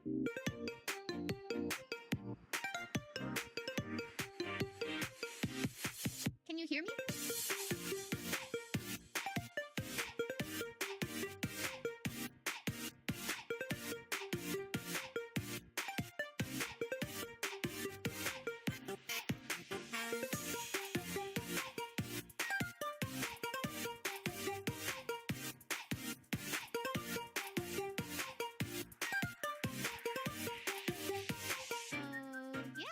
Can you hear me? Yeah.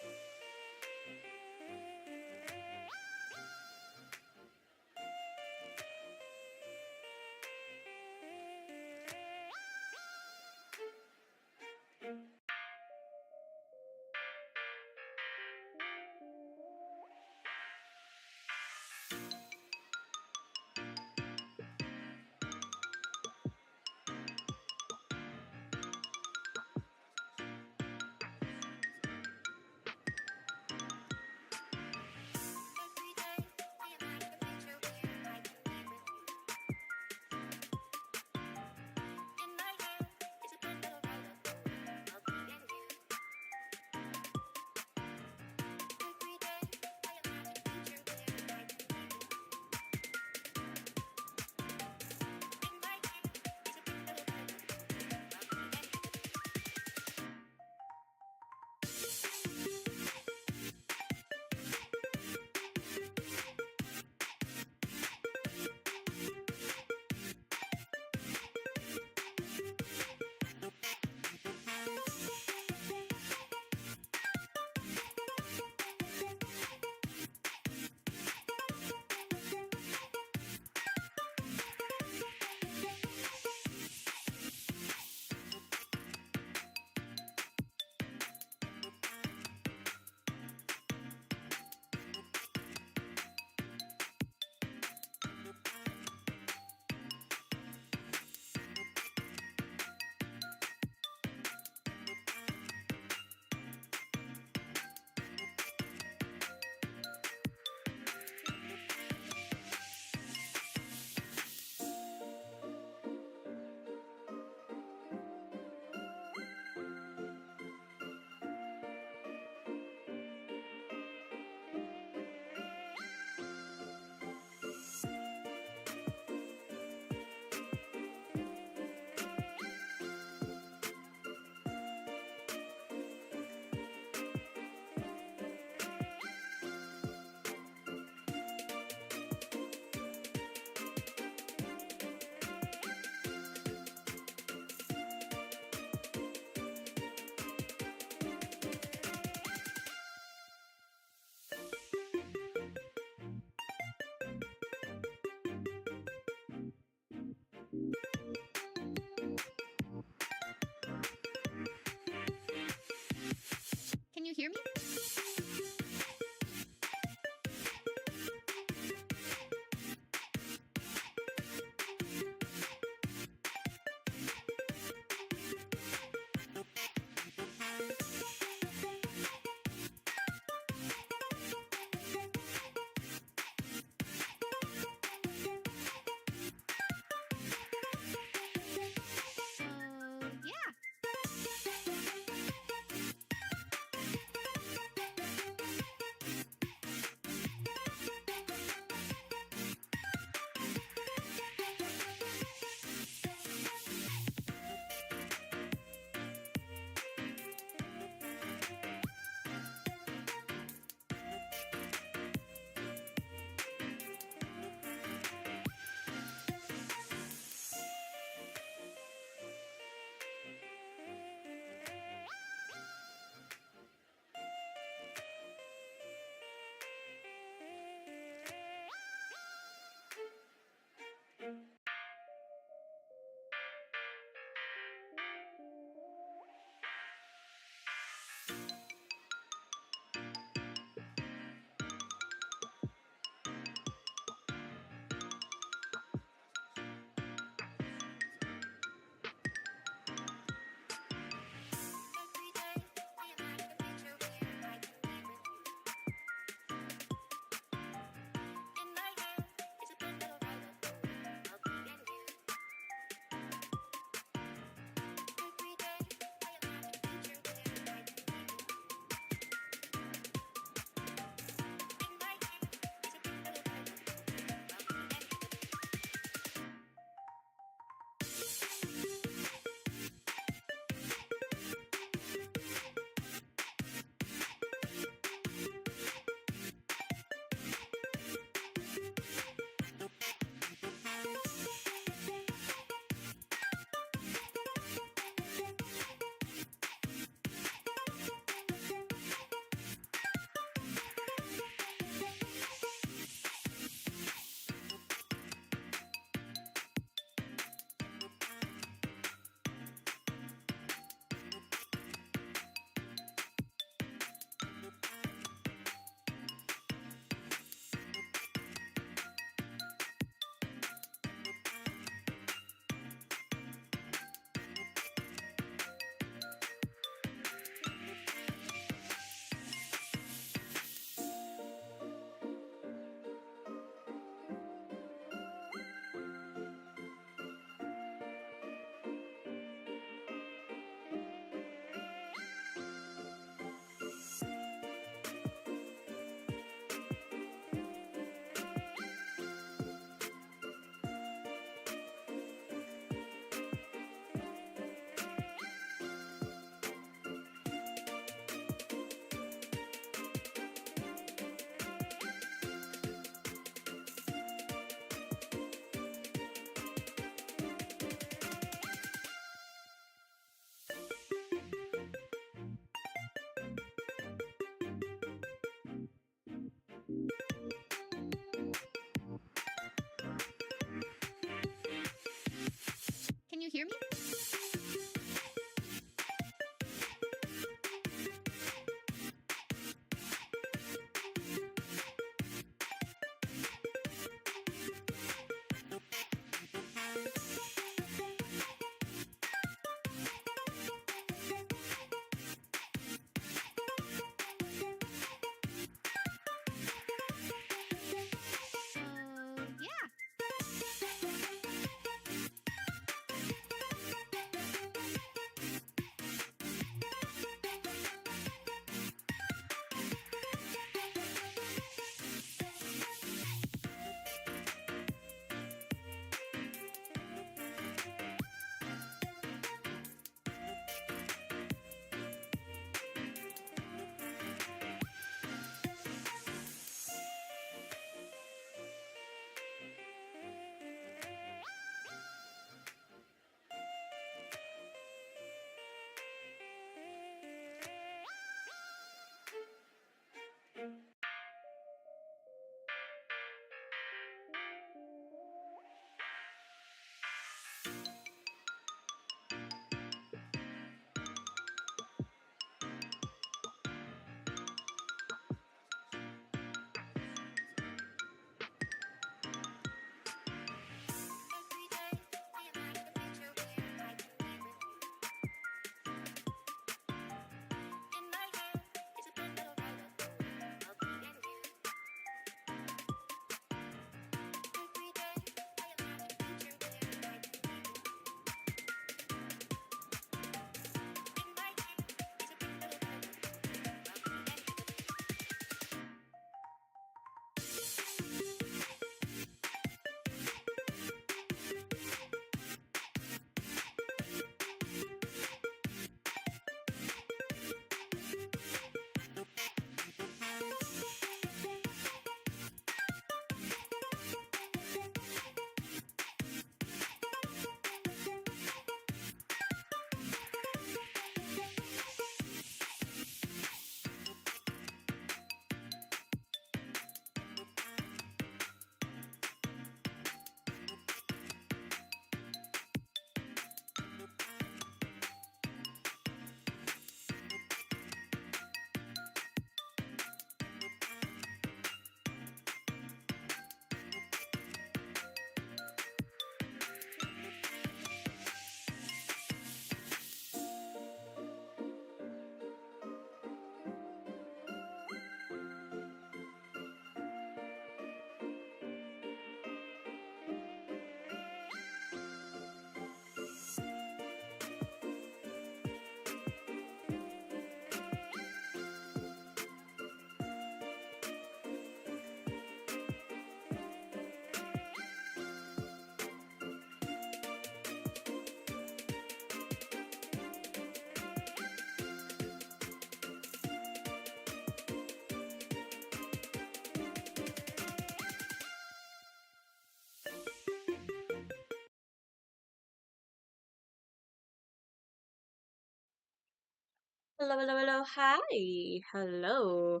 Hello, hello, hello, hi, hello.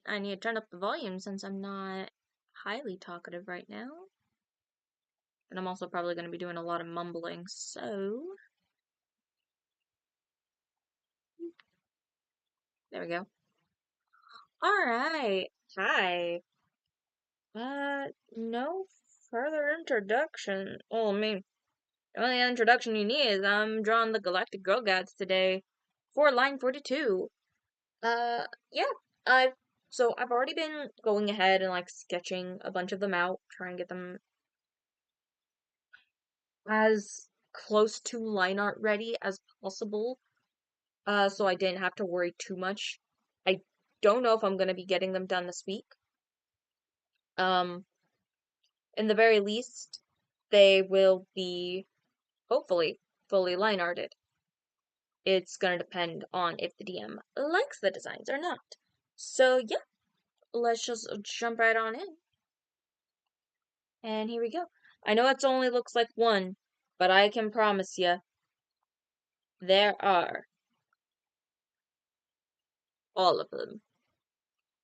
I need to turn up the volume since I'm not highly talkative right now. And I'm also probably gonna be doing a lot of mumbling, so. There we go. Alright, hi. No further introduction. Well, I mean, the only introduction you need is I'm drawing the Galactic Girl Guides today for Line-42. Yeah, I've I've already been going ahead and like sketching a bunch of them out, trying to get them as close to line art ready as possible. So I didn't have to worry too much. I don't know if I'm gonna be getting them done this week. Um, in the very least, they will be hopefully fully line arted. It's gonna depend on if the DM likes the designs or not. So yeah, let's just jump right on in. And here we go. I know it only looks like one, but I can promise you, there are all of them.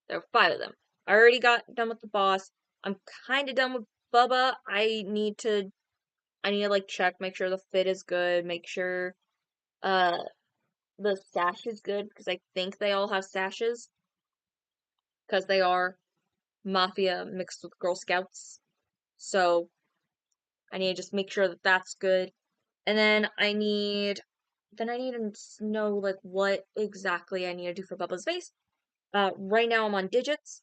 There are 5 of them. I already got done with the boss. I'm kind of done with Bubba. I need to like check, make sure the fit is good, make sure uh the sash is good because I think they all have sashes because they are mafia mixed with Girl Scouts. So I need to just make sure that that's good. And then I need to know like what exactly I need to do for Bubba's face. Right now I'm on digits.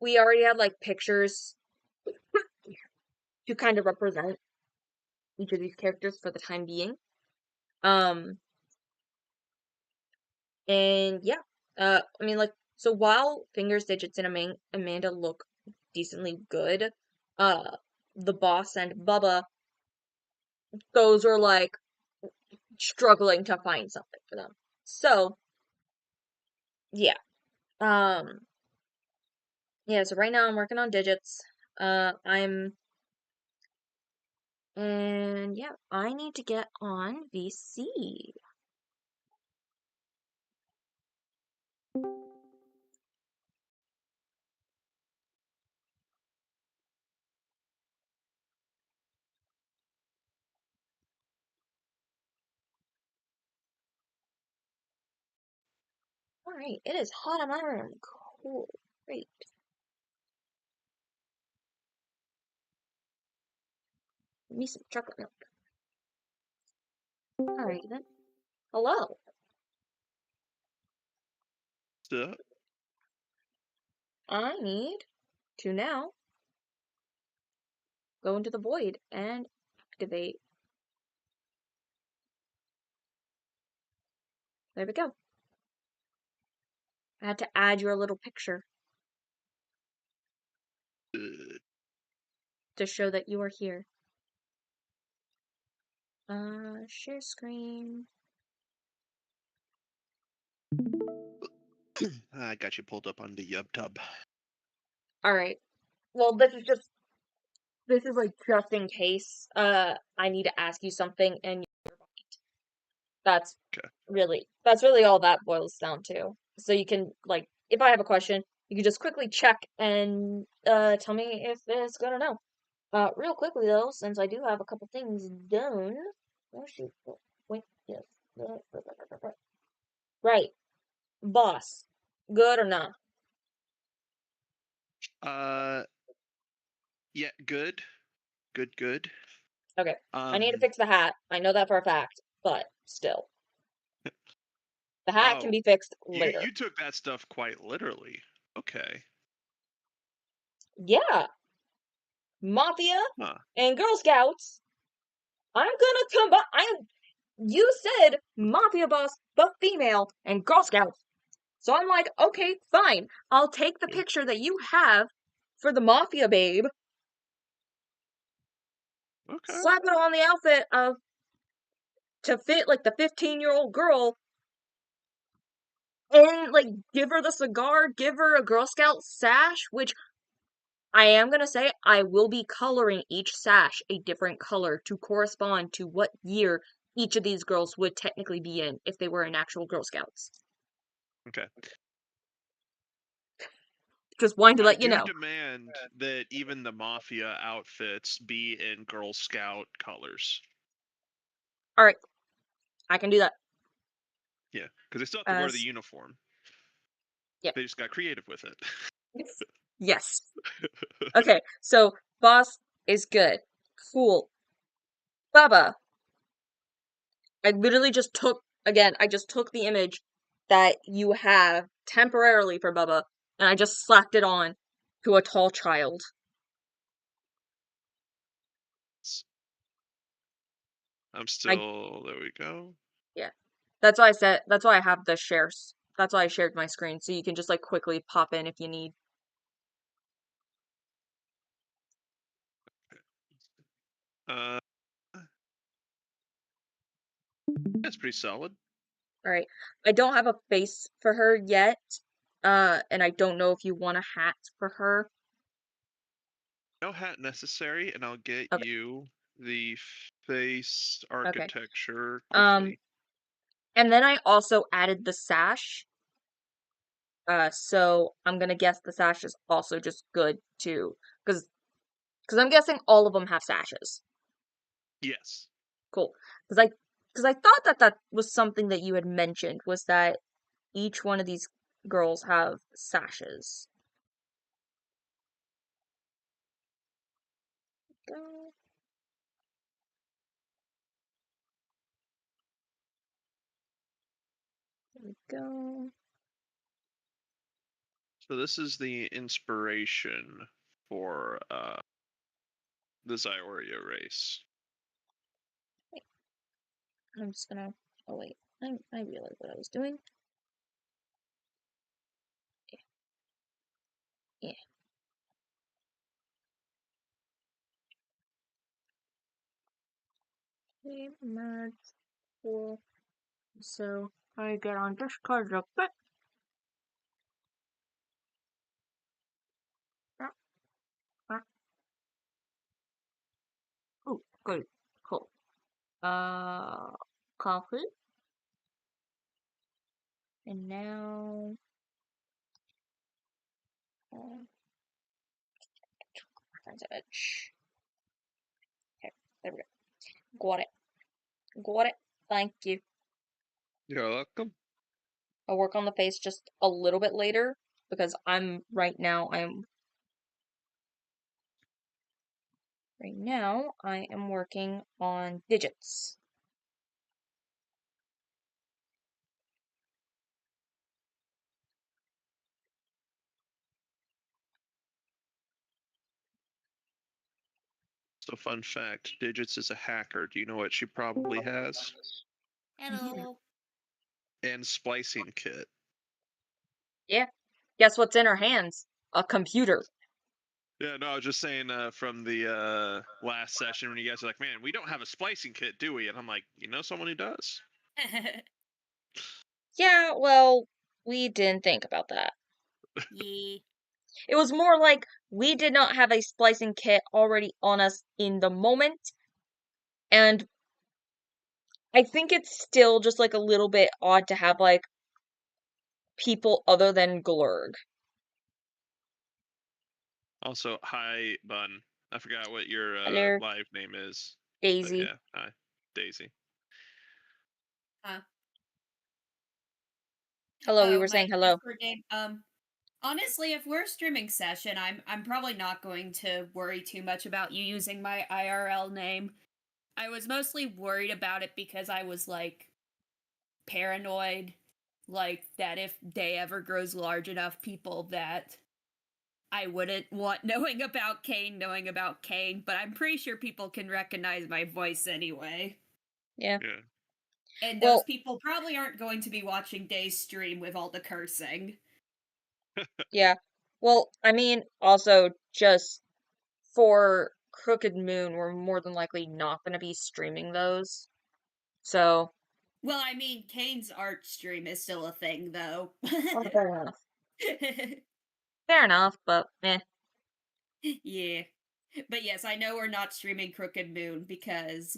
We already had like pictures to kind of represent each of these characters for the time being. Um, and yeah, I mean, like, so while fingers, digits, and Amanda look decently good, uh, the boss and Bubba, those are like struggling to find something for them. So, yeah, um, yeah. So right now I'm working on digits. And yeah, I need to get on VC. Alright, it is hot in my room. Cool. Great. Give me some chocolate milk. Alright then. Hello. So, I need to now go into the void and activate. There we go. I had to add your little picture to show that you are here. Share screen. I got you pulled up on the tub. Alright. Well, this is like just in case I need to ask you something and that's Okay. that's really all that boils down to. So you can like if I have a question, you can just quickly check and tell me if it's good or no. Real quickly though, since I do have a couple things done. Oh shoot. Wait, yes. Right. Boss. Good or not? Yeah, good. Good. Okay. I need to fix the hat. I know that for a fact, but still. The hat can Oh, be fixed you later. you took that stuff quite literally. Okay. Yeah. Mafia Huh. and Girl Scouts. I'm gonna combine. You said Mafia boss, but female, and Girl Scouts. So I'm like, okay, fine. I'll take the picture that you have for the Mafia babe, Okay. slap it on the outfit of to fit like the 15-year-old girl, and like give her the cigar, give her a Girl Scout sash, which I am gonna say I will be coloring each sash a different color to correspond to what year each of these girls would technically be in if they were in actual Girl Scouts. Okay. Just wanted to I let you do know. demand that even the mafia outfits be in Girl Scout colors. All right, I can do that. Yeah, because they still have to wear the S- uniform. Yep. They just got creative with it. Yes. Okay, so boss is good. Cool. Bubba. I literally just took, again, I just took the image that you have temporarily for Bubba, and I just slapped it on to a tall child. I'm I, still. There we go. yeah. That's why I have the shares. That's why I shared my screen, so you can just like quickly pop in if you need. Uh, that's pretty solid. Alright. I don't have a face for her yet, and I don't know if you want a hat for her. No hat necessary, and I'll get Okay, you the face okay. architecture Um, quickly. and then I also added the sash. So I'm gonna guess the sash is also just good too, because I'm guessing all of them have sashes. Yes. Cool. Because I thought that that was something that you had mentioned, was that each one of these girls have sashes. Go. There we go. So this is the inspiration for the Zioria race. I'm just gonna. Oh wait, I realized what I was doing. Yeah. Okay, merge. Cool. So I get on Discord real quick. Oh, good. Cool. Uh, coffee. And now, uh, edge. Okay, there we go. Got it. Got it. Thank you. You're welcome. I'll work on the face just a little bit later because right now I am working on digits. So fun fact, Digits is a hacker. Do you know what she probably has? Hello. And splicing kit. Yeah. Guess what's in her hands? A computer. Yeah, no, I was just saying from the last session when you guys are like, man, we don't have a splicing kit, do we? And I'm like, you know someone who does? Yeah, well, we didn't think about that. Yeah. It was more like we did not have a splicing kit already on us in the moment, and I think it's still just like a little bit odd to have like people other than Glurg. Also, hi, Bun. I forgot what your Hello, live name is. But Daisy. yeah, hi, Daisy. Hello, we Oh, were my saying hello. Discord name. Honestly, if we're streaming session, I'm probably not going to worry too much about you using my IRL name. I was mostly worried about it because I was like paranoid, like that if day ever grows large enough, people that I wouldn't want knowing about Kane, but I'm pretty sure people can recognize my voice anyway. Yeah. Yeah. And those Well, people probably aren't going to be watching Day's stream with all the cursing. yeah. Well, I mean, also just for Crooked Moon, we're more than likely not going to be streaming those. So, Well, I mean, Kane's art stream is still a thing, though. well, fair enough. Fair enough, but eh. Yeah. But yes, I know we're not streaming Crooked Moon because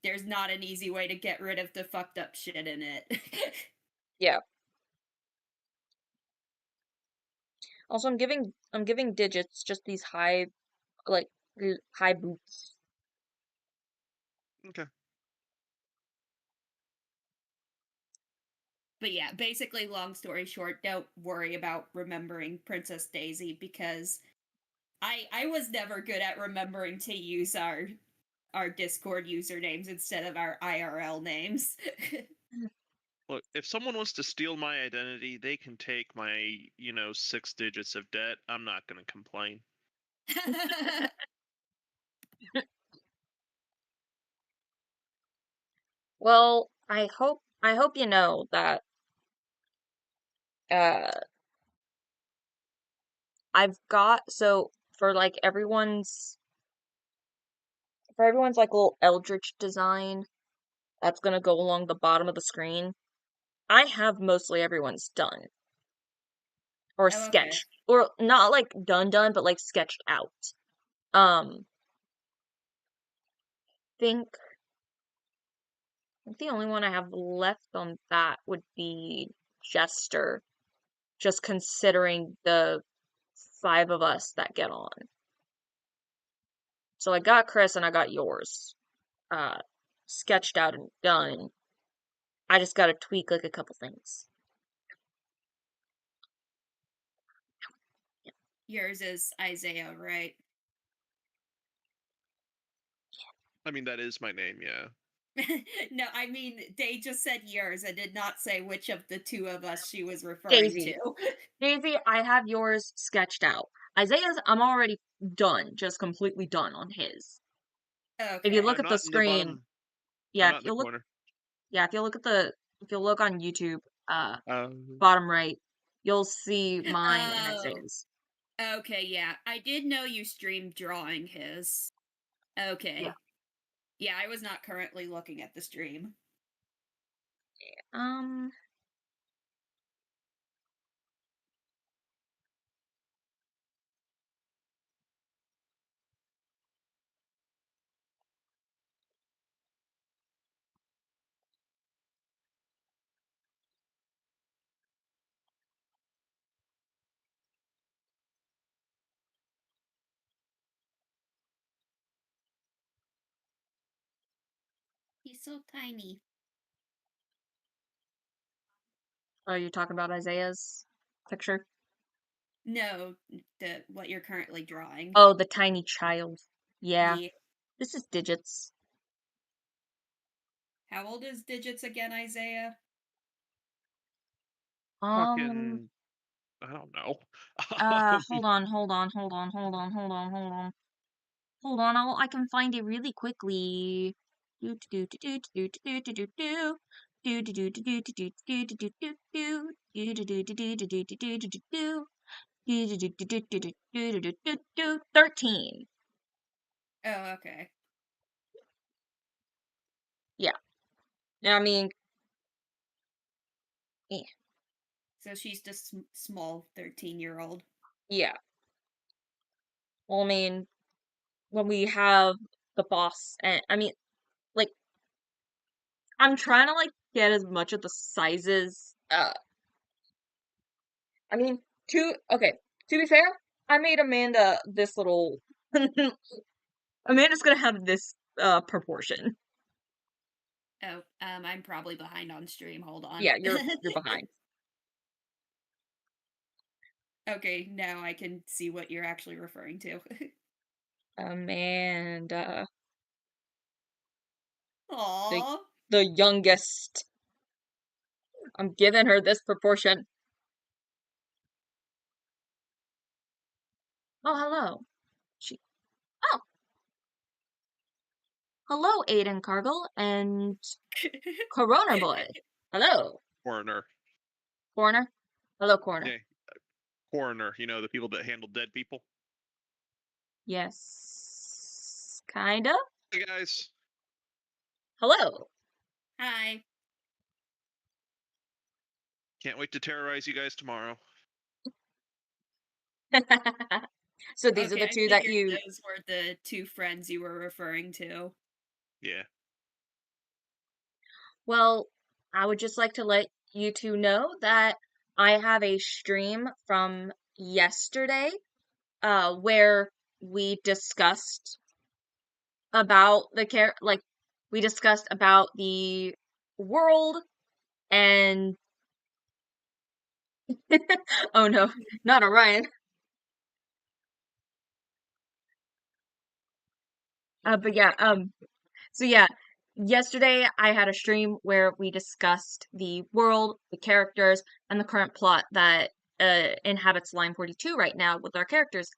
there's not an easy way to get rid of the fucked up shit in it. Yeah. Also, I'm giving digits just these high, like high boots. Okay. But yeah, basically, long story short, don't worry about remembering Princess Daisy because I was never good at remembering to use our Discord usernames instead of our IRL names. Look, if someone wants to steal my identity, they can take my, 6 digits of debt. I'm not going to complain. Well, I hope you know that uh I've got so for everyone's like little eldritch design that's gonna go along the bottom of the screen. I have mostly everyone's done or Oh, okay. sketched or not like done, but like sketched out. Um, think the only one I have left on that would be Jester, just considering the 5 of us that get on. So I got Chris and I got yours, uh, sketched out and done. I just gotta tweak like a couple things. Yours is Isaiah, right? I mean, that is my name, yeah. No, I mean, they just said yours and did not say which of the two of us she was referring to. Daisy. Daisy, I have yours sketched out. Isaiah's, I'm already done, just completely done on his. If you Okay. look I'm at the not in the screen, bottom. I'm yeah, not in the corner. if you look if you look on YouTube, Um, bottom right, you'll see mine and Oh, Isaiah's. okay, yeah. I did know you streamed drawing his. Yeah. Okay. Yeah, I was not currently looking at the stream. Um, He's so tiny. are you talking about Isaiah's picture? No, the what you're currently drawing. Oh, the tiny child. Yeah, Yeah. this is digits. How old is Digits again, Isaiah? Um, fucking, I don't know. hold on, hold on, hold on, hold on, hold on, hold on. Hold on, I can find it really quickly. Do do do do do do do do do. Do do do do do do do do do do do. Do do do do do do do do do do do. Do do do do do do do do do do do. 13. Oh, okay. Yeah. I mean, eh, So she's just small 13-year-old. yeah. Well, I mean, when we have the boss, and I mean, like, I'm trying to like get as much of the sizes. I mean, okay. To be fair, I made Amanda this little. Amanda's gonna have this proportion. Oh, I'm probably behind on stream. Hold on. Yeah, you're behind. Okay, now I can see what you're actually referring to. Amanda, the Aww. the youngest. I'm giving her this proportion. Oh, hello. She. Oh, hello, Aiden Cargill and Corona Boy. Hello, Coroner. Corner. Hello, Corner. Yeah, coroner. The people that handle dead people. Yes, kind of. Hey, guys. Hello. Hi. Can't wait to terrorize you guys tomorrow. So these are Okay, the I two that figured you. those were the two friends you were referring to. Yeah. Well, I would just like to let you two know that I have a stream from yesterday, where we discussed about we discussed about the world and oh no, not Orion. But yeah, so yeah, yesterday I had a stream where we discussed the world, the characters, and the current plot that inhabits Line-42 right now with our characters.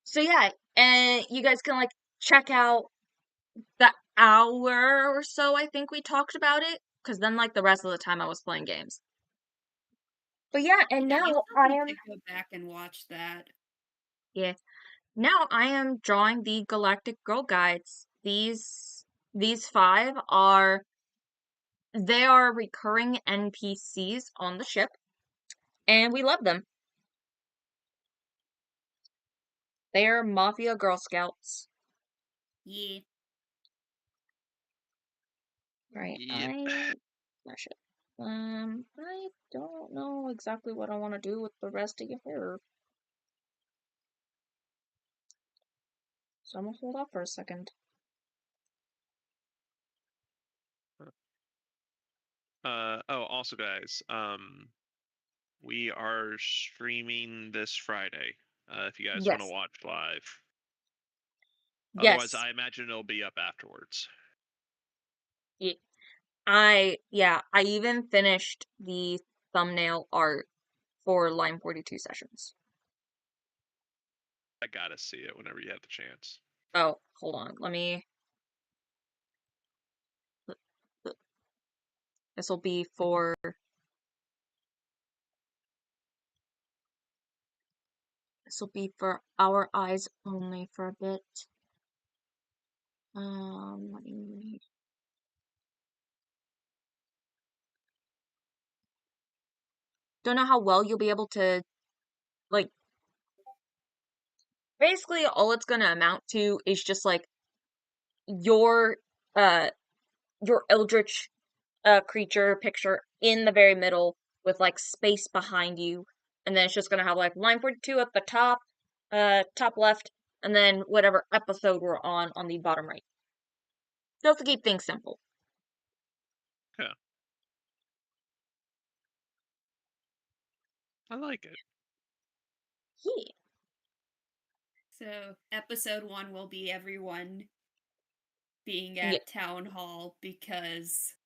So yeah, and you guys can like check out the hour or so I think we talked about it, because then like the rest of the time I was playing games. But yeah, and Yeah, you now still I need am to go back and watch that. yeah, now I am drawing the Galactic Girl Guides. These five are they are recurring NPCs on the ship, and we love them. They are Mafia Girl Scouts. Yeah. Right. Yep. Smash it. I don't know exactly what I want to do with the rest of your hair. So I'm gonna hold off for a second. Oh, also, guys, we are streaming this Friday. If you guys want to Yes. watch live. Otherwise, Yes. I imagine it'll be up afterwards. I even finished the thumbnail art for Line-42 sessions. I gotta see it whenever you have the chance. Oh, hold on. Let me. This will be for. This will be for our eyes only for a bit. Let me. Don't know how well you'll be able to, like. Basically, all it's gonna amount to is just like your, uh, your eldritch creature picture in the very middle with like space behind you, and then it's just gonna have like Line-42 at the top left, and then whatever episode we're on the bottom right. Just to keep things simple. Yeah, I like it. Yeah. So episode 1 will be everyone being Yeah. at town hall because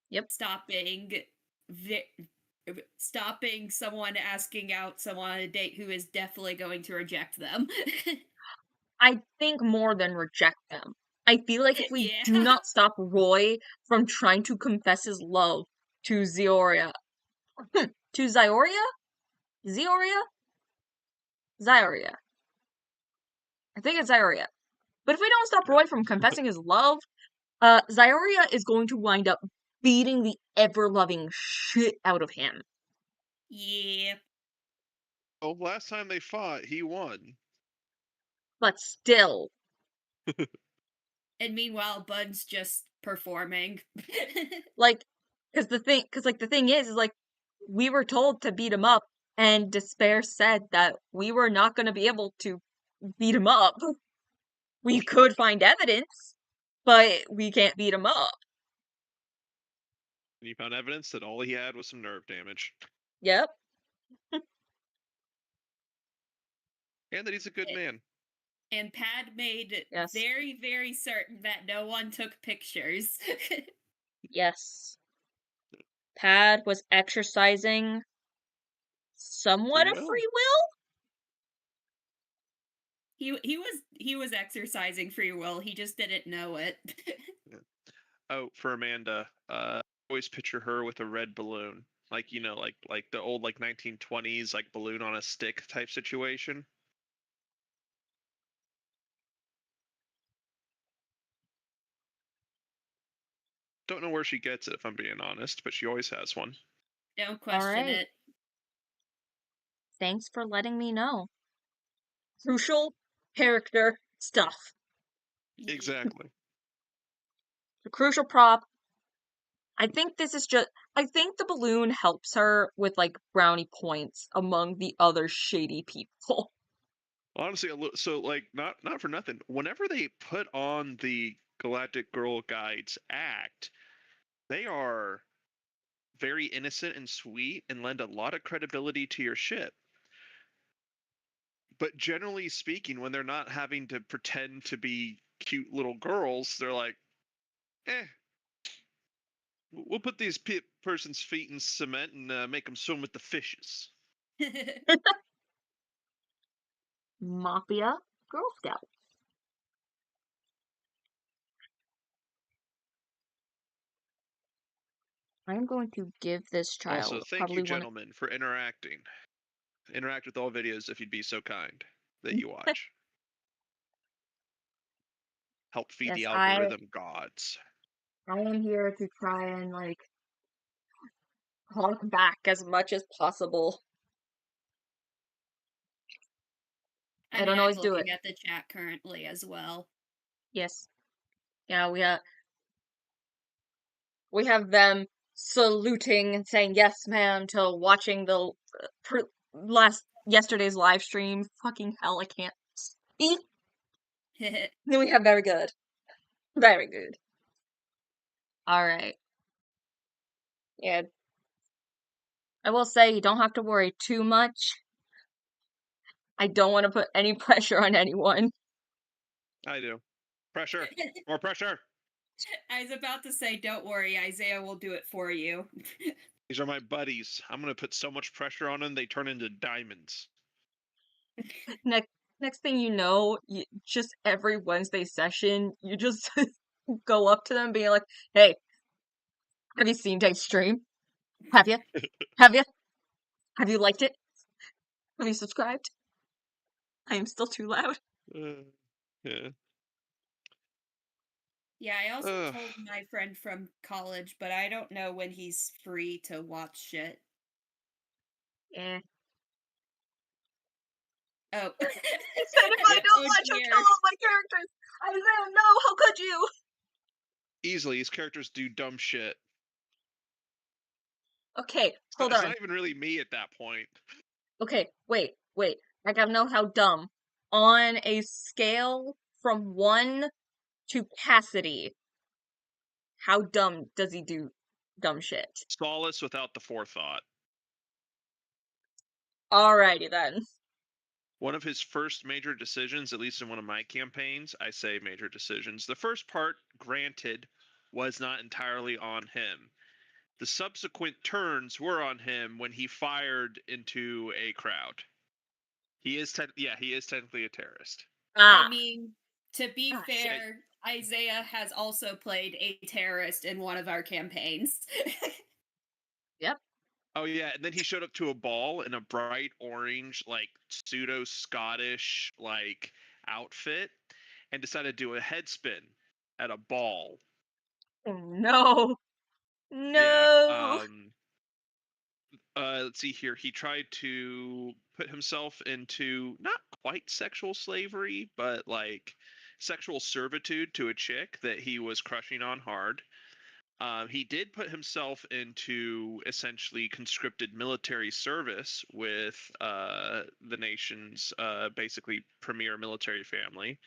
Yep. stopping someone asking out someone on a date who is definitely going to reject them. I think more than reject them. I feel like if we Yeah. do not stop Roy from trying to confess his love to Zioria, to Zioria? Zioria? Zioria. I think it's Zioria. But if we don't stop Roy from confessing his love, Zioria is going to wind up beating the ever-loving shit out of him. Yeah. Oh, last time they fought, he won. But still. And meanwhile, Bud's just performing. Like, the thing is like, we were told to beat him up, and Despair said that we were not going to be able to beat him up. We could find evidence, but we can't beat him up. And you found evidence that all he had was some nerve damage. Yep. And that he's a good man. And Pad made Yes. very, very certain that no one took pictures. Yes. Pad was exercising somewhat Free of will. free will? He was exercising free will. He just didn't know it. Yeah. Oh, for Amanda, always picture her with a red balloon, like like the old 1920s balloon on a stick type situation. Don't know where she gets it, if I'm being honest, but she always has one. Don't question Alright. it. Thanks for letting me know. Crucial character stuff. Exactly. The crucial prop I think this is just. I think the balloon helps her with like brownie points among the other shady people. Honestly, so like not for nothing. Whenever they put on the Galactic Girl Guides act, they are very innocent and sweet and lend a lot of credibility to your ship. But generally speaking, when they're not having to pretend to be cute little girls, they're like, eh, we'll put these person's feet in cement and make them swim with the fishes. Mafia Girl Scout. I'm going to give this Also, child thank you, probably one. gentlemen, for interacting. Interact with all videos if you'd be so kind that you watch. Help feed Yes, the I algorithm gods. am here to try and like talk back as much as possible. I I mean, don't I'm always do it. looking at the chat currently as well. Yes. Yeah, we have them saluting and saying yes, ma'am, to watching the yesterday's live stream. Fucking hell, I can't speak. Then we have very good. Very good. Alright. Yeah. I will say you don't have to worry too much. I don't want to put any pressure on anyone. I do. Pressure. More pressure. I was about to say, don't worry, Isaiah will do it for you. These are my buddies. I'm going to put so much pressure on them, they turn into diamonds. Next thing you know, just every Wednesday session, you just go up to them being like, hey, have you seen Dave's stream? Have you? Have you? Have you liked it? Have you subscribed? I am still too loud. Yeah. Yeah, I also Ugh. told my friend from college, but I don't know when he's free to watch shit. Yeah. Oh. He said if I don't Oh, watch, I'll dear. kill all my characters. I said, no, how could you? Easily, these characters do dumb shit. Okay, hold It's on. not even really me at that point. Okay, wait. I gotta know how dumb. On a scale from 1 to Cassidy, how dumb does he do dumb shit? Solace without the forethought. Alrighty then. One of his first major decisions, at least in one of my campaigns, I say major decisions. The first part, granted, was not entirely on him. The subsequent turns were on him when he fired into a crowd. He is technically a terrorist. I Ah, mean, to be shit. fair, Isaiah has also played a terrorist in one of our campaigns. Yep. Oh yeah, and then he showed up to a ball in a bright orange, like pseudo Scottish like outfit, and decided to do a head spin at a ball. Oh, no. Yeah. No. Let's see here. He tried to put himself into not quite sexual slavery, but like sexual servitude to a chick that he was crushing on hard. He did put himself into essentially conscripted military service with the nation's basically premier military family.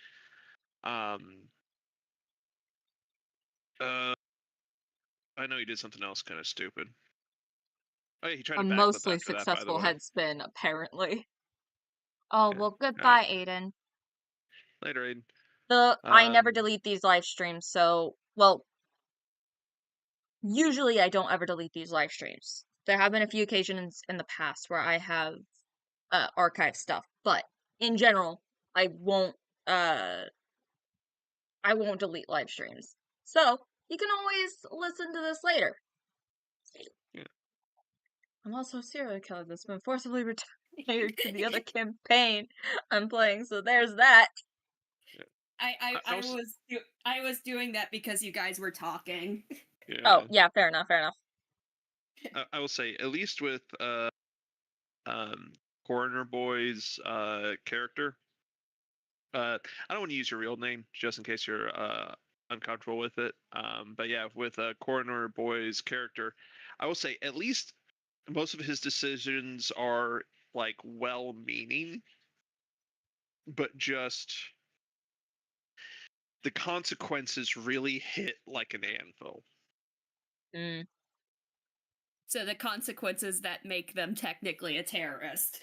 Um, uh, I know he did something else kind of stupid. Oh yeah, he tried A to backflip mostly after that, by the successful way. head spin, apparently. Oh, Yeah. well, All right. goodbye, Aiden. Later, Aiden. I never Um, delete these live streams, so, well, usually I don't ever delete these live streams. There have been a few occasions in the past where I have archived stuff, but in general, I won't uh I won't delete live streams. So, you can always listen to this later. yeah. I'm also a serial killer that's been forcibly retired to the other campaign I'm playing, so there's that. Yeah. I was doing that because you guys were talking. Oh, Yeah. yeah, fair enough, fair enough. I will say, at least with um, Coroner Boy's character, I don't want to use your real name just in case you're uncomfortable with it. But yeah, with Coroner Boy's character, I will say at least most of his decisions are like well-meaning, but just the consequences really hit like an anvil. Mm. So the consequences that make them technically a terrorist.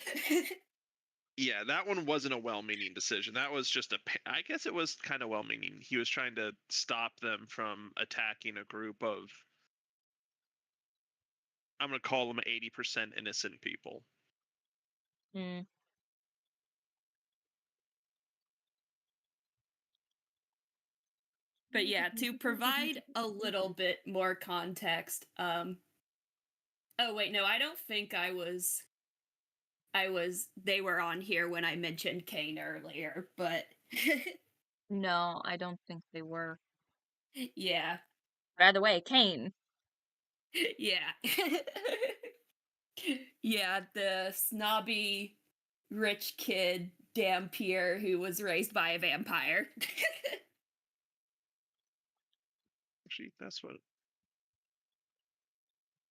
Yeah, that one wasn't a well-meaning decision. That was just I guess it was kind of well-meaning. He was trying to stop them from attacking a group of, I'm going to call them 80% innocent people. Mm. But yeah, to provide a little bit more context, oh wait, no, I don't think they were on here when I mentioned Kane earlier, but No, I don't think they were. yeah. By the way, Kane. Yeah. Yeah, the snobby rich kid Dampier who was raised by a vampire. Actually, that's what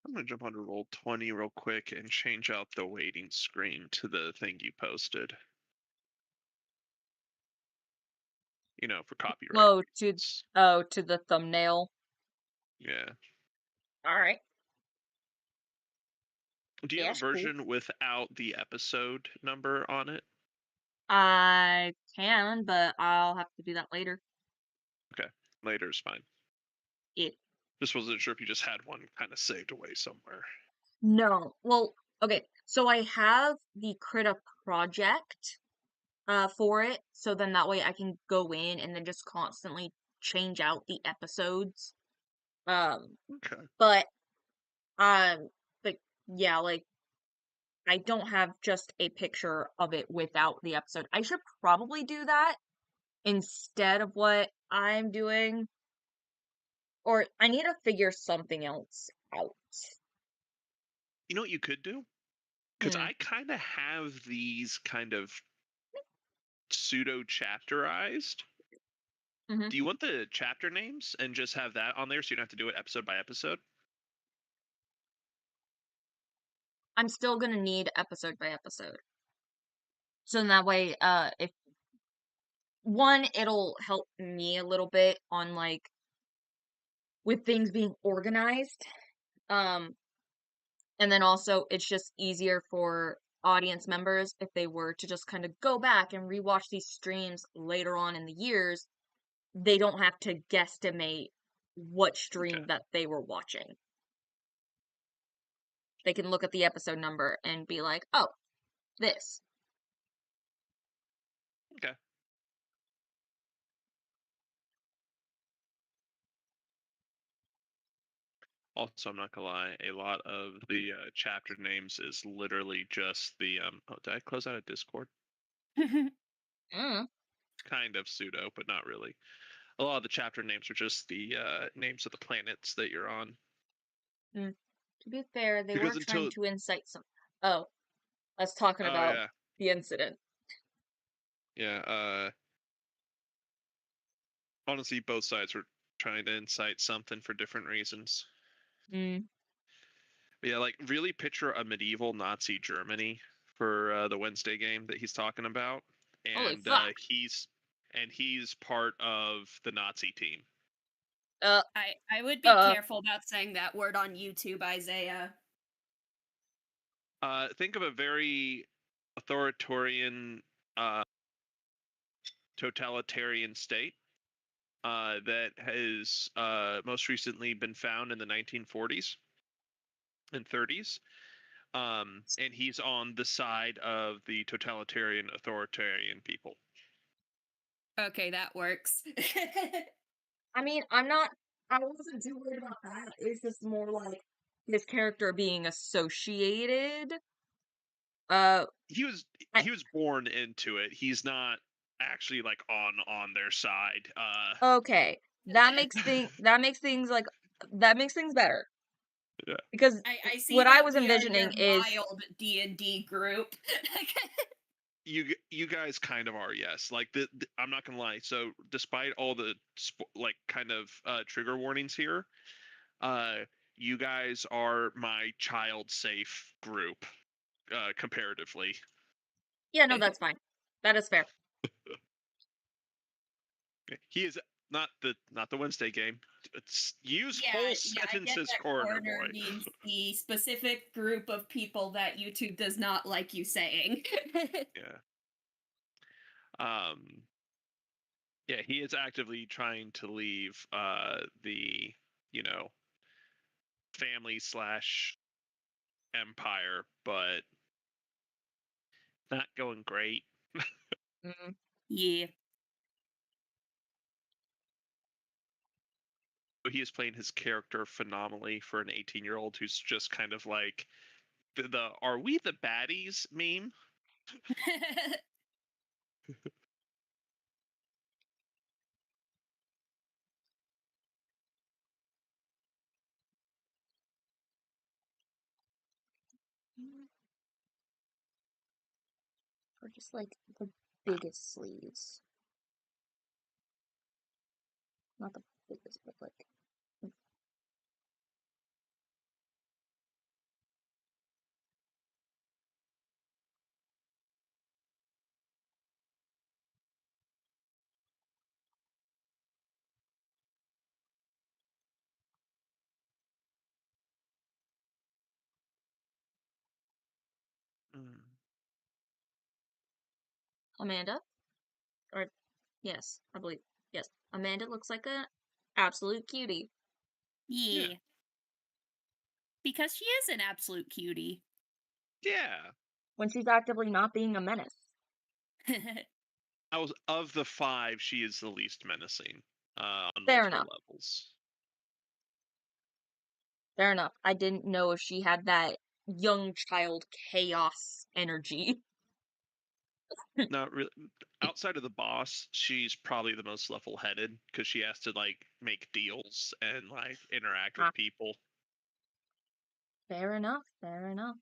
I'm going to jump onto Roll20 real quick and change out the waiting screen to the thing you posted. You know, for copyright. To the thumbnail. Yeah. All right. Do you have a version without the episode number on it? I can, but I'll have to do that later. Okay, later is fine. Yeah. Just wasn't sure if you just had one kind of saved away somewhere. No. Well, okay. So I have the Krita project for it, so then that way I can go in and then just constantly change out the episodes. Okay. But um but yeah, like I don't have just a picture of it without the episode. I should probably do that instead of what I'm doing. Or I need to figure something else out. You know what you could do? Because Hmm. I kind of have these kind of pseudo chapterized. Hmm. Do you want the chapter names and just have that on there so you don't have to do it episode by episode? I'm still gonna need episode by episode. So in that way, if one, it'll help me a little bit on like with things being organized. Um, and then also it's just easier for audience members if they were to just kind of go back and rewatch these streams later on in the years, they don't have to guesstimate what stream that they were watching. They can look at the episode number and be like, oh, this. Okay. Also, I'm not gonna lie, a lot of the chapter names is literally just the oh, did I close out of Discord? Mm. Kind of pseudo, but not really. A lot of the chapter names are just the names of the planets that you're on. Mm. To be fair, they Because were trying to incite some. Oh, us talking about the incident. Yeah, honestly, both sides were trying to incite something for different reasons. Mm. But yeah, like really picture a medieval Nazi Germany for the Wednesday game that he's talking about, Holy and fuck. he's part of the Nazi team. I would be careful about saying that word on YouTube, Isaiah. Think of a very authoritarian, totalitarian state that has most recently been found in the 1940s and 30s. And he's on the side of the totalitarian, authoritarian people. Okay, that works. I mean, I wasn't too worried about that. It's just more like his character being associated. He was born into it. He's not actually like on their side. Okay. That makes things better. Yeah. Because I see what that I was we are envisioning your is mild D&D group. you guys kind of are, yes. Like I'm not gonna lie. So despite all the like kind of trigger warnings here, uh, you guys are my child safe group comparatively. Yeah, no, that's fine. That is fair. He is not the Wednesday game. It's use Yeah, whole I get sentences, that coroner corner boy. means the specific group of people that YouTube does not like you saying. Yeah. Um. Yeah, he is actively trying to leave the family slash empire, but not going great. Mm. Yeah. He is playing his character phenomenally for an 18-year-old who's just kind of like the "Are we the baddies?" meme. Or just like the biggest sleeves. Not the biggest, but like. Mm. Amanda? Or, yes, I believe. Yes. Amanda looks like an absolute cutie. Yeah. Yeah. Because she is an absolute cutie. Yeah. When she's actively not being a menace. I was of the 5, she is the least menacing on Fair multiple enough. levels. Fair enough. I didn't know if she had that young child chaos energy. Not really. Outside of the boss, she's probably the most level-headed because she has to like make deals and like interact with Ah, people. fair enough. Fair enough.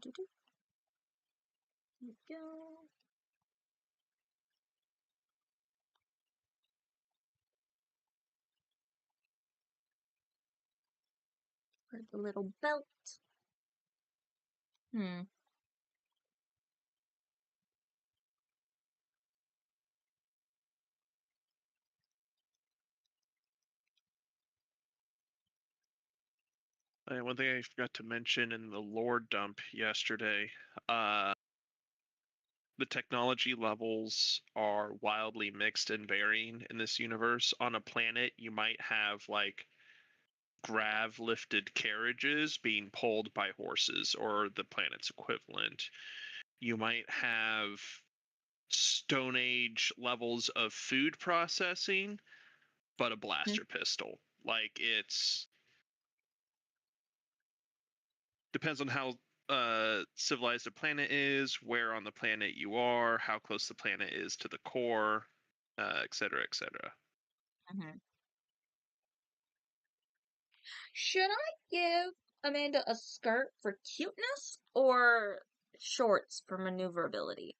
Do. Here we go. For the little belt. Hmm. And one thing I forgot to mention in the lore dump yesterday, uh, the technology levels are wildly mixed and varying in this universe. On a planet, you might have like grav lifted carriages being pulled by horses or the planet's equivalent. You might have Stone Age levels of food processing, but a blaster pistol. Like it's depends on how civilized the planet is, where on the planet you are, how close the planet is to the core, et cetera, et cetera. Mm-hmm. Should I give Amanda a skirt for cuteness or shorts for maneuverability?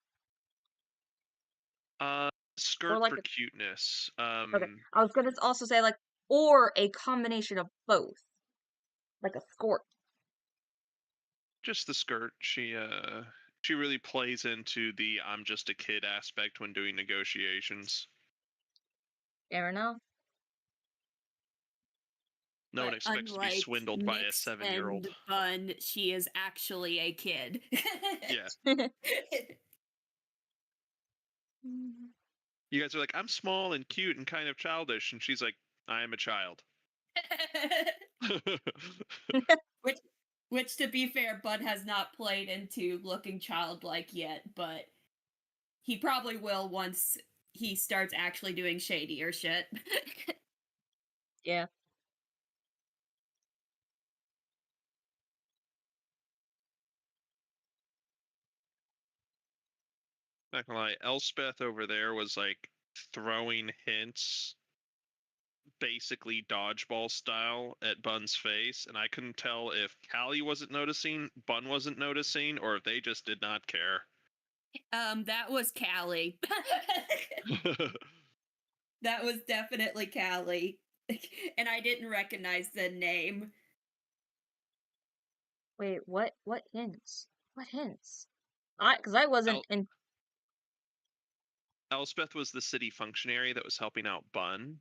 Or Skirt like for a cuteness. okay. I was gonna also say like or a combination of both. Like a skirt. Just the skirt. She really plays into the "I'm just a kid" aspect when doing negotiations. Fair enough. No one But expects to be unlike swindled by a Mix 7-year-old. and Bun, she is actually a kid. Yeah. You guys are like, "I'm small and cute and kind of childish," and she's like, "I am a child." which, which, to be fair, Bud has not played into looking childlike yet, but he probably will once he starts actually doing shadier shit. Yeah. Not gonna lie, Elspeth over there was like throwing hints basically dodgeball style at Bun's face, and I couldn't tell if Callie wasn't noticing, Bun wasn't noticing, or if they just did not care. That was Callie. That was definitely Callie. And I didn't recognize the name. Wait, what? What hints? What hints? Because I wasn't El- in. Elspeth was the city functionary that was helping out Bun,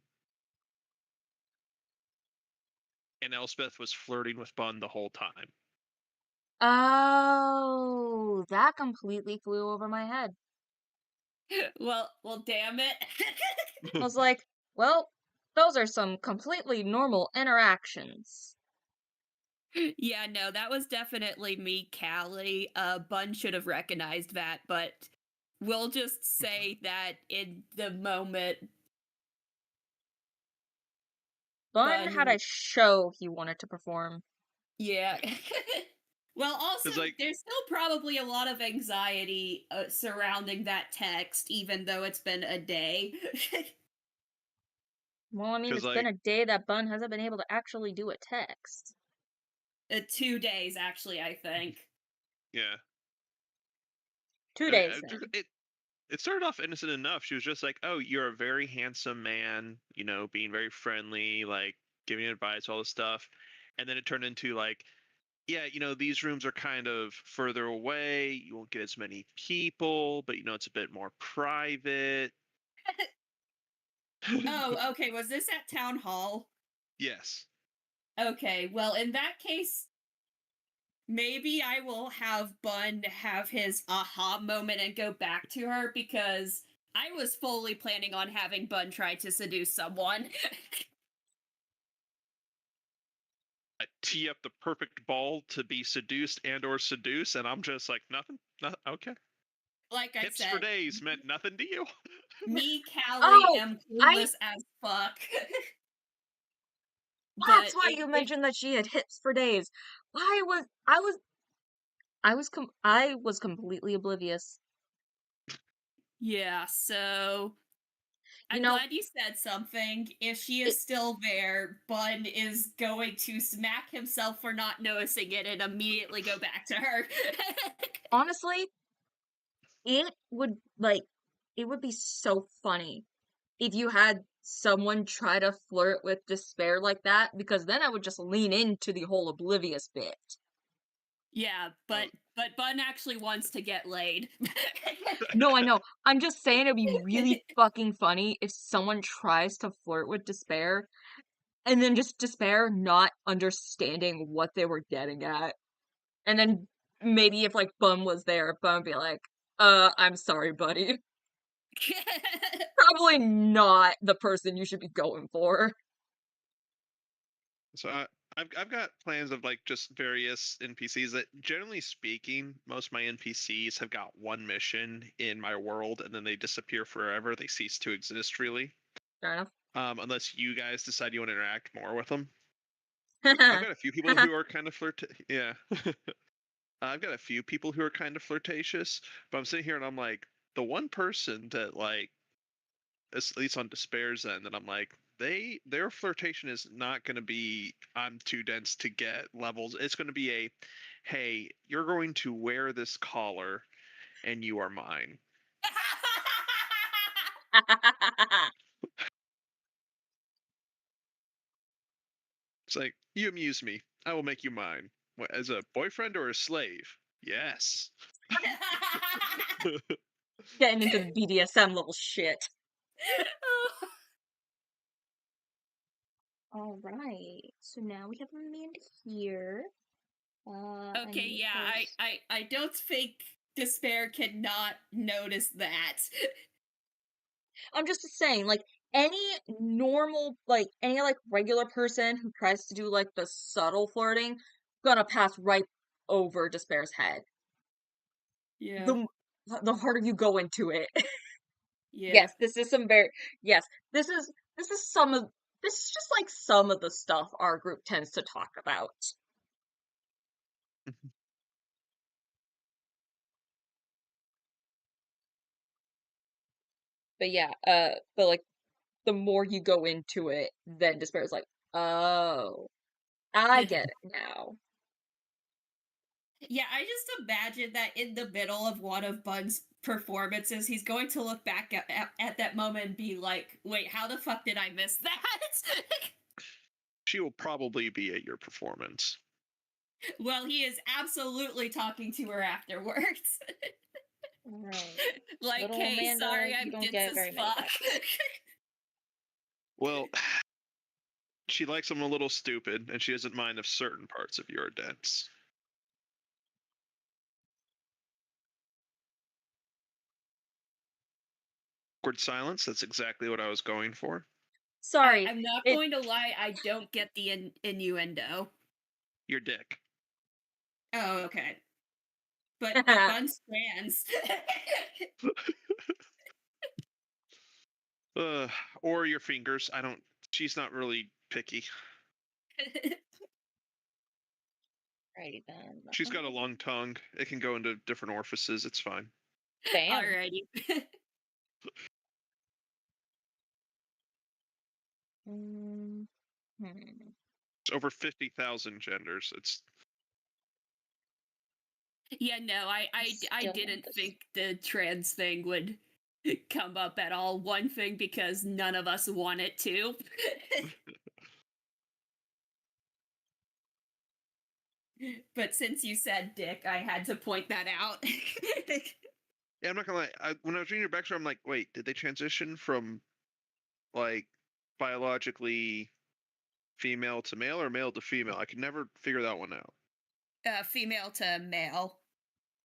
and Elspeth was flirting with Bun the whole time. Oh, that completely flew over my head. Well, damn it. I was like, well, those are some completely normal interactions. Yeah, no, that was definitely me, Callie. Bun should have recognized that, but we'll just say that in the moment, Bun had Bun. a show he wanted to perform. Yeah. Well, also, It's like, there's still probably a lot of anxiety surrounding that text, even though it's been a day. Well, I mean, because it's been like, a day that Bun hasn't been able to actually do a text. 2 days, actually, I think. yeah, Two I mean, days then. it started off innocent enough. She was just like, "Oh, you're a very handsome man," being very friendly, like giving advice, all this stuff, and then it turned into like, "Yeah, these rooms are kind of further away. You won't get as many people, but it's a bit more private." Oh, okay, was this at Town Hall? Yes. Okay, well, in that case, maybe I will have Bun have his aha moment and go back to her because I was fully planning on having Bun try to seduce someone. I tee up the perfect ball to be seduced and/or seduce, and I'm just like, nothing. Okay. Like I Hips for said, days meant nothing to you. me, Callie, Oh, am I. clueless as fuck. That's But why you mentioned that she had hips for days. I was completely oblivious. yeah, so You I'm know, glad you said something. If she it is still there, Bun is going to smack himself for not noticing it and immediately go back to her. honestly, it would like it would be so funny if you had someone try to flirt with despair like that, because then I would just lean into the whole oblivious bit. Yeah, Oh, but Bun actually wants to get laid. No, I know. I'm just saying it'd be really fucking funny if someone tries to flirt with despair and then just despair not understanding what they were getting at. And then maybe if like Bum was there, Bum would be like, I'm sorry, buddy. Probably not the person you should be going for. so I've got plans of like just various NPCs that, generally speaking, most of my NPCs have got one mission in my world and then they disappear forever. They cease to exist, really. Fair enough. Unless you guys decide you want to interact more with them. I've got a few people who are kind of yeah. I've got a few people who are kind of flirtatious, but I'm sitting here and I'm like, the one person that like, at least on Despair's end, that I'm like, their flirtation is not going to be I'm too dense to get levels. It's going to be a, hey, you're going to wear this collar and you are mine. It's like, you amuse me. I will make you mine. What, as a boyfriend or a slave? Yes. Getting into the BDSM level shit. All right. So now we have Amanda here. I Okay, need yeah, her. I don't think Despair cannot notice that. I'm just saying, like, any normal, like, any, like, regular person who tries to do, like, the subtle flirting, gonna pass right over Despair's head. Yeah, The, the harder you go into it. yeah. Yes, this is some very, yes, this is some of, this is just, like, some of the stuff our group tends to talk about. But yeah, but, like, the more you go into it, then Despair's like, oh, I get it now. Yeah, I just imagine that in the middle of one of Bun's performances, he's going to look back at that moment and be like, wait, how the fuck did I miss that? She will probably be at your performance. Well, he is absolutely talking to her afterwards. Right. Like, Little hey, Amanda, sorry, you I'm don't dense get as very many fuck. times. Well, she likes him a little stupid, and she doesn't mind if certain parts of you are dense. Awkward silence. That's exactly what I was going for. Sorry, I'm not it going to lie, I don't get the innuendo. Your dick. Oh, okay. But Bun's trans. Or your fingers. I don't. She's not really picky. righty then. She's got a long tongue. It can go into different orifices. It's fine. Damn. Alrighty. Hmm. It's over 50,000 genders. It's Yeah, no, I Still didn't this. think the trans thing would come up at all. One thing because none of us want it to. But since you said dick, I had to point that out. yeah. I'm not gonna lie. When I was reading your backstory, I'm like, wait, did they transition from like biologically female to male or male to female? I could never figure that one out. Female to male.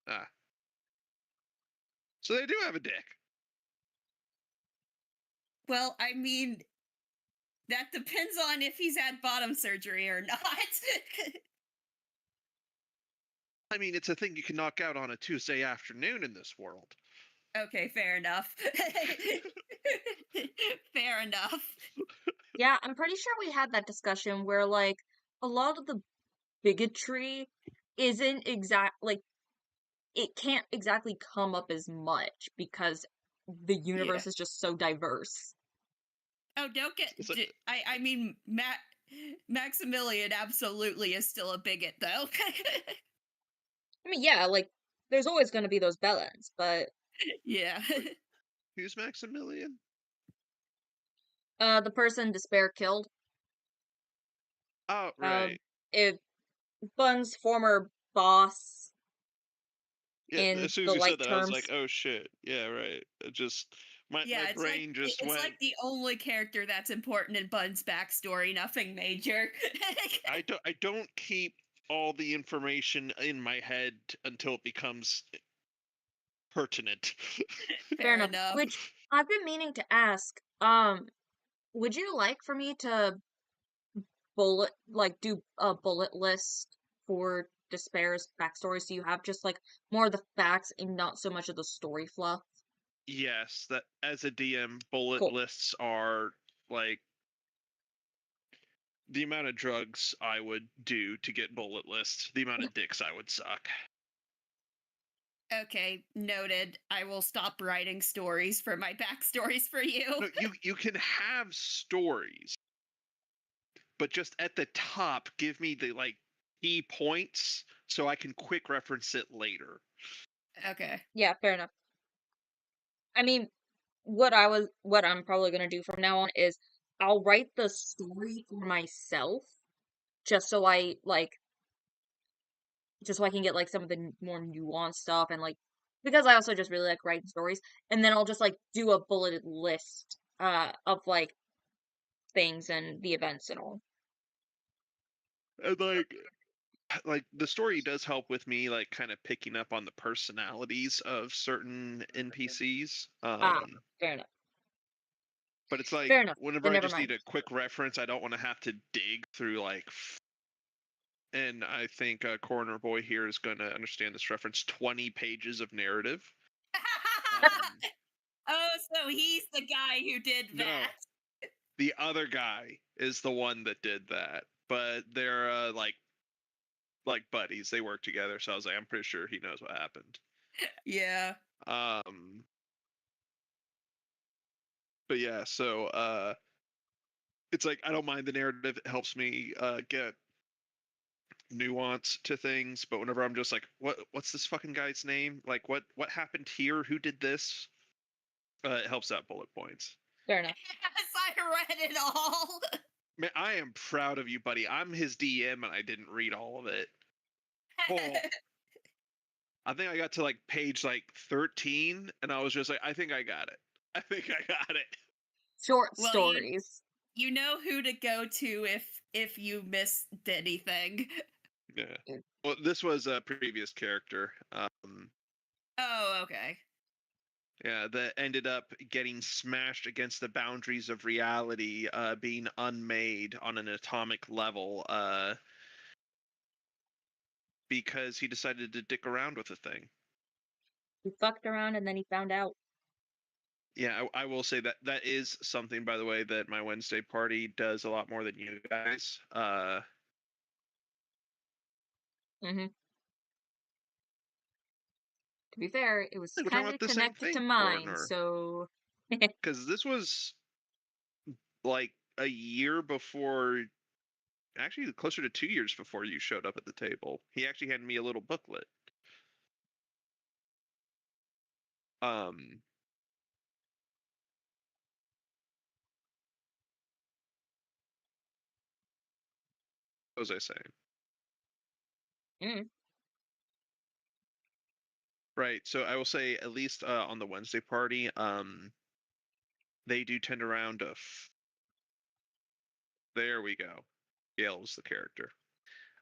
Ah, so they do have a dick. Well, I mean, that depends on if he's had bottom surgery or not. I mean, it's a thing you can knock out on a Tuesday afternoon in this world. Okay, fair enough. Fair enough. Yeah, I'm pretty sure we had that discussion where, like, a lot of the bigotry isn't like, it can't exactly come up as much because the universe Yeah. is just so diverse. Oh, don't get. It's like, I mean, Maximilian absolutely is still a bigot, though. I mean, yeah, like, there's always going to be those bellends, but Yeah. who's Maximilian? the person Despair killed, Oh, um, right. it Bun's former boss Yeah, in as soon the as you light said that, I was like, terms. oh shit. Yeah, right. It just my Yeah, brain just it's went. like the only character that's important in Bun's backstory, nothing major. I don't keep all the information in my head until it becomes pertinent. Fair Fair enough. enough. Which I've been meaning to ask. Would you like for me to do a bullet list for Despair's backstory so you have just like more of the facts and not so much of the story fluff? Yes, that as a DM, bullet Cool. lists are like the amount of drugs I would do to get bullet lists, the amount of dicks I would suck. Okay, noted. I will stop writing stories for my backstories for you. No, you can have stories, but just at the top, give me the like key points so I can quick reference it later. Okay. Yeah, fair enough. I mean, what I'm probably gonna do from now on is I'll write the story for myself just so I can get like some of the more nuanced stuff and like because I also just really like writing stories and then I'll just like do a bulleted list of like things and the events and all. And like the story does help with me like kind of picking up on the personalities of certain NPCs. Ah, fair enough. But it's like Fair enough. whenever Then I never just need mind. a quick reference, I don't want to have to dig through like. And I think Coroner Boy here is going to understand this reference. 20 pages of narrative. Oh, so he's the guy who did No, that. the other guy is the one that did that, but they're like buddies. They work together, so I was like, I'm pretty sure he knows what happened. Yeah. Um, But yeah, so it's like I don't mind the narrative. It helps me get nuance to things, but whenever I'm just like, what's this fucking guy's name? Like what happened here? Who did this? It helps out bullet points. Fair enough. Yes, I read it all. Man, I am proud of you, buddy. I'm his DM and I didn't read all of it. Oh, I think I got to like page like 13 and I was just like, I think I got it. I think I got it. Short Well, stories. you know who to go to if you missed anything. Yeah. Mm. Well, this was a previous character. Oh, okay. Yeah, that ended up getting smashed against the boundaries of reality, being unmade on an atomic level, because he decided to dick around with a thing. He fucked around and then he found out. Yeah, I will say that that is something, by the way, that my Wednesday party does a lot more than you guys. Mm-hmm. To be fair, it was I think we're talking kind of about the same connected to thing, mine, partner. so Because this was like a year before, actually closer to 2 years before you showed up at the table. He actually handed me a little booklet. Um, what was I saying? mm, Right. So I will say, at least on the Wednesday party, they do tend around. There we go. Gail was the character.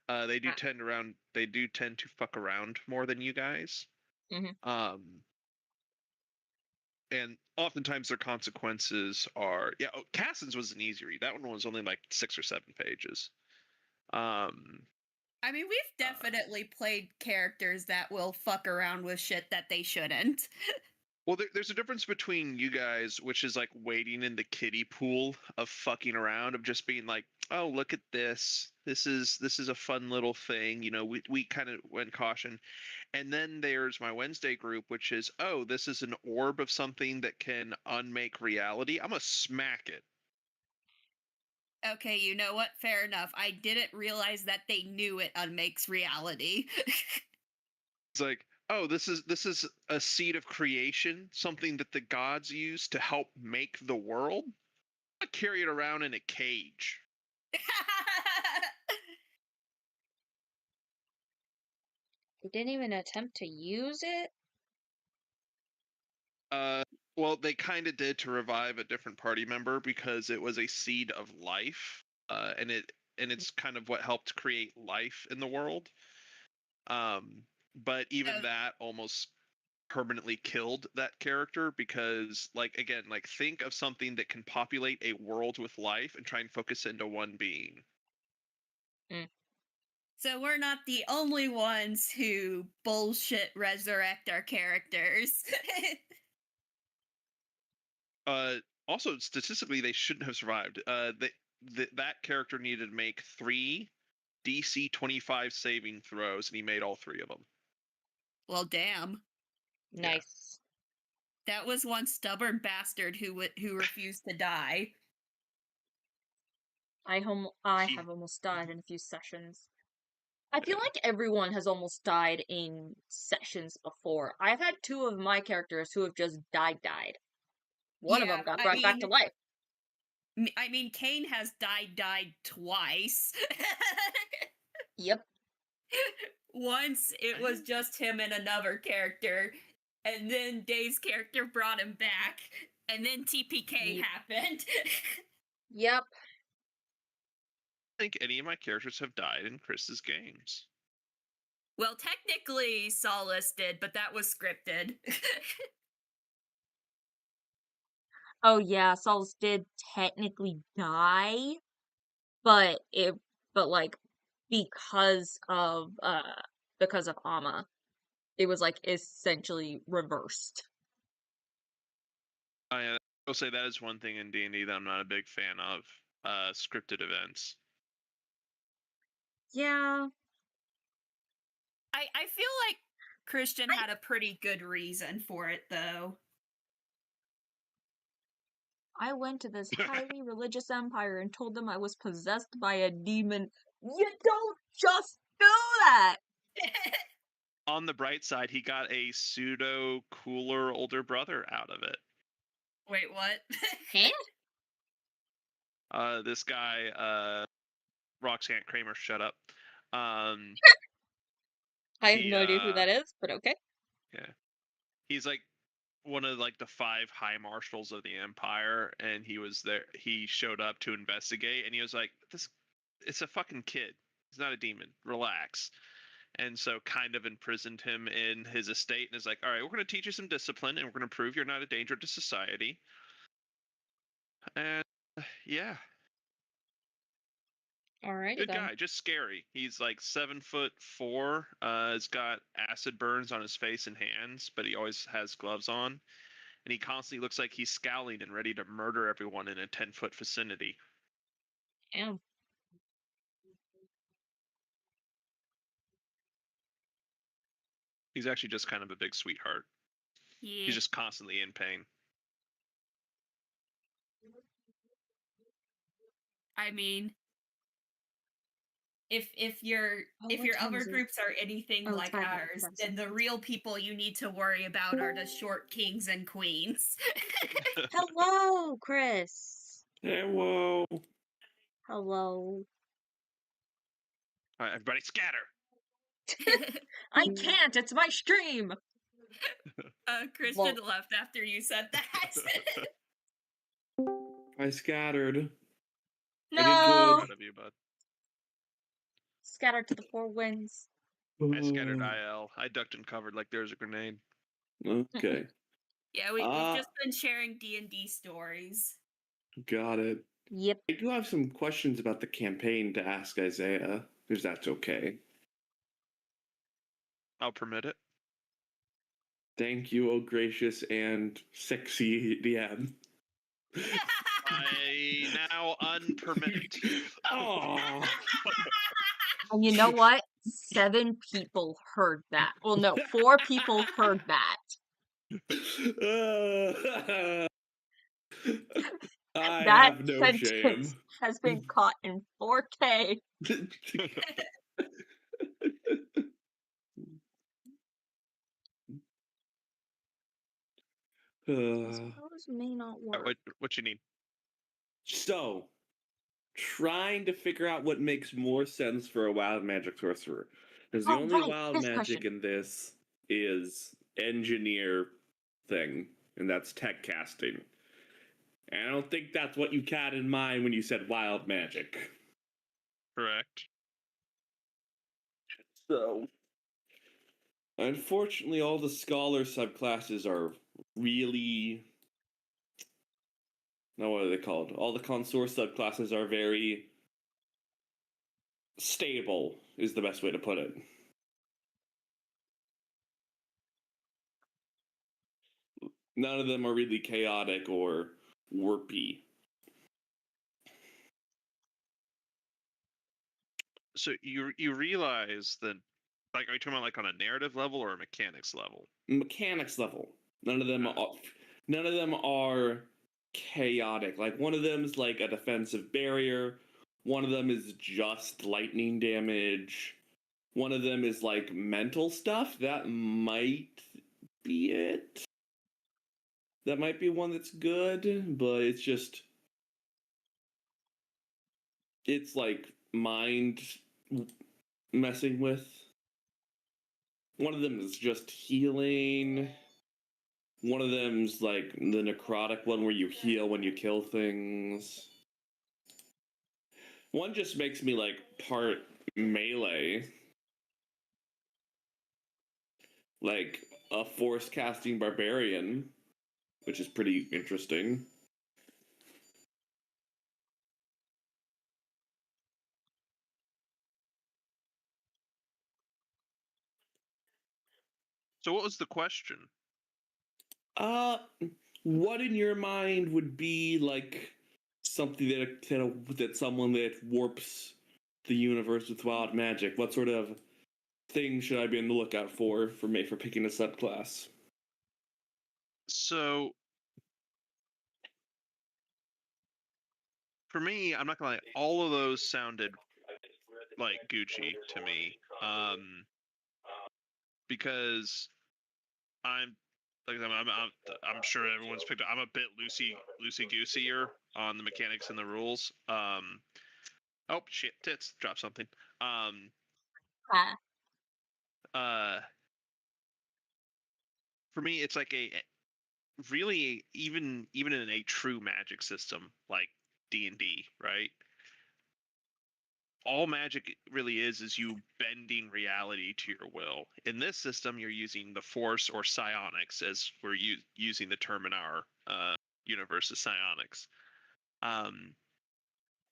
They do ah, tend around. They do tend to fuck around more than you guys. mm-hmm. And oftentimes their consequences are, yeah. Oh, Cassin's was an easy read. That one was only like 6 or 7 pages. Um, I mean, we've definitely played characters that will fuck around with shit that they shouldn't. Well, there's a difference between you guys, which is like wading in the kiddie pool of fucking around, of just being like, "Oh, look at this. This is a fun little thing." You know, we kind of went caution. And then there's my Wednesday group, which is, "Oh, this is an orb of something that can unmake reality. I'm gonna smack it." Okay, you know what? Fair enough. I didn't realize that they knew it unmakes reality. It's like, "Oh, this is a seed of creation, something that the gods use to help make the world. I carry it around in a cage." He didn't even attempt to use it. Uh, well, they kind of did to revive a different party member because it was a seed of life, and it's kind of what helped create life in the world. Um, but even So, that almost permanently killed that character because, like, again, like think of something that can populate a world with life and try and focus into one being. Mm. so we're not the only ones who bullshit resurrect our characters. Also, statistically, they shouldn't have survived. That character needed to make 3 DC 25 saving throws, and he made all 3 of them. Well, damn. Yeah. Nice. That was one stubborn bastard who refused to die. I He, have almost died in a few sessions. I feel yeah. like everyone has almost died in sessions before. I've had 2 of my characters who have just died. One of them Yeah, got brought back to life. I mean, Kane has died twice. Yep. Once it was just him and another character, and then Dave's character brought him back, and then TPK Yep. happened. Yep. I think any of my characters have died in Chris's games. Well, technically, Solace did, but that was scripted. Oh yeah, Saul's did technically die, but like because of Ama, it was like essentially reversed. I will say that is one thing in D&D that I'm not a big fan of, scripted events. Yeah. I feel like Christian had a pretty good reason for it, though. I went to this highly religious empire and told them I was possessed by a demon. You don't just do that! On the bright side, he got a pseudo cooler older brother out of it. Wait, what? Huh? This guy, Roxanne Kramer, shut up. I have He no idea who that is, but okay. yeah, he's like one of like the 5 high marshals of the empire, and he was there. He showed up to investigate, and he was like, "This, it's a fucking kid. He's not a demon. Relax." And so kind of imprisoned him in his estate, and is like, "All right, we're going to teach you some discipline, and we're going to prove you're not a danger to society." And yeah, Alrighty good then. guy, just scary. He's like 7'4". Has got acid burns on his face and hands, but he always has gloves on, and he constantly looks like he's scowling and ready to murder everyone in a 10-foot vicinity. Damn. He's actually just kind of a big sweetheart. Yeah. He's just constantly in pain. I mean, if your Oh, if what your time other is it? groups are anything Oh, it's like 5 minutes, ours, that's then the real people you need to worry about are the short kings and queens. Hello, Chris. Hello. Hello. All right, everybody scatter. I can't, it's my stream! Christian left after you said that. I scattered. No! Proud of you, bud. Scattered to the 4 winds. I scattered IL. I ducked and covered like there's a grenade. Okay, Yeah, we've just been sharing D&D stories. got it. Yep. I do have some questions about the campaign to ask Isaiah, if that's okay. I'll permit it. Thank you, oh gracious and sexy DM. I now unpermit it. Oh, And you know what? 7 people heard that. Well, no, 4 people heard that. I That have no sentence shame. has been caught in 4K. Those may not work. What you need? So, trying to figure out what makes more sense for a wild magic sorcerer. Because the Oh, only right, wild this magic question. in this is engineer thing, and that's tech casting. And I don't think that's what you had in mind when you said wild magic. Correct. So, unfortunately, all the scholar subclasses are really. No, what are they called? All the consort subclasses are very stable, is the best way to put it. None of them are really chaotic or warpy. So you realize that, like, are you talking about like on a narrative level or a mechanics level? Mechanics level. None of them are chaotic. Like one of them is like a defensive barrier. One of them is just lightning damage. One of them is like mental stuff. That might be it. That might be one that's good, but it's like mind messing with. One of them is just healing. One of them's like the necrotic one where you heal when you kill things. One just makes me like part melee. Like a force casting barbarian, which is pretty interesting. So what was the question? What in your mind would be like something that someone that warps the universe with wild magic? What sort of thing should I be on the lookout for picking a subclass? So for me, I'm not gonna lie, all of those sounded like Gucci to me. Because I'm like I'm sure everyone's picked up. I'm a bit loosey gooseier on the mechanics and the rules. Oh shit, tits, drop something. Ah. Uh, for me, it's like a really even in a true magic system like D&D, right? All magic really is you bending reality to your will. In this system, you're using the force or psionics, as we're using the term in our universe as psionics.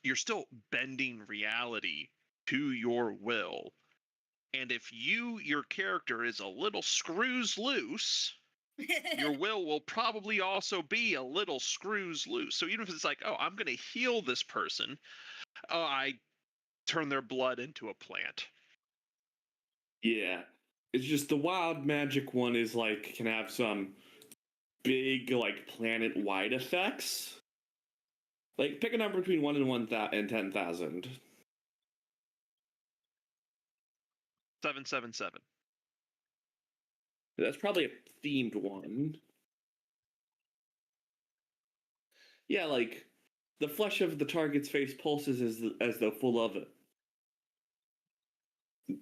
You're still bending reality to your will. And if your character is a little screws loose, your will probably also be a little screws loose. So even if it's like, oh, I'm going to heal this person, oh, I turn their blood into a plant. Yeah. It's just the wild magic one is like can have some big like planet-wide effects. Like pick a number between 1 and 10,000. 777. That's probably a themed one. Yeah, like the flesh of the target's face pulses as though full of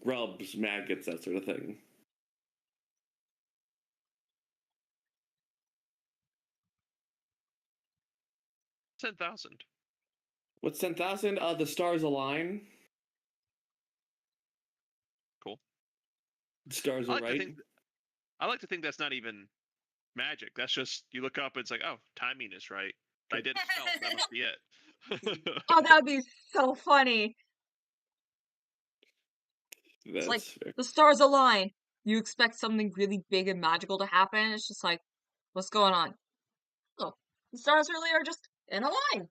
grubs, maggots, that sort of thing. $10,000. What's 10,000? The stars align. Cool. The stars are right. I like to think that's not even magic. That's just you look up and it's like, oh, timing is right. I did stealth. That must be it. Oh, that would be so funny. It's like Fair. the stars align. You expect something really big and magical to happen. It's just like, what's going on? Oh, the stars really are just in a line.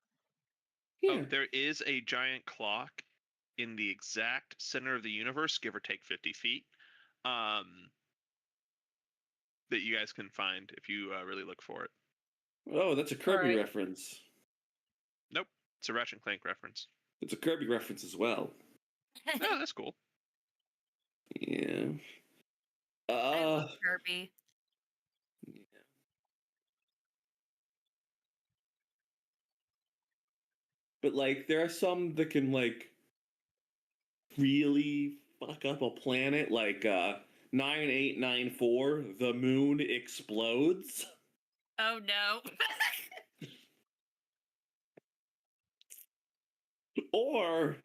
Yeah. Oh, there is a giant clock in the exact center of the universe, give or take 50 feet, that you guys can find if you really look for it. Oh, that's a Kirby Alright. reference. Nope, it's a Ratchet and Clank reference. It's a Kirby reference as well. Oh, that's cool. Yeah. I love Kirby. Yeah. But like, there are some that can like really fuck up a planet. Like 9894, the moon explodes. Oh no. Or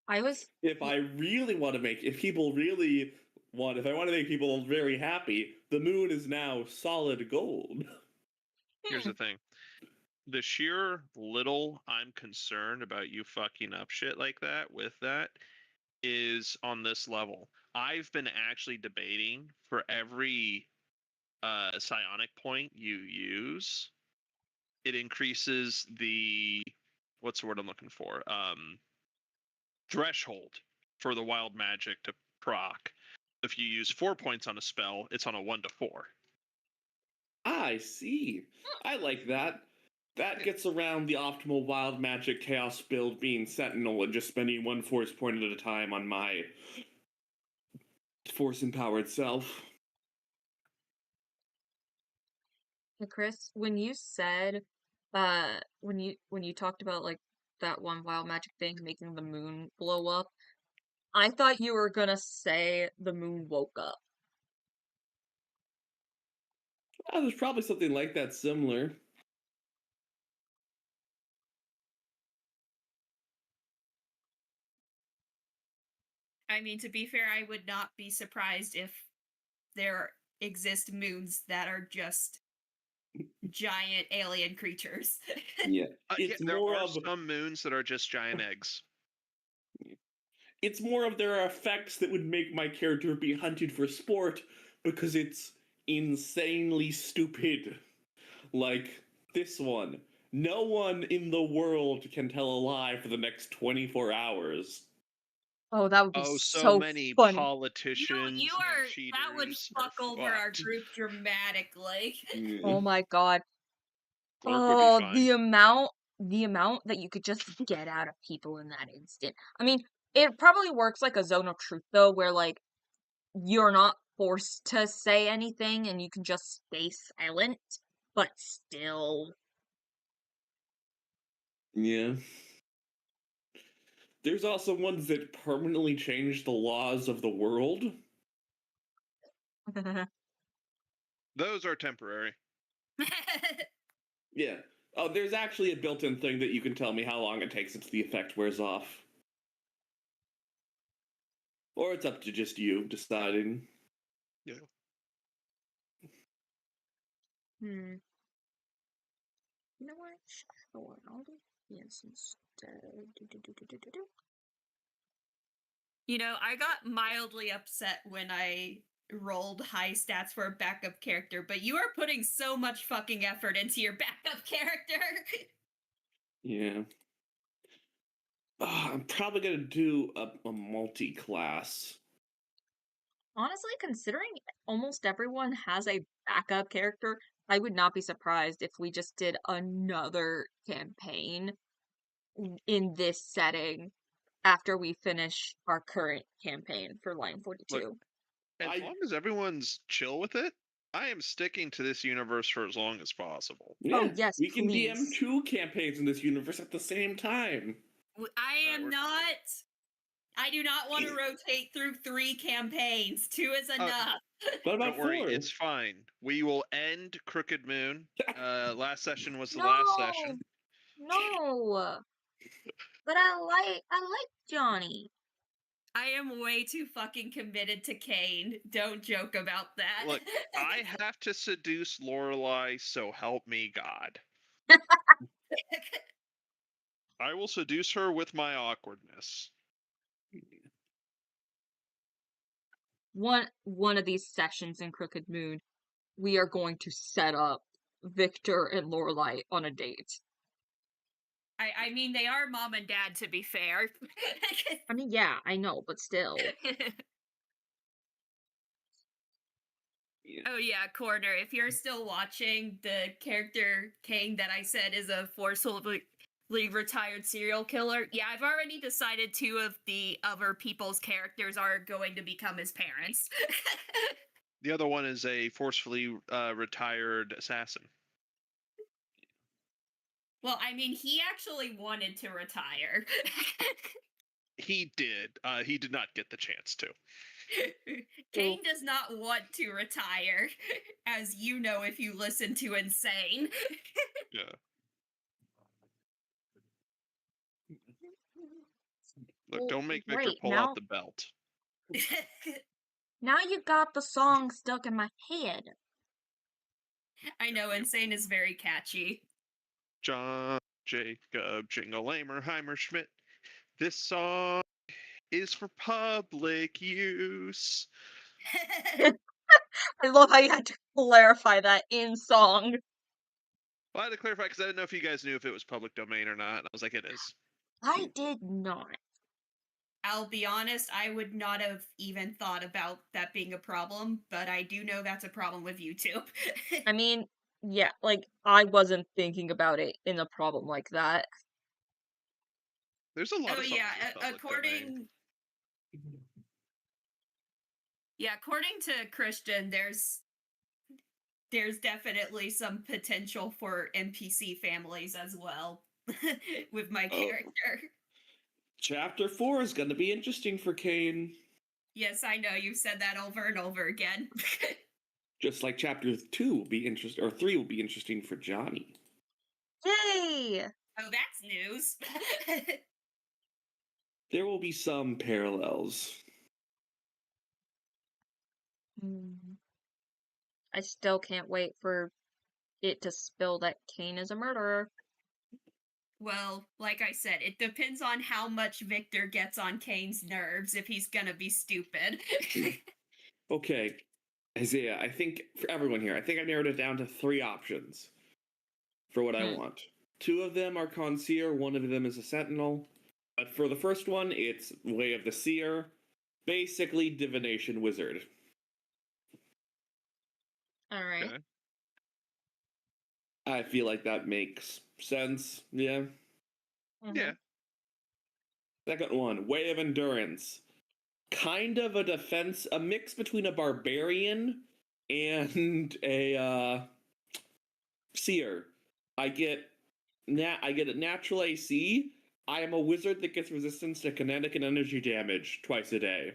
I was if I really want to make, if I want to make people very happy, the moon is now solid gold. Here's the thing. The sheer little I'm concerned about you fucking up shit like that with that is on this level. I've been actually debating for every psionic point you use, it increases the what's the word I'm looking for? Threshold for the wild magic to proc. If you use 4 points on a spell, it's on a 1 to 4. I see. I like that. That gets around the optimal wild magic chaos build being Sentinel and just spending 1 force point at a time on my force empowered self. Hey, Chris, when you said, when you talked about like that one wild magic thing making the moon blow up, I thought you were gonna say the moon woke up. Oh, there's probably something like that similar. I mean, to be fair, I would not be surprised if there exist moons that are just giant alien creatures. Yeah. It's there more are of some moons that are just giant eggs. it's more of there are effects that would make my character be hunted for sport because it's insanely stupid. Like this one. No one in the world can tell a lie for the next 24 hours. Oh, that would be Oh, so so many funny. politicians you and are cheaters that would are fuck over our fucked. group dramatically. Oh my god. Orc would be Oh, fine. the amount the amount that you could just get out of people in that instant. I mean, it probably works like a zone of truth, though, where, like, you're not forced to say anything and you can just stay silent, but still. Yeah. There's also ones that permanently change the laws of the world. Those are temporary. Yeah. Oh, there's actually a built-in thing that you can tell me how long it takes until the effect wears off. Or it's up to just you deciding. Yeah. You know what? Sure, I'll do this instead. You know, I got mildly upset when I rolled high stats for a backup character, but you are putting so much fucking effort into your backup character. Yeah. I'm probably gonna do a multi-class. Honestly, considering almost everyone has a backup character, I would not be surprised if we just did another campaign in this setting after we finish our current campaign for Line-42. As long as everyone's chill with it, I am sticking to this universe for as long as possible. Yeah, Oh, yes, we can please. DM 2 campaigns in this universe at the same time. I am we're- not. I do not want to rotate through 3 campaigns. 2 is enough. What about Don't worry, 4? it's fine. We will end Crooked Moon. Last session was the No! last session. No! But I like Johnny. I am way too fucking committed to Kane. Don't joke about that. Look, I have to seduce Lorelai, so help me God. I will seduce her with my awkwardness. One of these sessions in Crooked Moon, we are going to set up Victor and Lorelai on a date. I mean, they are mom and dad, to be fair. I mean, yeah, I know, but still. Yeah. Oh yeah, Corner, if you're still watching, the character Kane that I said is a forcefully retired serial killer. Yeah, I've already decided 2 of the other people's characters are going to become his parents. The other one is a forcefully retired assassin. Well, I mean, he actually wanted to retire. He did. He did not get the chance to. Kane does not want to retire, as you know if you listen to Insane. Yeah. Look, Well, don't make Victor great, pull now- out the belt. Now you got the song stuck in my head. I know Insane is very catchy. John Jacob Jingleheimer Heimer Schmidt. This song is for public use. I love how you had to clarify that in song. Well, I had to clarify because I didn't know if you guys knew if it was public domain or not. And I was like, it is. I did not. I'll be honest, I would not have even thought about that being a problem, but I do know that's a problem with YouTube. I mean, yeah, like, I wasn't thinking about it in a problem like that. There's a lot Oh of songs yeah, in public domain. according to Christian, there's definitely some potential for NPC families as well with my character. Chapter 4 is going to be interesting for Kane. Yes, I know, you've said that over and over again. Just like Chapter 2 will be interesting, or 3 will be interesting for Johnny. Yay! Oh, that's news. There will be some parallels. I still can't wait for it to spill that Kane is a murderer. Well, like I said, it depends on how much Victor gets on Kane's nerves if he's gonna be stupid. Okay, Isaiah, I think for everyone here, I think I narrowed it down to 3 options for what I want. 2 of them are Conseer, 1 of them is a Sentinel. But for the first one, it's Way of the Seer, basically Divination Wizard. Alright. Okay. I feel like that makes sense. Yeah. Yeah. Second one, Way of Endurance. Kind of a defense, a mix between a barbarian and a seer. I get a natural AC. I am a wizard that gets resistance to kinetic and energy damage twice a day.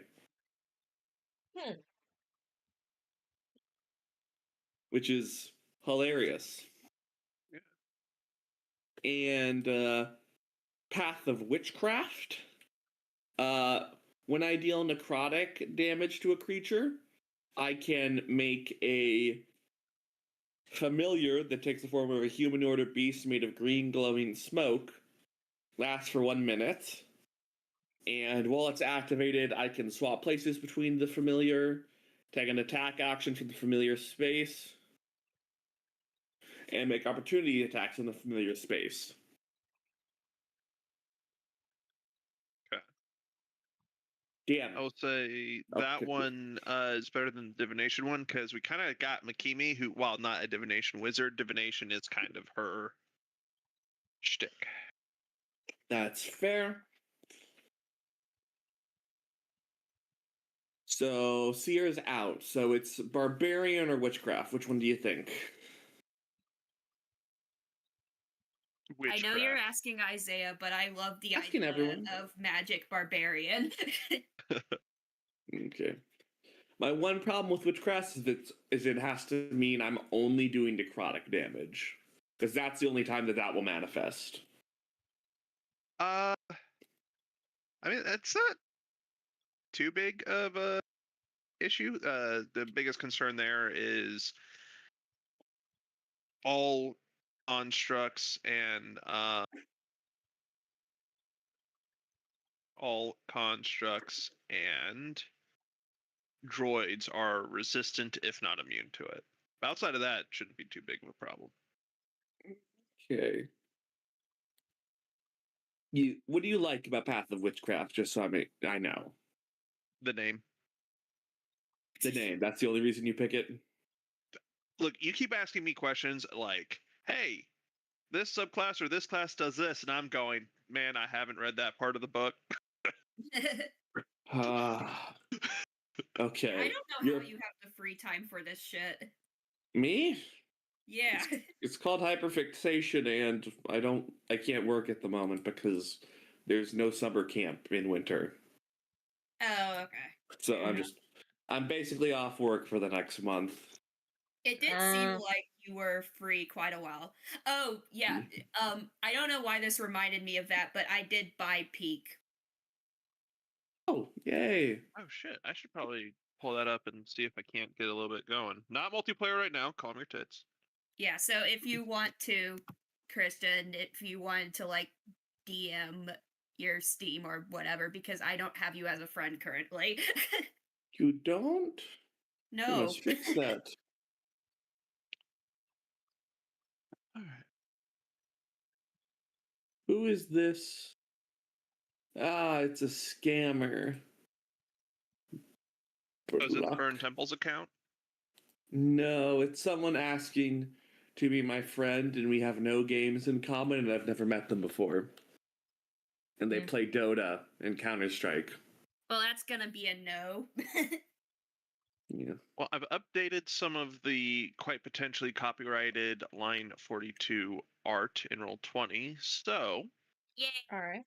Which is hilarious. Yeah. And Path of Witchcraft. When I deal necrotic damage to a creature, I can make a familiar that takes the form of a humanoid or beast made of green glowing smoke. Lasts for 1 minute. And while it's activated, I can swap places between the familiar, take an attack action from the familiar space, and make opportunity attacks in the familiar space. Okay. Damn. I will say that one is better than the divination one because we kind of got Makimi, who, while not a divination wizard, divination is kind of her shtick. That's fair. So Seer's out. So it's barbarian or witchcraft. Which one do you think? Witchcraft. I know you're asking Isaiah, but I love the Asking idea everyone. of magic barbarian. Okay. My one problem with witchcraft is it has to mean I'm only doing necrotic damage, because that's the only time that will manifest. I mean, that's not too big of a issue. The biggest concern there is all constructs and droids are resistant, if not immune to it. But outside of that, it shouldn't be too big of a problem. Okay. What do you like about Path of Witchcraft? Just so I know. The name. The name. That's the only reason you pick it? Look, you keep asking me questions like, hey, this subclass or this class does this, and I'm going, man, I haven't read that part of the book. Okay. I don't know how you have the free time for this shit. Me? Yeah. It's called hyperfixation, and I can't work at the moment because there's no summer camp in winter. Oh, okay. So I'm basically off work for the next month. It did seem like you were free quite a while. Oh, yeah. I don't know why this reminded me of that, but I did buy Peak. Oh, yay. Oh, shit. I should probably pull that up and see if I can't get a little bit going. Not multiplayer right now. Calm your tits. Yeah, so if you want to, Kristen, if you wanted to, like, DM your Steam or whatever, because I don't have you as a friend currently. You don't? No. You must fix that. All right. Who is this? Ah, it's a scammer. Oh, is it the Burn Temples account? No, it's someone asking to be my friend, and we have no games in common, and I've never met them before. And they play Dota and Counter-Strike. Well, that's gonna be a no. Yeah. Well, I've updated some of the quite potentially copyrighted Line-42 art in Roll20, so Yeah. All right.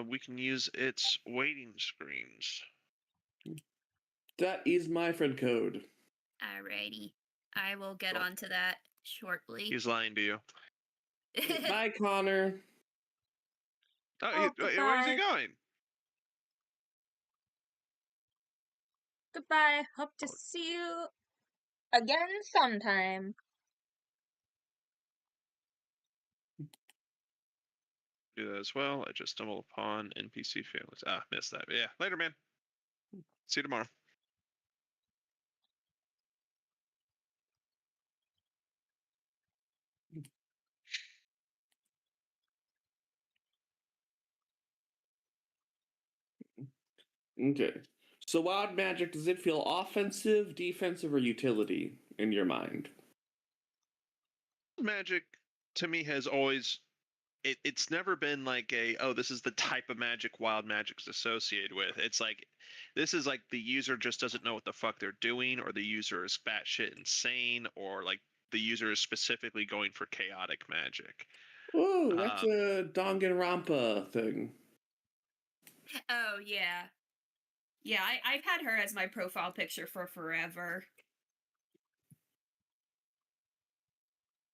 we can use its waiting screens. That is my friend code. Alrighty. I will get Cool. onto that shortly. He's lying to you. Bye, Connor. Oh, where is he going? Goodbye. Hope to see you again sometime. Do that as well. I just stumbled upon NPC families. Ah, missed that. Yeah, later, man. See you tomorrow. Okay. So wild magic, does it feel offensive, defensive, or utility in your mind? Magic to me has always it's never been like this is the type of magic wild magic's associated with. It's like this is like the user just doesn't know what the fuck they're doing, or the user is batshit insane, or like the user is specifically going for chaotic magic. Ooh, that's a Danganronpa thing. Oh yeah. Yeah, I've had her as my profile picture for forever.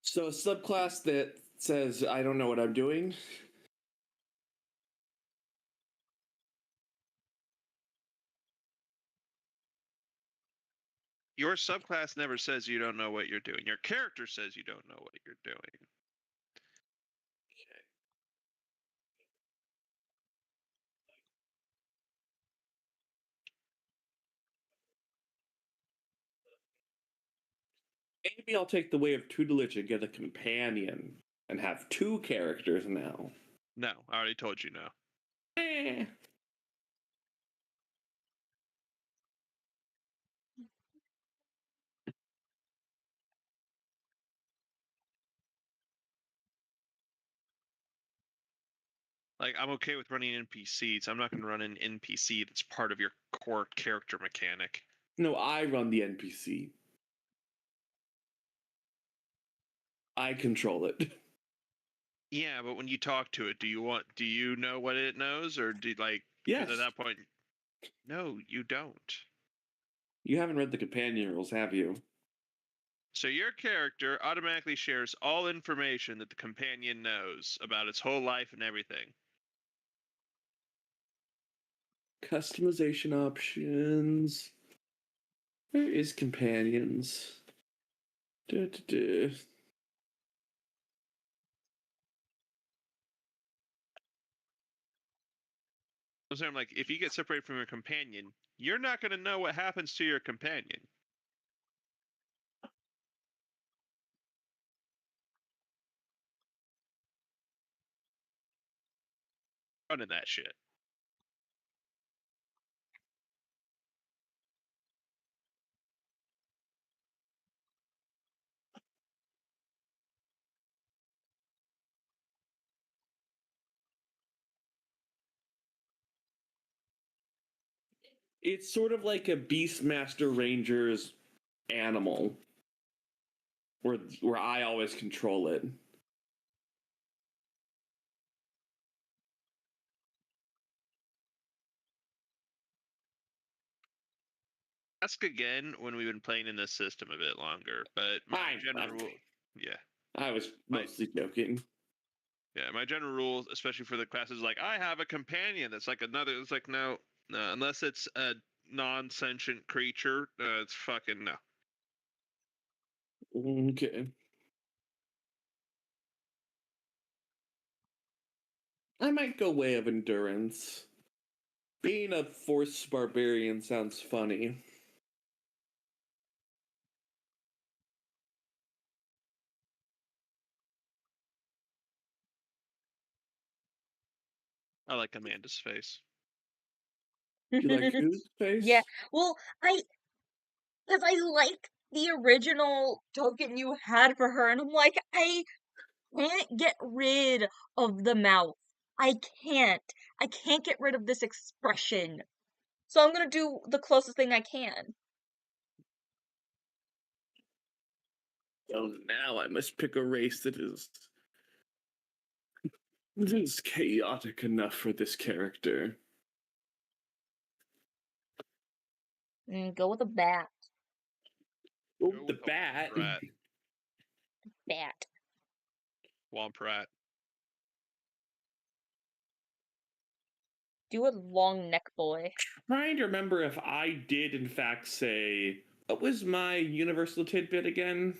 So a subclass that says I don't know what I'm doing. Your subclass never says you don't know what you're doing. Your character says you don't know what you're doing. Maybe I'll take the way of tutelage and get a companion and have two characters now. No, I already told you no. Eh. Like, I'm okay with running NPCs. I'm not going to run an NPC that's part of your core character mechanic. No, I run the NPC. I control it. Yeah, but when you talk to it, do you know what it knows, or do like? Yes. At that point, no, you don't. You haven't read the companion rules, have you? So your character automatically shares all information that the companion knows about its whole life and everything. Customization options. Where is companions? So I'm like, if you get separated from your companion, you're not going to know what happens to your companion. Running that shit. It's sort of like a Beastmaster Ranger's animal, where I always control it. Ask again when we've been playing in this system a bit longer, but my general rule, yeah. I was mostly joking. Yeah, my general rule, especially for the classes, like I have a companion that's like another. It's like no, unless it's a non-sentient creature, it's fucking no. Okay. I might go Way of Endurance. Being a Force Barbarian sounds funny. I like Amanda's face. You like whose face? Yeah. Well, because I like the original token you had for her, and I'm like, I can't get rid of the mouth. I can't. I can't get rid of this expression. So I'm gonna do the closest thing I can. Oh, now I must pick a race that is chaotic enough for this character. Go with a bat. Oh, Go the with a bat. Womp-rat. Bat. Womp-rat. Do a long neck boy. Trying to remember if I did, in fact, say, what was my universal tidbit again?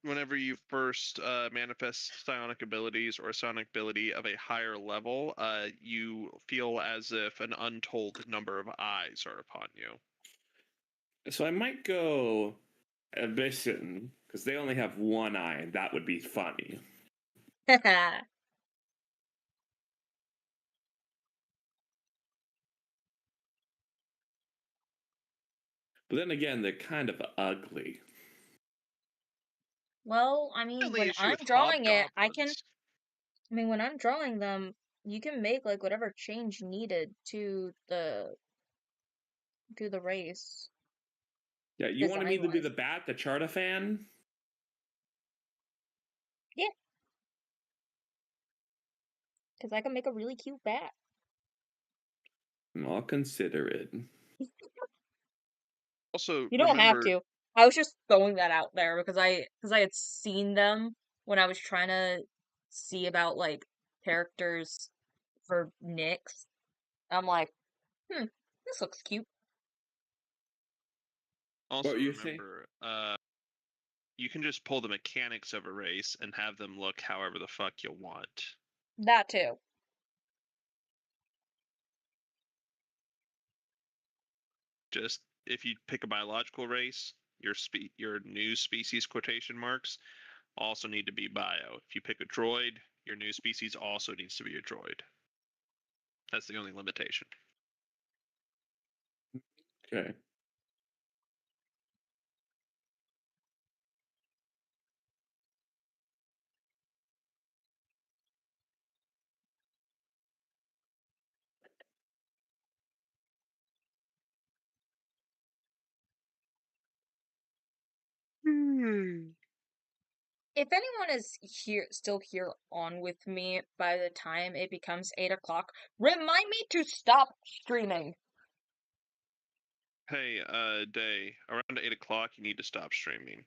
Whenever you first manifest psionic abilities or a psionic ability of a higher level, you feel as if an untold number of eyes are upon you. So I might go Abyssin, because they only have one eye, and that would be funny. But then again, they're kind of ugly. Well, I mean, Only when issue I'm with drawing it, I can. hobgoblins. I mean, when I'm drawing them, you can make like whatever change needed to the race Yeah, you wanted me to be design-wise. the bat, the Charta fan? Yeah, because I can make a really cute bat. I'll consider it. Also, You don't have remember, to. I was just throwing that out there because I had seen them when I was trying to see about like characters for Nyx. I'm like, this looks cute. also What you say? remember, you can just pull the mechanics of a race and have them look however the fuck you want. That too. Just if you pick a biological race, your new species quotation marks also need to be bio. If you pick a droid, your new species also needs to be a droid. That's the only limitation. Okay. If anyone is still here on with me by the time it becomes 8 o'clock, remind me to stop streaming. Hey, Day, around 8 o'clock, you need to stop streaming.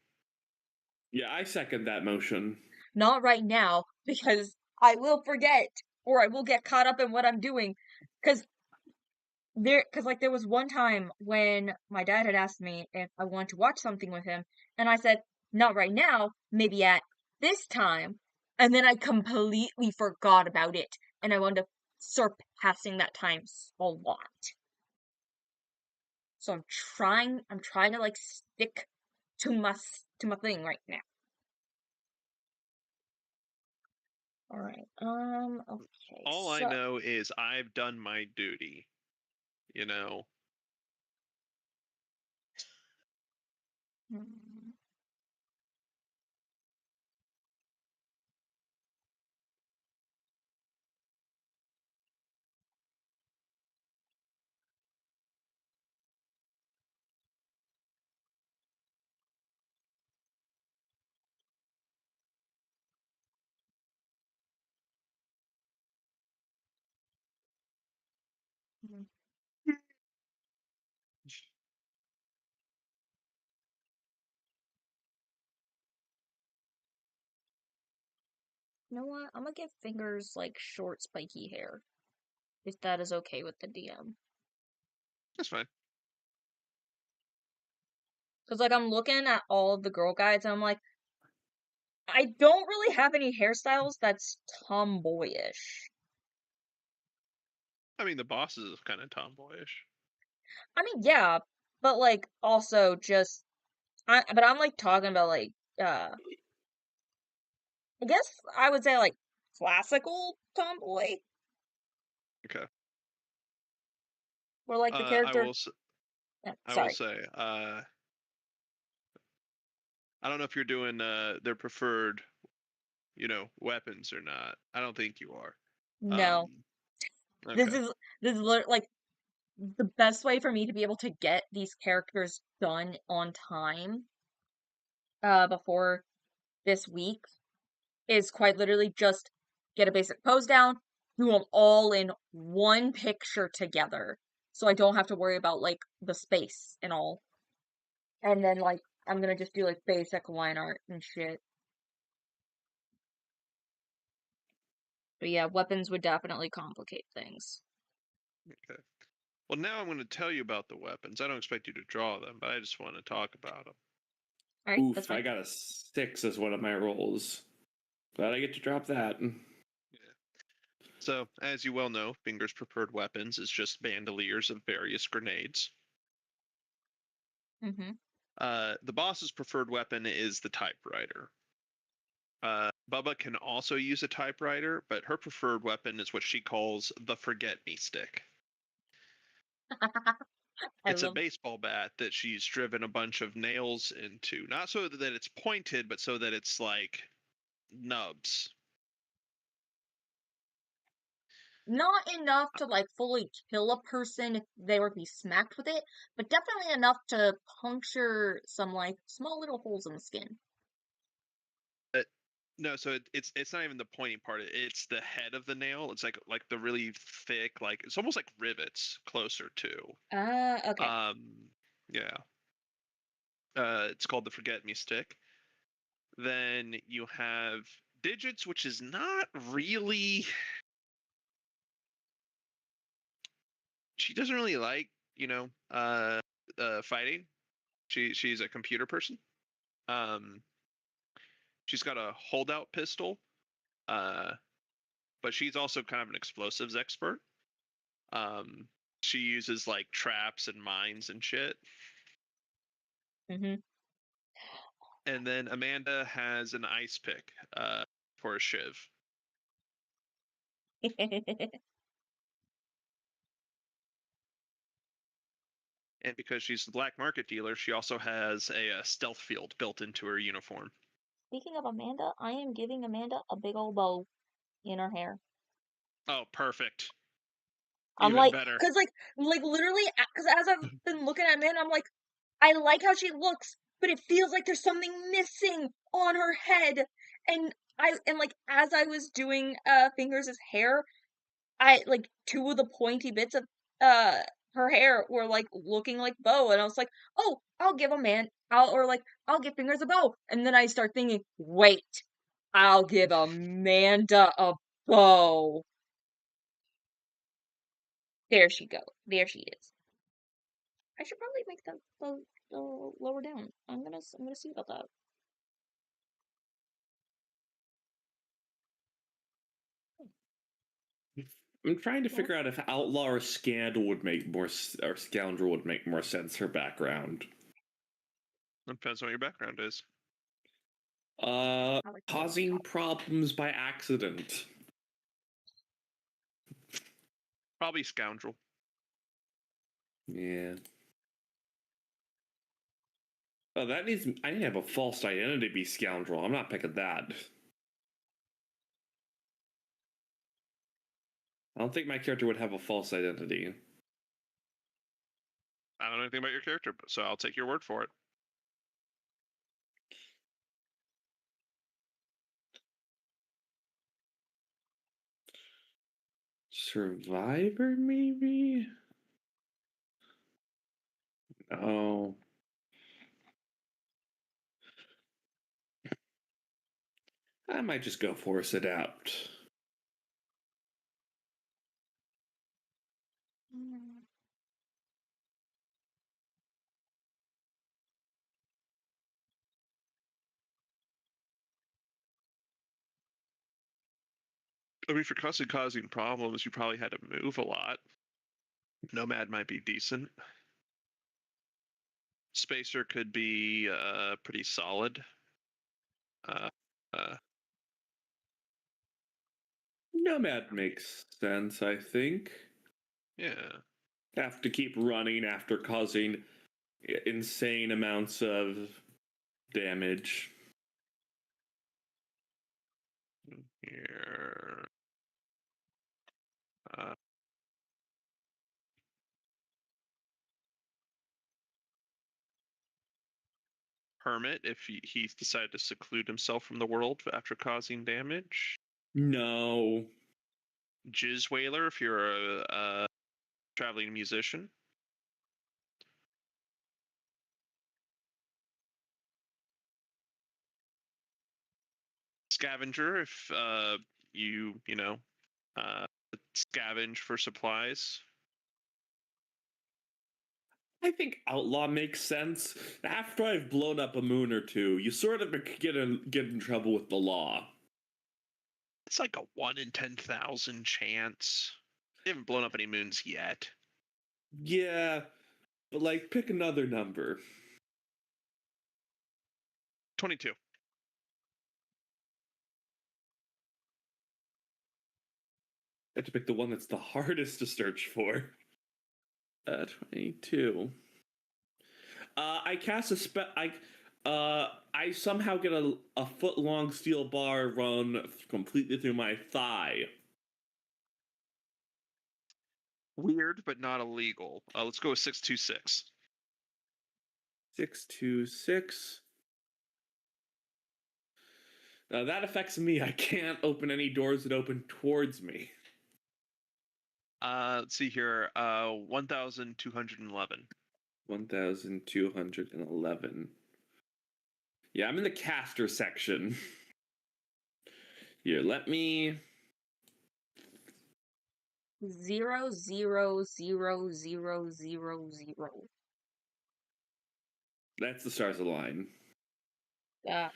Yeah, I second that motion. Not right now, because I will forget, or I will get caught up in what I'm doing. Because there was one time when my dad had asked me if I wanted to watch something with him, and I said, not right now, maybe at this time. And then I completely forgot about it, and I wound up surpassing that time a lot. So I'm trying to like stick to my thing right now. Alright, okay, All I so. know is I've done my duty. You know, Hmm. Hmm. You know what? I'm gonna give Fingers like short, spiky hair, if that is okay with the DM. that's fine. Because like I'm looking at all of the girl guides, and I'm like, I don't really have any hairstyles that's tomboyish. I mean, the boss is kind of tomboyish. I mean, yeah, but like also just but I'm like talking about like I guess I would say like classical tomboy, Okay. where like the I character. will. I will Sorry, say. I don't know if you're doing their preferred, weapons or not. I don't think you are. no. Um. This Okay. is like the best way for me to be able to get these characters done on time before this week is quite literally just get a basic pose down, do them all in one picture together, so I don't have to worry about like the space and all. And then like I'm gonna just do like basic line art and shit. But yeah, weapons would definitely complicate things. Okay. Well, now I'm going to tell you about the weapons. I don't expect you to draw them, but I just want to talk about them. All right, that's Oof, fine. I got a 6 as one of my rolls. Glad I get to drop that. Yeah. So, as you well know, Finger's preferred weapons is just bandoliers of various grenades. Mm-hmm. The boss's preferred weapon is the typewriter. Bubba can also use a typewriter, but her preferred weapon is what she calls the forget me stick. I It's a love. baseball bat that she's driven a bunch of nails into. Not so that it's pointed, but so that it's like nubs. Not enough to like fully kill a person if they were to be smacked with it, but definitely enough to puncture some like small little holes in the skin. No, so it's not even the pointing part. It's the head of the nail. It's like the really thick, like it's almost like rivets closer to. Okay. Yeah. It's called the Forget Me Stick. Then you have digits, which is not really. She doesn't really like, fighting. She's a computer person. Um, she's got a holdout pistol. Uh, but she's also kind of an explosives expert. Um, she uses like traps and mines and shit. Mm-hmm. And then Amanda has an ice pick for a shiv. And because she's the black market dealer, she also has a stealth field built into her uniform. Speaking of Amanda, I am giving Amanda a big old bow in her hair. Oh, perfect. I'm Even like, better. like literally, because as I've been looking at Amanda, I'm like, I like how she looks, but it feels like there's something missing on her head. And like as I was doing Fingers' hair, I like two of the pointy bits of uh her hair were like looking like bow, and I was like, oh, I'll give I'll give Fingers a bow. And then I start thinking, wait, I'll give Amanda a bow. There she go. There she is. I should probably make the lower down. I'm gonna see about that. I'm trying to Well, figure out if outlaw or scandal would make more, or scoundrel would make more sense. Her background. Depends on what your background is. I like both. Causing problems by accident. Probably scoundrel. Yeah. Oh, that needs. I need to have a false identity to be scoundrel. I'm not picking that. I don't think my character would have a false identity. I don't know anything about your character, so I'll take your word for it. Survivor, maybe? No. I might just go force it out. Mm. I mean, for causing problems, you probably had to move a lot. Nomad might be decent. Spacer could be pretty solid. Uh, uh, Nomad makes sense, I think. yeah. Have to keep running after causing insane amounts of damage. Here. Uh, Hermit, if he's decided to seclude himself from the world after causing damage. No. Jizz Whaler, if you're a traveling musician. Scavenger, if uh, scavenge for supplies. I think outlaw makes sense. After I've blown up a moon or two, you sort of get in trouble with the law. It's like a 1 in 10,000 chance. They haven't blown up any moons yet. Yeah, but like, pick another number. 22. I have to pick the one that's the hardest to search for. 22. I cast a I somehow get a foot long steel bar run completely through my thigh. Weird, but not illegal. Let's go with 626. 626. That affects me. I can't open any doors that open towards me. Let's see here. 1,211. 1,211. Yeah, I'm in the caster section. Here, let me. 0, 0, 0, 0, 0, 0. That's the stars align. Yeah.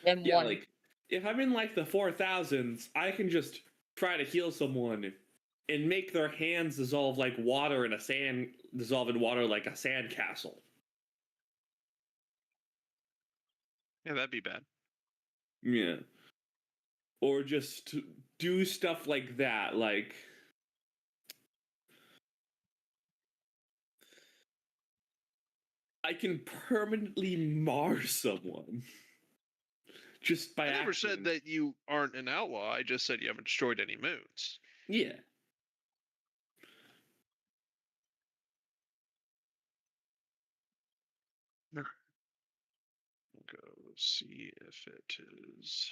Then Yeah, 1. like if I'm in like the 4,000s, I can just try to heal someone and make their hands dissolve like water in a dissolve in water like a sand castle. Yeah, that'd be bad. Yeah. Or just do stuff like that, like I can permanently mar someone just by I never acting. said that you aren't an outlaw. I just said you haven't destroyed any moons. Yeah. Go see if it is.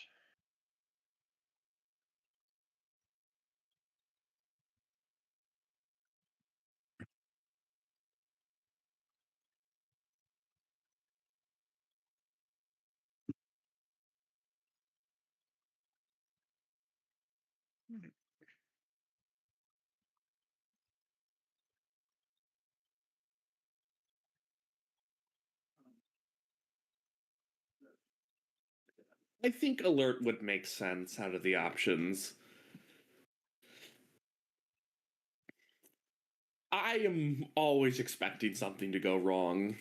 I think alert would make sense out of the options. I am always expecting something to go wrong.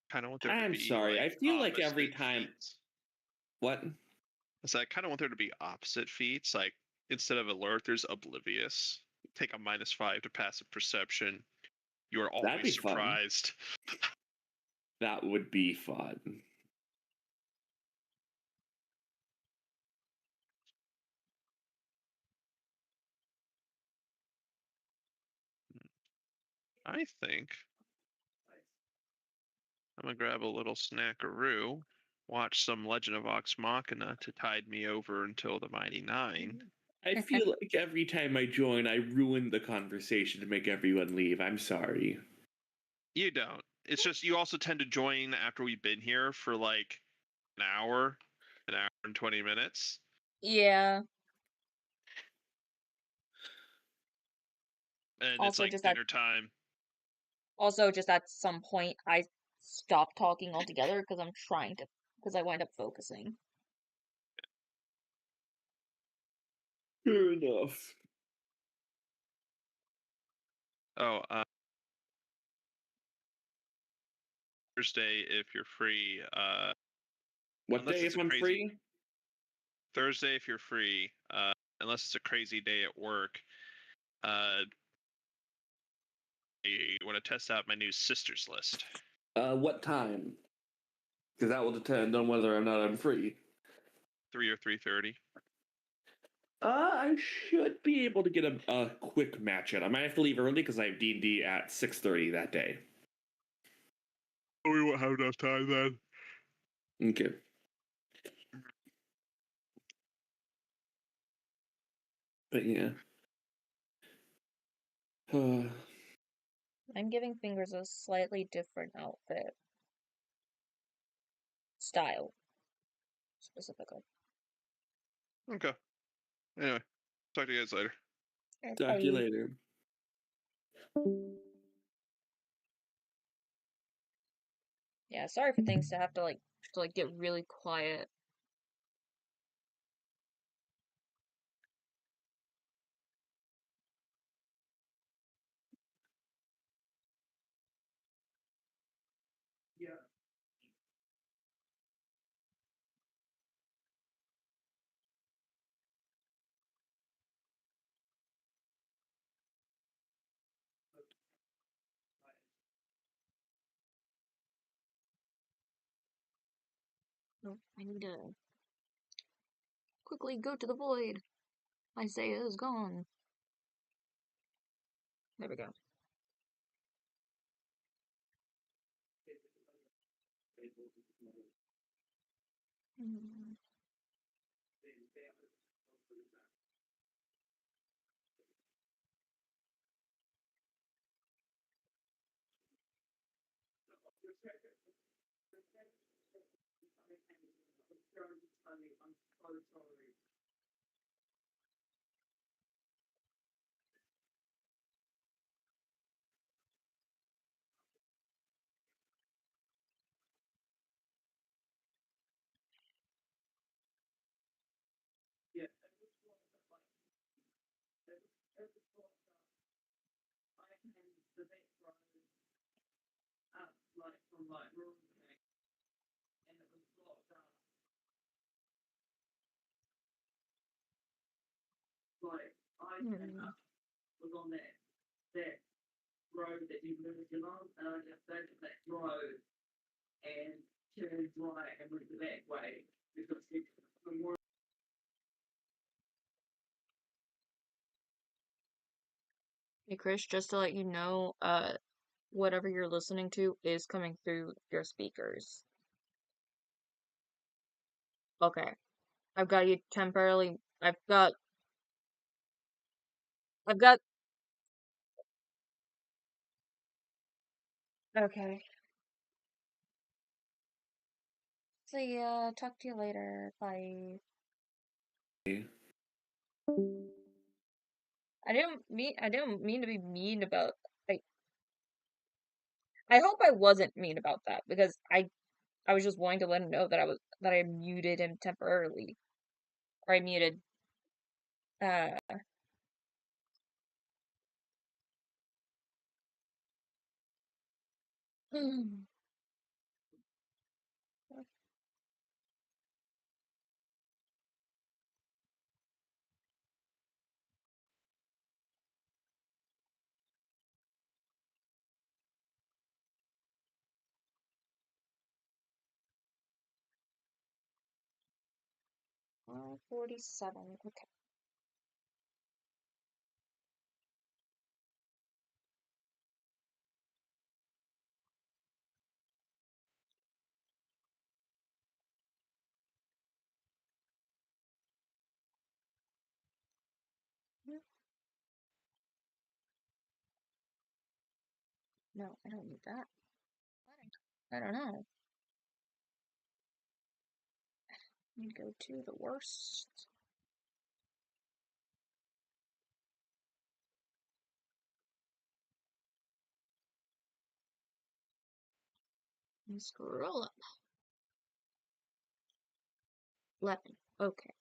Kind of want there to I'm be sorry. like I feel like every opposite time. feats. What? So I kind of want there to be opposite feats. Like instead of alert, there's oblivious. Take a -5 to passive perception. You are That'd be always fun. surprised. That would be fun. I think I'm gonna grab a little snackaroo, watch some Legend of Vox Machina to tide me over until the Mighty Nine. I feel like every time I join, I ruin the conversation to make everyone leave. I'm sorry. You don't. It's just you also tend to join after we've been here for like an hour and 20 minutes. Yeah. And it's Also, like just dinner time. Also, just at some point, I stopped talking altogether because because I wind up focusing. Fair enough. Oh, Thursday if you're free. What Unless day it's if a I'm crazy free? Thursday if you're free. Unless it's a crazy day at work. I want to test out my new sisters list. What time? Because that will depend on whether or not I'm free. 3 or 3:30. I should be able to get a quick match in. I might have to leave early because I have D&D at 6:30 that day. Oh, we won't have enough time then. Okay. But yeah. I'm giving Fingers a slightly different outfit. Style. Specifically. Okay. Anyway, talk to you guys later. Talk to you later. Yeah, sorry for things to have to get really quiet. Oh, I need to quickly go to the void. Isaiah is gone. There we go. Hmm. Hey Chris, just to let you know, whatever you're listening to is coming through your speakers. Okay. I've got you temporarily. I've got. Okay. See ya. Talk to you later. Bye. I didn't mean to be mean about. I hope I wasn't mean about that because I was just wanting to let him know that I muted him temporarily, or I muted. Uh. 47. Okay. No, I don't need that. I don't know. I need to go to the worst. And scroll up. 11. Okay.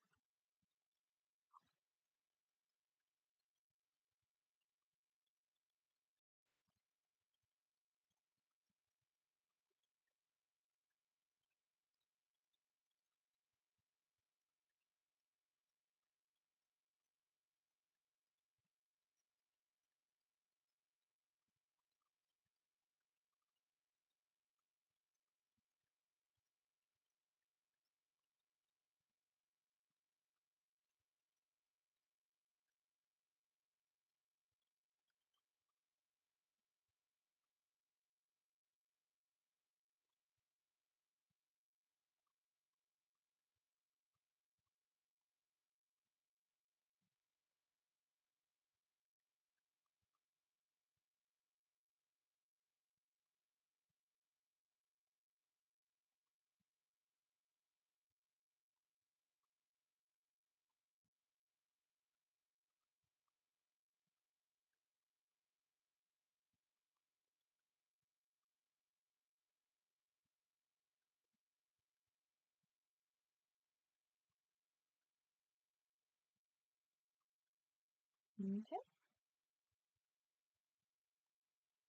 Okay.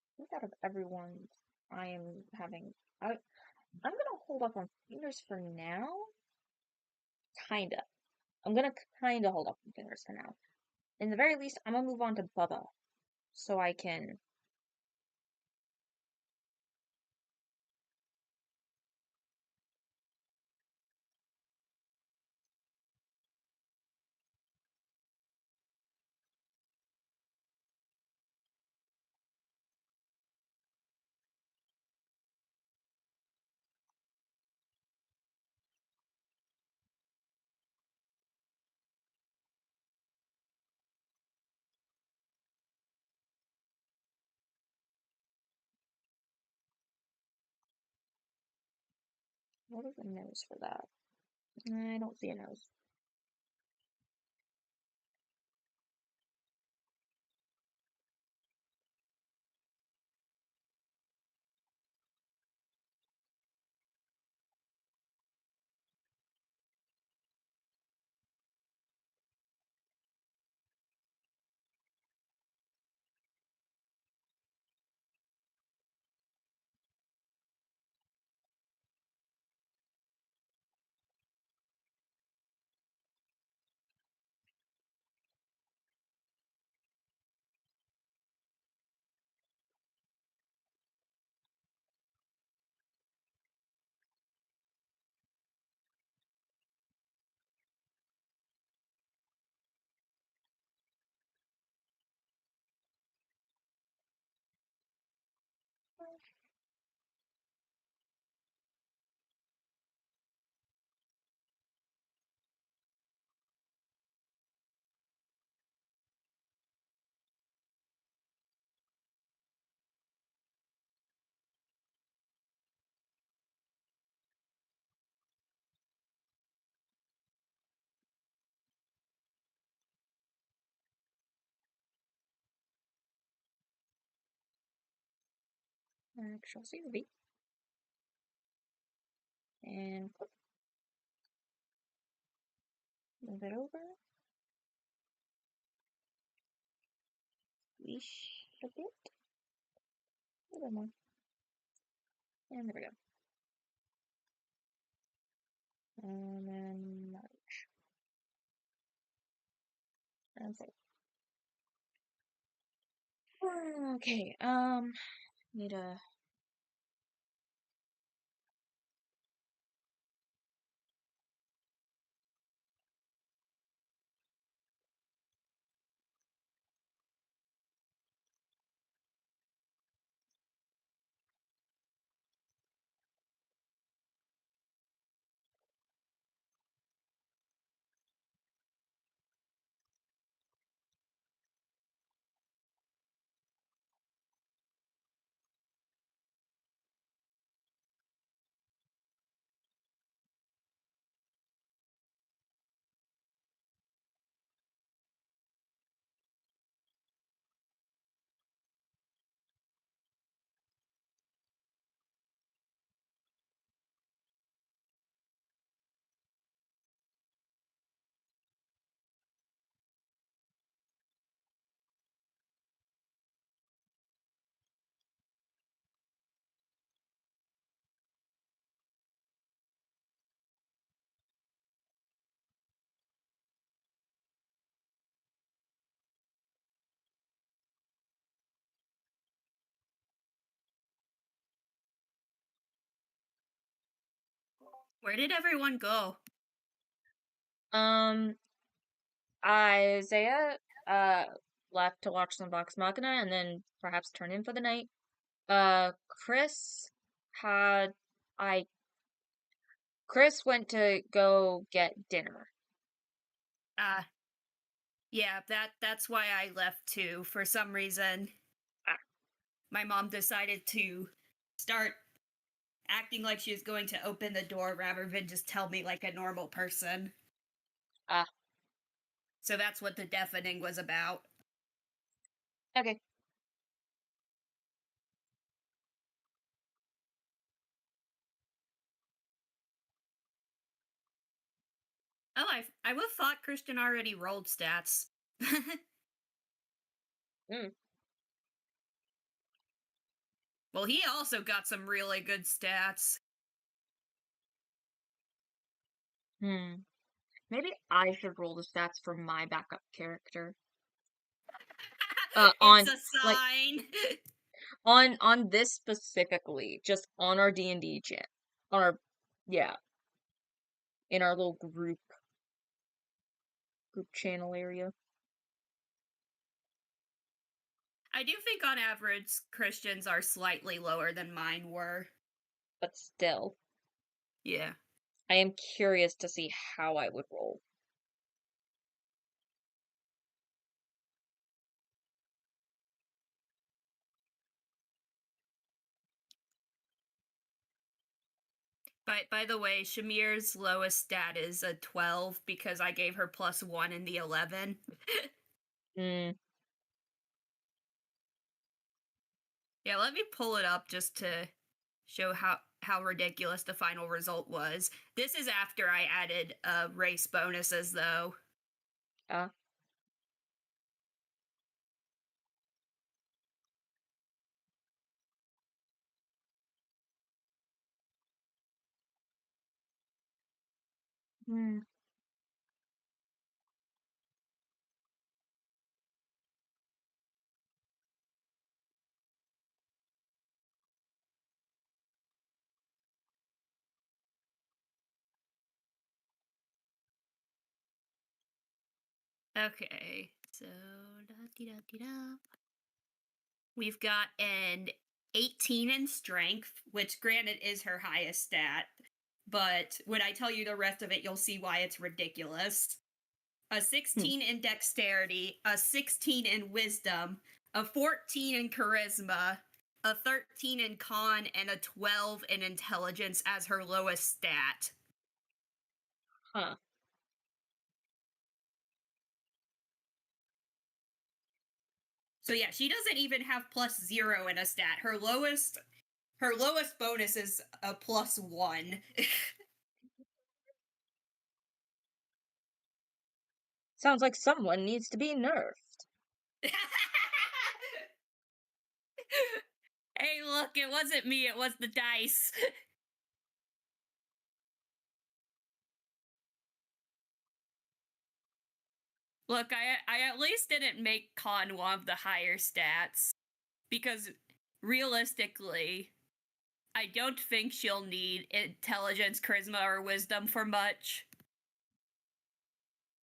I think out of everyone, I am having. I'm gonna hold off on fingers for now. Kinda. I'm gonna kinda hold off on fingers for now. In the very least, I'm gonna move on to Bubba, so I can. What is a nose for that? I don't see a nose. Actual CV. And move it over. Squish a bit. A little more. And there we go. And then merge. And save. Okay, need a Where did everyone go? Isaiah left to watch some Vox Machina and then perhaps turn in for the night. Chris had I Chris went to go get dinner. Yeah, that's why I left too. For some reason, my mom decided to start acting like she was going to open the door rather than just tell me like a normal person. Ah. So that's what the deafening was about. Okay. Oh, I would have thought Christian already rolled stats. Well, he also got some really good stats. Maybe I should roll the stats for my backup character. It's a sign. On this specifically, just on our D&D chat. In our little group channel area. I do think on average Christians are slightly lower than mine were. But still. Yeah. I am curious to see how I would roll. By the way, Shamir's lowest stat is a 12 because I gave her +1 in the 11. Mm. Yeah, let me pull it up just to show how ridiculous the final result was. This is after I added race bonuses, though. Ah. Hmm. Okay, so da-dee-da-dee-da. We've got an 18 in strength, which granted is her highest stat, but when I tell you the rest of it, you'll see why it's ridiculous. A 16 in dexterity, a 16 in wisdom, a 14 in charisma, a 13 in con, and a 12 in intelligence as her lowest stat. Huh. So yeah, she doesn't even have +0 in a stat. Her lowest bonus is a +1. Sounds like someone needs to be nerfed. Hey, look, it wasn't me, it was the dice. Look, I at least didn't make con one of the higher stats, because realistically, I don't think she'll need intelligence, charisma, or wisdom for much.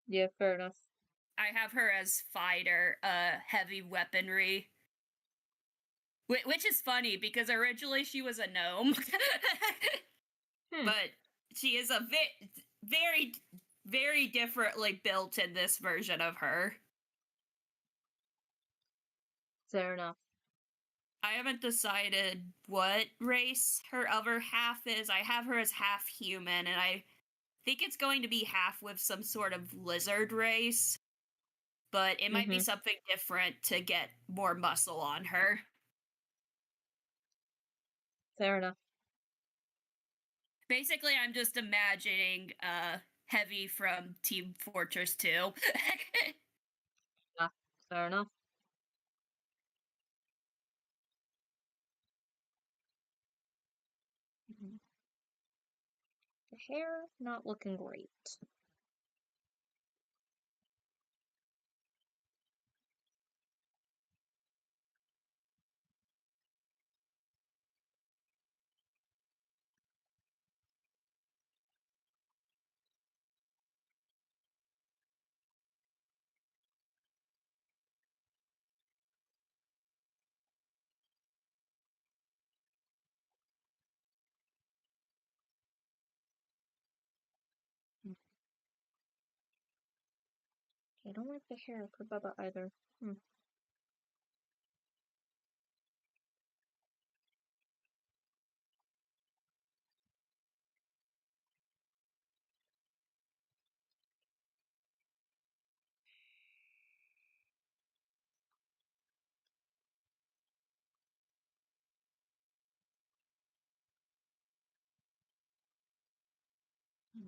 Yeah, fair enough. I have her as fighter, heavy weaponry. Which is funny, because originally she was a gnome. But she is a very, very differently built in this version of her. Fair enough. I haven't decided what race her other half is. I have her as half human, and I think it's going to be half with some sort of lizard race. But it might be something different to get more muscle on her. Fair enough. Basically, I'm just imagining Heavy from Team Fortress 2. Yeah, fair enough. The hair, not looking great. I don't like the hair for Bubba either.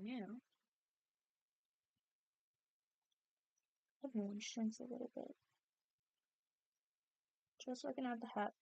Yeah. Everyone shrinks a little bit. Just so I can add the hat.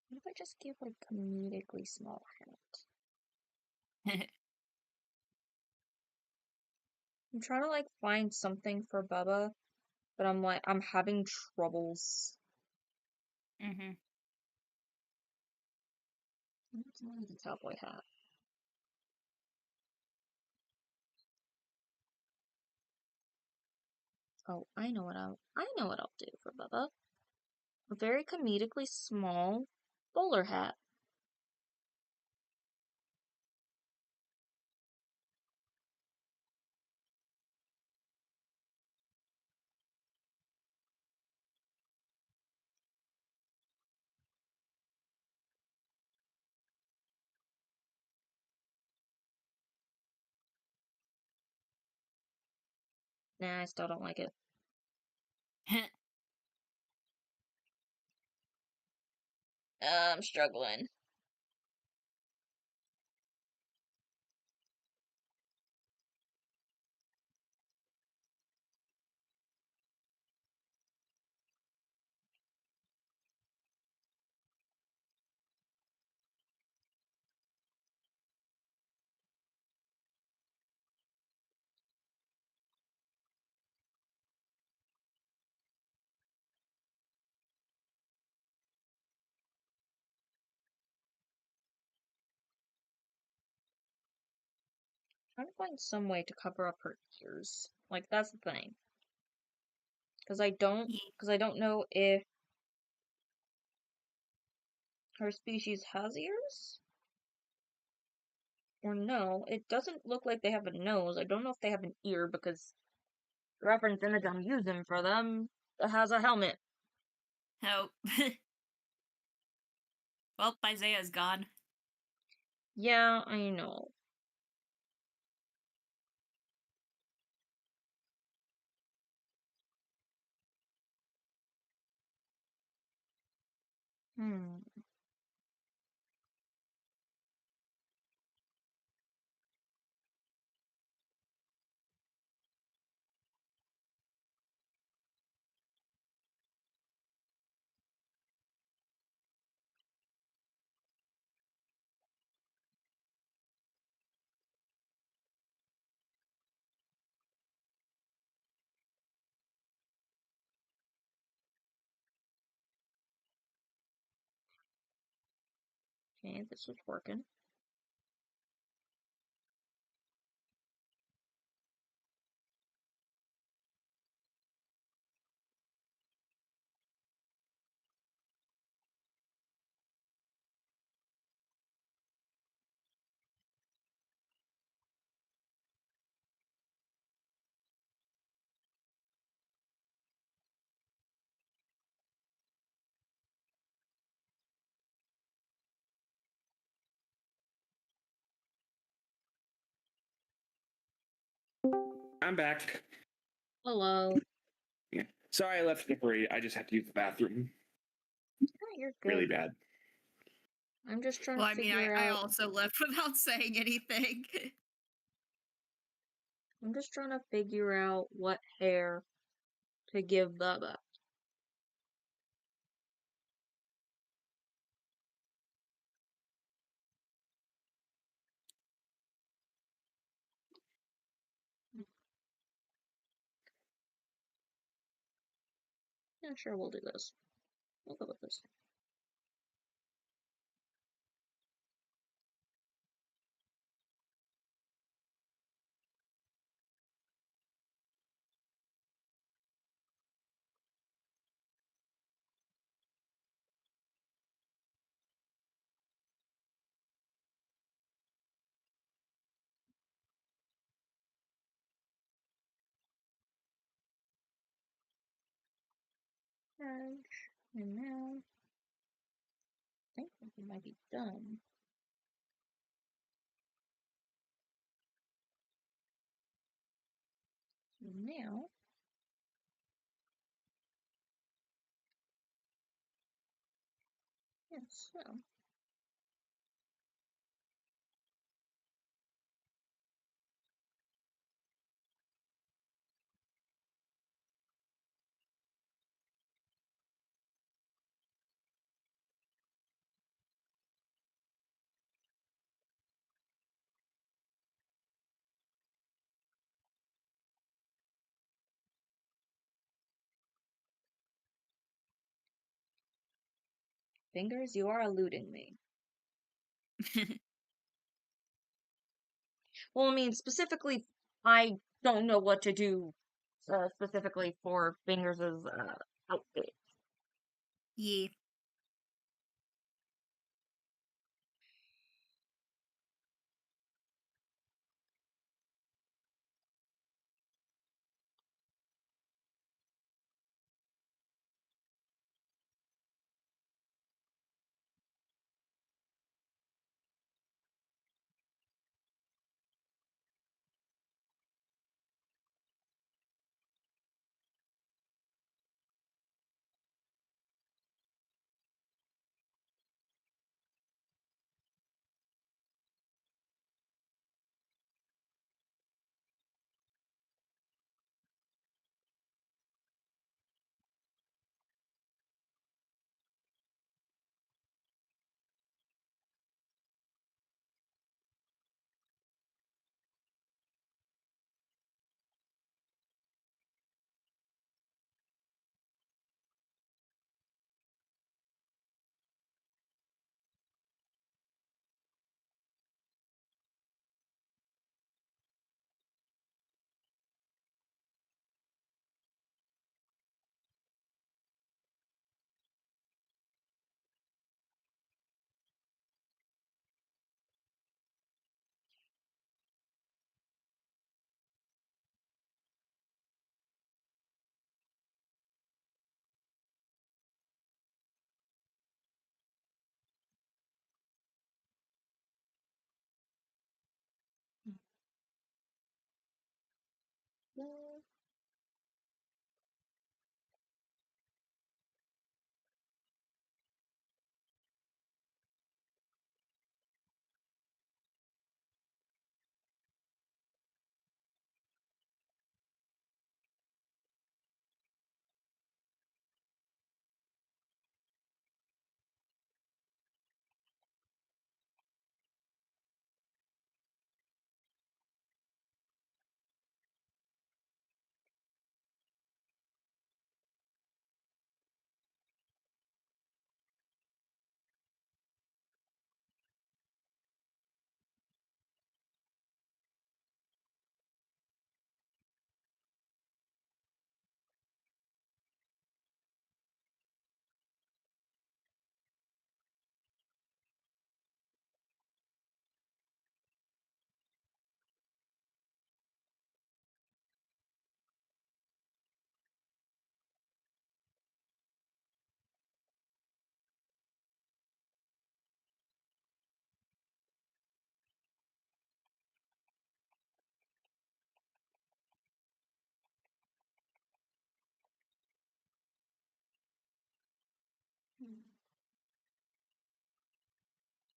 What if I just give like comedically small hat? I'm trying to like find something for Bubba, but I'm having troubles. Mm-hmm. What's wrong with the cowboy hat? Oh, I know what I'll do for Bubba. A very comedically small bowler hat. Nah, I still don't like it. I'm struggling. Trying to find some way to cover up her ears. Like, that's the thing. Because I don't know if her species has ears? Or no, it doesn't look like they have a nose. I don't know if they have an ear because the reference image I'm using for them has a helmet. Oh. Well, Isaiah's gone. Yeah, I know. Hmm. Okay, this is working. I'm back. Hello. Yeah. Sorry I left Nippery. I just had to use the bathroom. Yeah, you're good. Really bad. I'm just trying Well, to I mean, figure I out. also left without saying anything. I'm just trying to figure out what hair to give Bubba. Yeah, sure, we'll do this. We'll go with this. Edge. And now, I think we might be done. So now, yes, so. fingers? You are eluding me. Well, I mean, specifically, I don't know what to do specifically for Fingers' outfit. Yeah.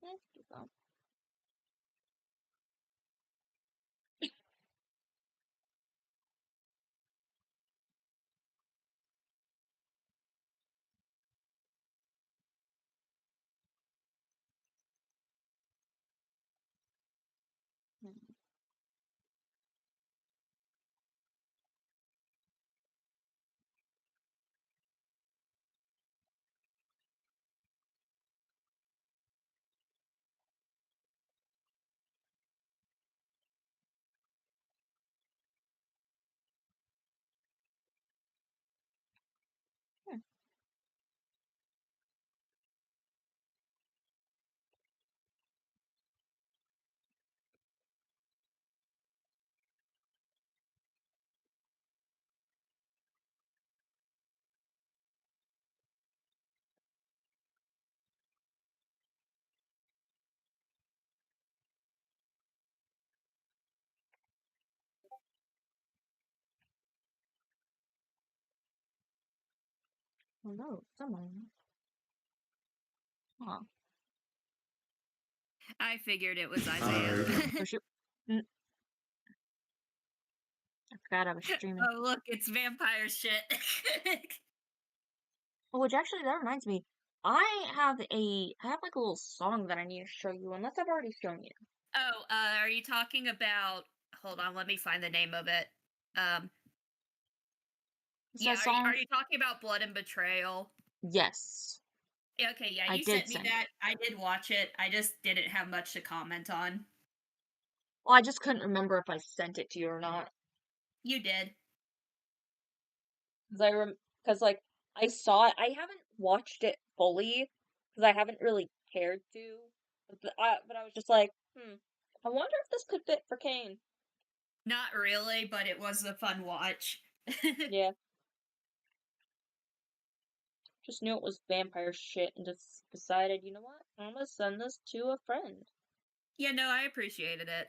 Let's do that. Hello, someone. Huh. I figured it was Isaiah. Oh, shoot. I forgot I was streaming. Oh, look, it's vampire shit. Oh, which actually, that reminds me. I have like a little song that I need to show you, unless I've already shown you. Oh, are you talking about? Hold on, let me find the name of it. It's Yeah, that song. are you talking about Blood and Betrayal? Yes. Okay, yeah, I you did sent me send that. it. I did watch it. I just didn't have much to comment on. Well, I just couldn't remember if I sent it to you or not. You did. Because like I saw it. I haven't watched it fully because I haven't really cared to. But I was just like, I wonder if this could fit for Kane. Not really, but it was a fun watch. Yeah. Just knew it was vampire shit and just decided, you know what? I'm gonna send this to a friend. Yeah, no, I appreciated it.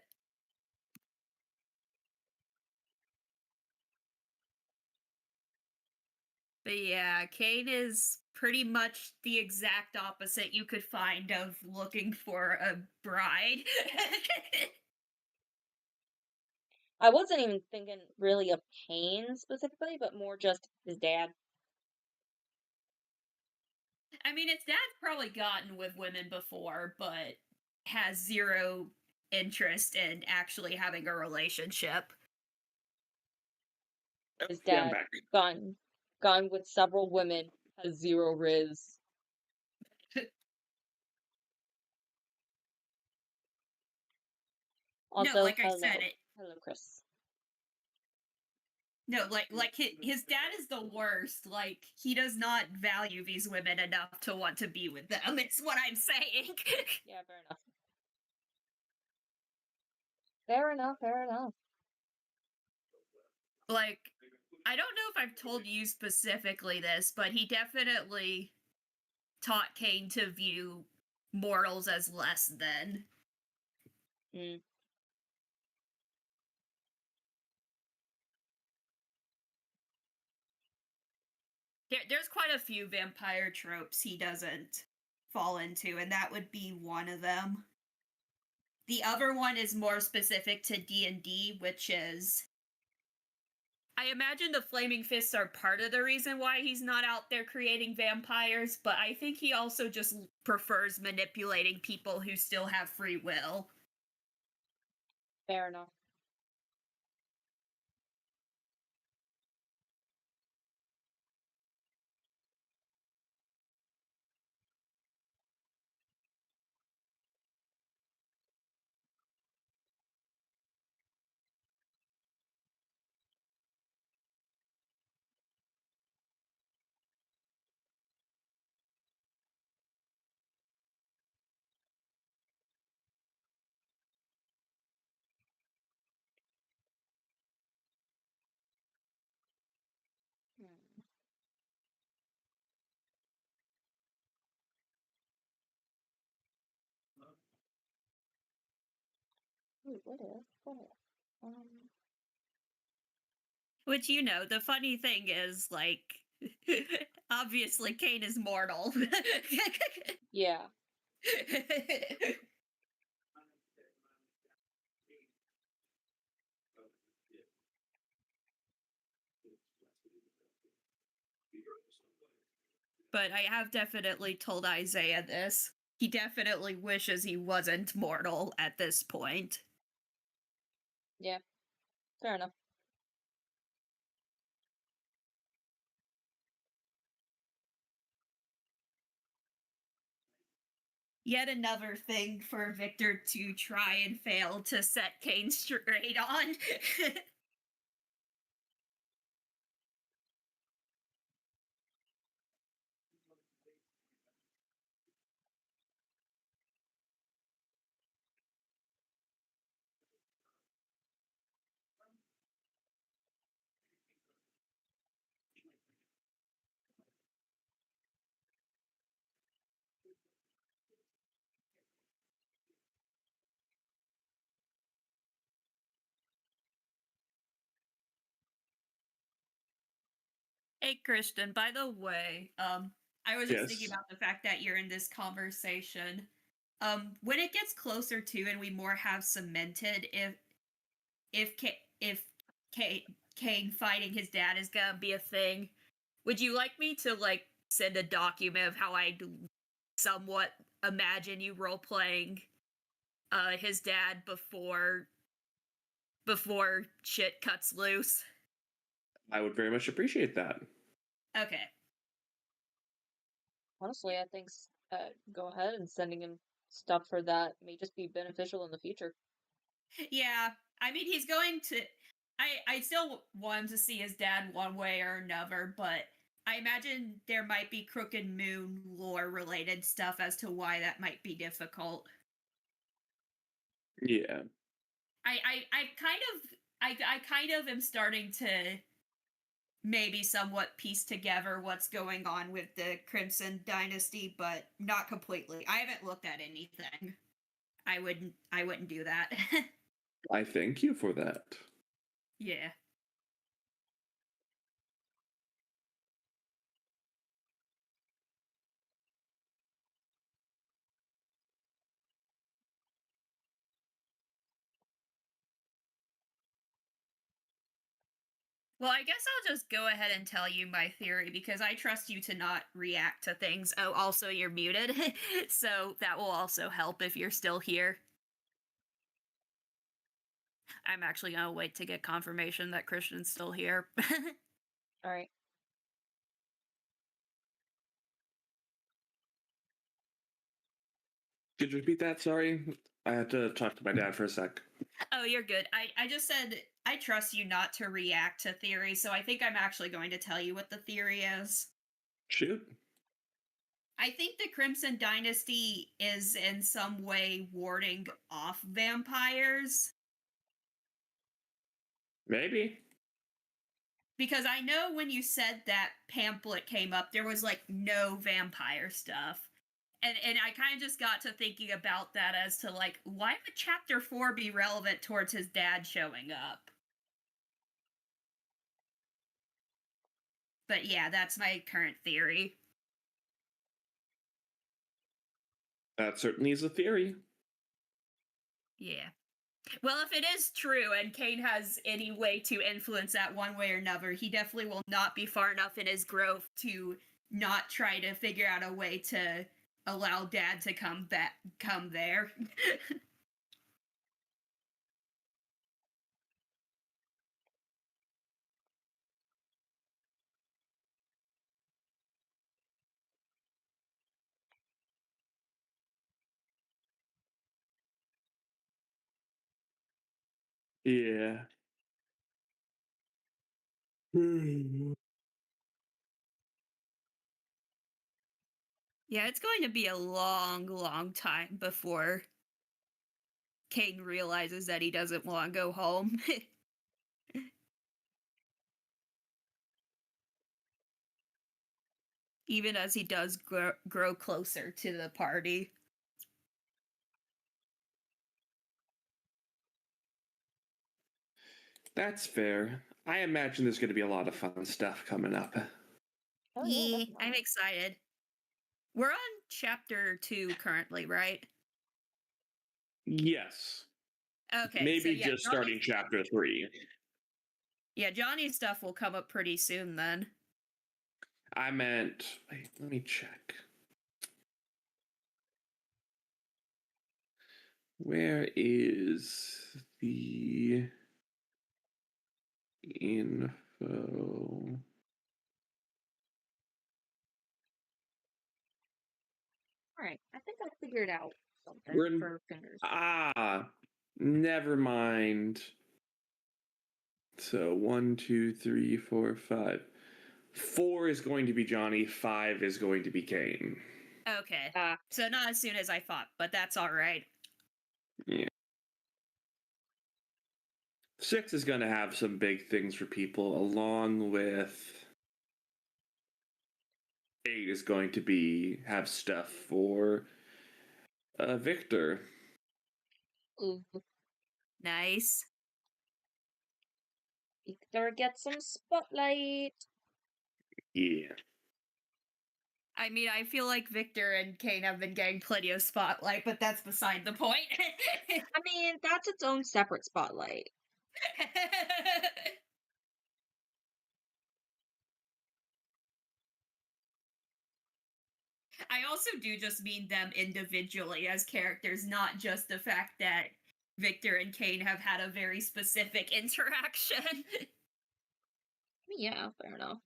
But yeah, Kane is pretty much the exact opposite you could find of looking for a bride. I wasn't even thinking really of Kane specifically, but more just his dad. I mean, his dad's probably gotten with women before, but has zero interest in actually having a relationship. His Yeah, I'm dad back. gone with several women, has zero riz. No, Also, like I said, hello, Chris. no, like his dad is the worst. Like he does not value these women enough to want to be with them. It's what I'm saying. Yeah, fair enough. Fair enough. Fair enough. Like I don't know if I've told you specifically this, but he definitely taught Kane to view mortals as less than. Mm. There's quite a few vampire tropes he doesn't fall into, and that would be one of them. The other one is more specific to D&D, which is I imagine the flaming fists are part of the reason why he's not out there creating vampires, but I think he also just prefers manipulating people who still have free will. Fair enough. Hmm. Wait, what is? Which, the funny thing is, like, obviously Kane is mortal. Yeah. But I have definitely told Isaiah this. He definitely wishes he wasn't mortal at this point. Yeah. Fair enough. Yet another thing for Victor to try and fail to set Kane straight on. Hey, Christian, by the way, I was just thinking Yes. about the fact that you're in this conversation. When it gets closer to and we more have cemented if Kane fighting his dad is gonna be a thing, would you like me to like send a document of how I somewhat imagine you role playing his dad before shit cuts loose? I would very much appreciate that. Okay. Honestly, I think go ahead and sending him stuff for that may just be beneficial in the future. Yeah, I mean, he's going to. I still want him to see his dad one way or another, but I imagine there might be Crooked Moon lore related stuff as to why that might be difficult. Yeah. I kind of am starting to maybe somewhat piece together what's going on with the Crimson Dynasty, but not completely. I haven't looked at anything. I wouldn't do that. I thank you for that. Yeah. Well, I guess I'll just go ahead and tell you my theory because I trust you to not react to things. Oh, also, you're muted, so that will also help if you're still here. I'm actually gonna wait to get confirmation that Christian's still here. All right. Could you repeat that? Sorry. I had to talk to my dad for a sec. Oh, you're good. I just said I trust you not to react to theory, so I think I'm actually going to tell you what the theory is. Shoot. I think the Crimson Dynasty is in some way warding off vampires. Maybe. Because I know when you said that pamphlet came up, there was like no vampire stuff. And I kind of just got to thinking about that as to like, why would chapter 4 be relevant towards his dad showing up? But yeah, that's my current theory. That certainly is a theory. Yeah. Well, if it is true and Kane has any way to influence that one way or another, he definitely will not be far enough in his growth to not try to figure out a way to allow dad to come there. Yeah. Yeah, it's going to be a long, long time before Kane realizes that he doesn't want to go home. Even as he does grow closer to the party. That's fair. I imagine there's going to be a lot of fun stuff coming up. Oh, yeah, I'm definitely. excited. We're on chapter 2 currently, right? Yes. Okay, Maybe so yeah, just starting chapter 3. Yeah, Johnny's stuff will come up pretty soon then. I meant. Wait, let me check. Where is the info? All right. I think I figured out something We're in, for fingers. Never mind. So 1, 2, 3, 4, 5. 4 is going to be Johnny. 5 is going to be Kane. Okay. So not as soon as I thought, but that's all right. Yeah. 6 is going to have some big things for people, along with 8 is going to have stuff for Victor. Ooh, Nice. Victor gets some spotlight. Yeah. I mean, I feel like Victor and Kane have been getting plenty of spotlight, but that's beside the point. I mean, that's its own separate spotlight. I also do just mean them individually as characters, not just the fact that Victor and Kane have had a very specific interaction. Yeah, fair enough.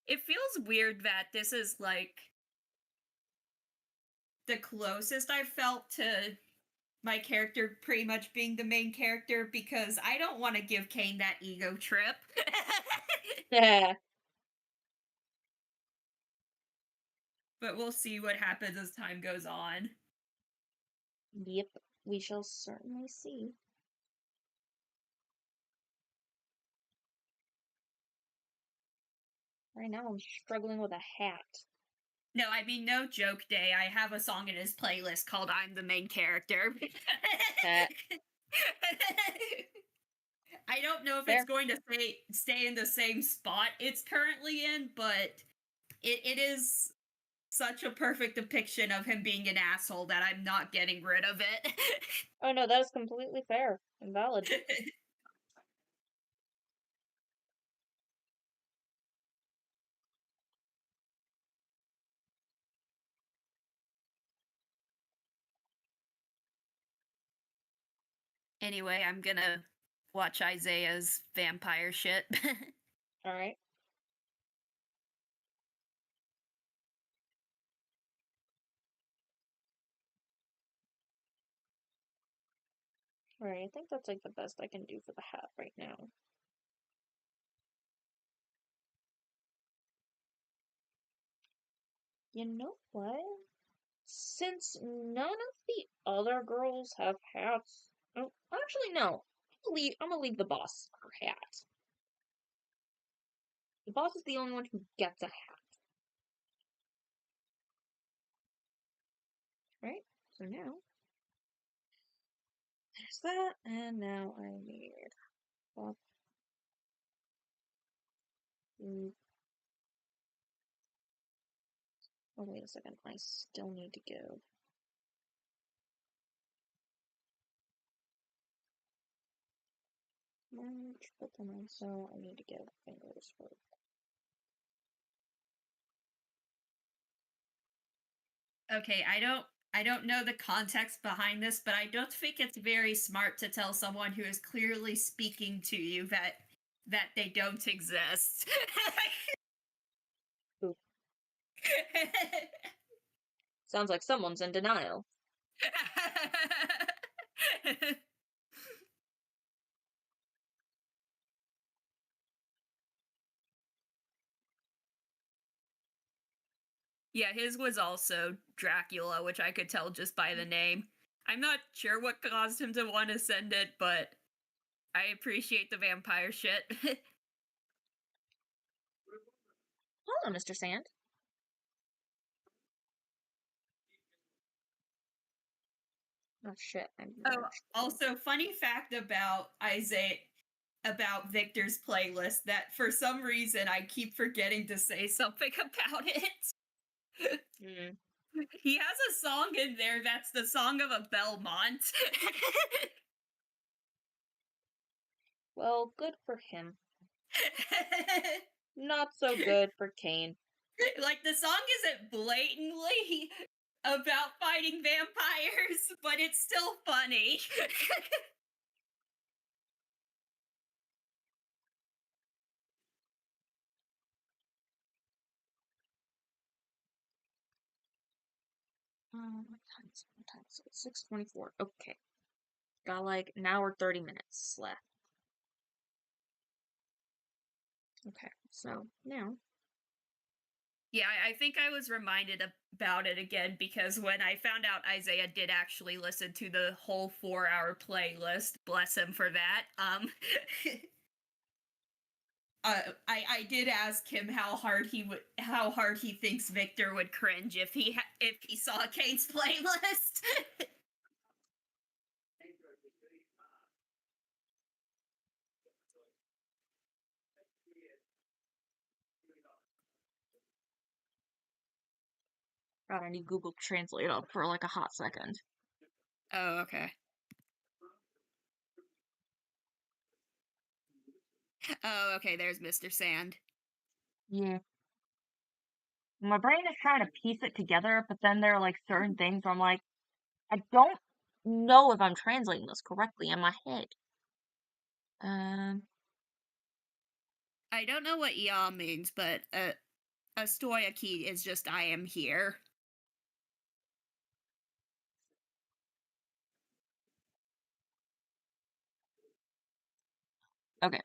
It feels weird that this is like the closest I've felt to my character pretty much being the main character, because I don't want to give Kane that ego trip. Yeah. But we'll see what happens as time goes on. Yep, we shall certainly see. Right now I'm struggling with a hat. No, I mean, no joke day. I have a song in his playlist called I'm the Main Character. I don't know if Fair. it's going to stay in the same spot it's currently in, but it is such a perfect depiction of him being an asshole that I'm not getting rid of it. Oh no, that is completely fair and valid. Anyway, I'm gonna watch Isaiah's vampire shit. Alright. Alright, I think that's like the best I can do for the hat right now. You know what? Since none of the other girls have hats, oh, actually no. I'm gonna leave the boss her hat. The boss is the only one who gets a hat. Right? So now there's that, and now I need buff. Oh wait a second, I still need to go. March, but then also I need to get fingers first. Okay, I don't know the context behind this, but I don't think it's very smart to tell someone who is clearly speaking to you that they don't exist. Ooh. Sounds like someone's in denial. Yeah, his was also Dracula, which I could tell just by the name. I'm not sure what caused him to want to send it, but I appreciate the vampire shit. Hello, Mr. Sand. Oh shit, I'm Oh, also, funny fact about Victor's playlist, that for some reason I keep forgetting to say something about it. Mm. He has a song in there that's the song of a Belmont. Well, good for him. Not so good for Kane. Like, the song isn't blatantly about fighting vampires, but it's still funny. What time is it? 6:24. Okay. Got like an hour 30 minutes left. Okay, so now. Yeah, I think I was reminded about it again because when I found out Isaiah did actually listen to the whole 4-hour playlist, bless him for that. I did ask him how hard he thinks Victor would cringe if he saw Kane's playlist. God, I need Google Translate up for like a hot second. Oh, okay. Oh, okay, there's Mr. Sand. Yeah. My brain is trying to piece it together, but then there are like certain things where I'm like, I don't know if I'm translating this correctly in my head. I don't know what "yaw" means, but a stoyaki is just I am here. Okay.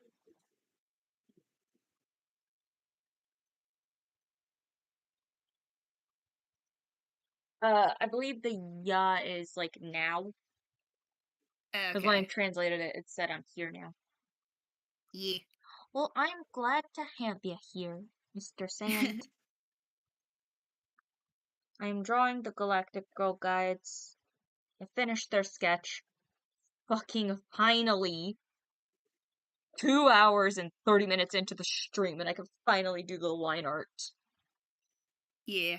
I believe the ya is like now. Because when I Okay. translated it, it said I'm here now. Yeah. Well, I'm glad to have you here, Mr. Sand. I am drawing the Galactic Girl Guides. I finished their sketch. Fucking finally! 2 hours and 30 minutes into the stream, and I can finally do the line art. Yeah.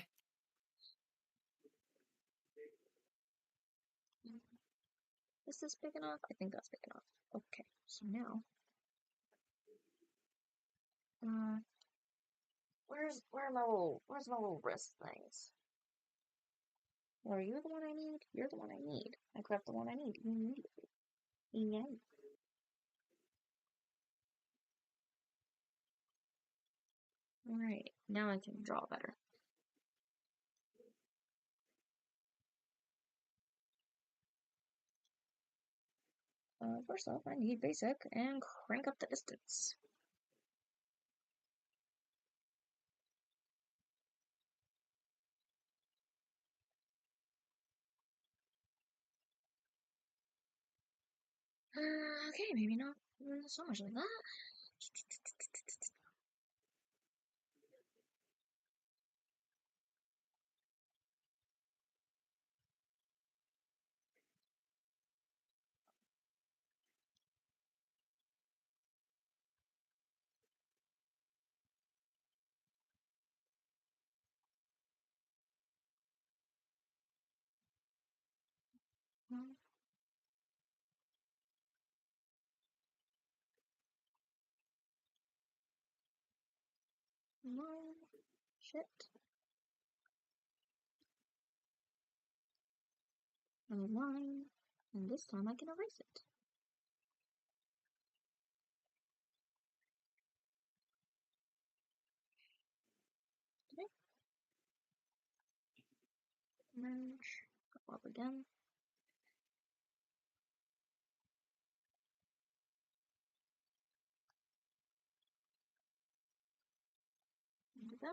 Is this big enough? I think that's big enough. Okay, so now. Where's my little wrist things? Are you the one I need? You're the one I need. I grabbed the one I need immediately. Yeah. Alright, now I can draw better. First off, I need basic and crank up the distance. Okay, maybe not so much like that. No. Shit. Another line. And this time I can erase it. Okay. Merge. Go up again. Do that.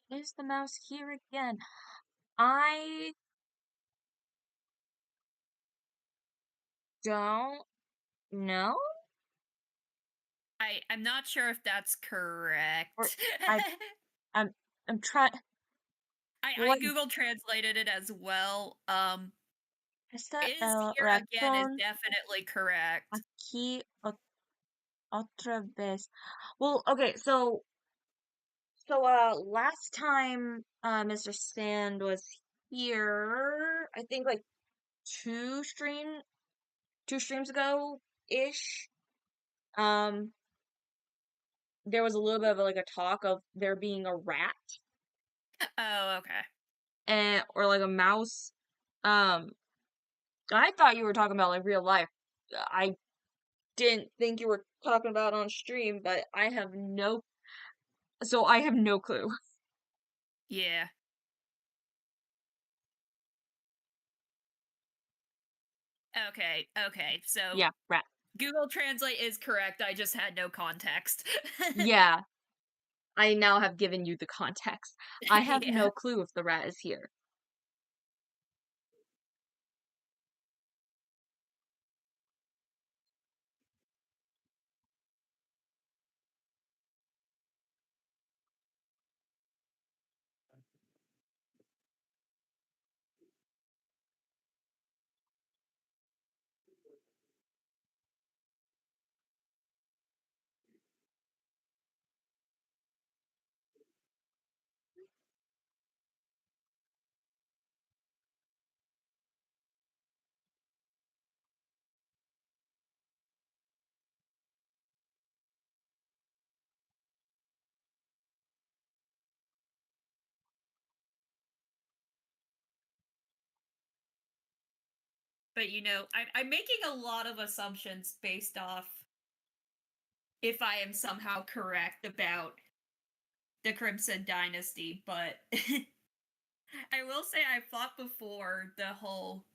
Is the mouse here again? I don't know. I'm not sure if that's correct. Or I I'm trying. I What Google translated it as well. esta Is here again is razón definitely correct. aquí otra vez? Well, okay, so last time Mr. Sand was here, I think like two streams ago ish. There was a little bit of like a talk of there being a rat Oh, okay. or like a mouse. I thought you were talking about like real life. I didn't think you were talking about on stream, but I have no clue. Yeah. Okay. So Yeah, rat. Google Translate is correct. I just had no context. Yeah. I now have given you the context. I have Yeah. no clue if the rat is here. But I'm making a lot of assumptions based off if I am somehow correct about the Crimson Dynasty, but I will say I thought before the whole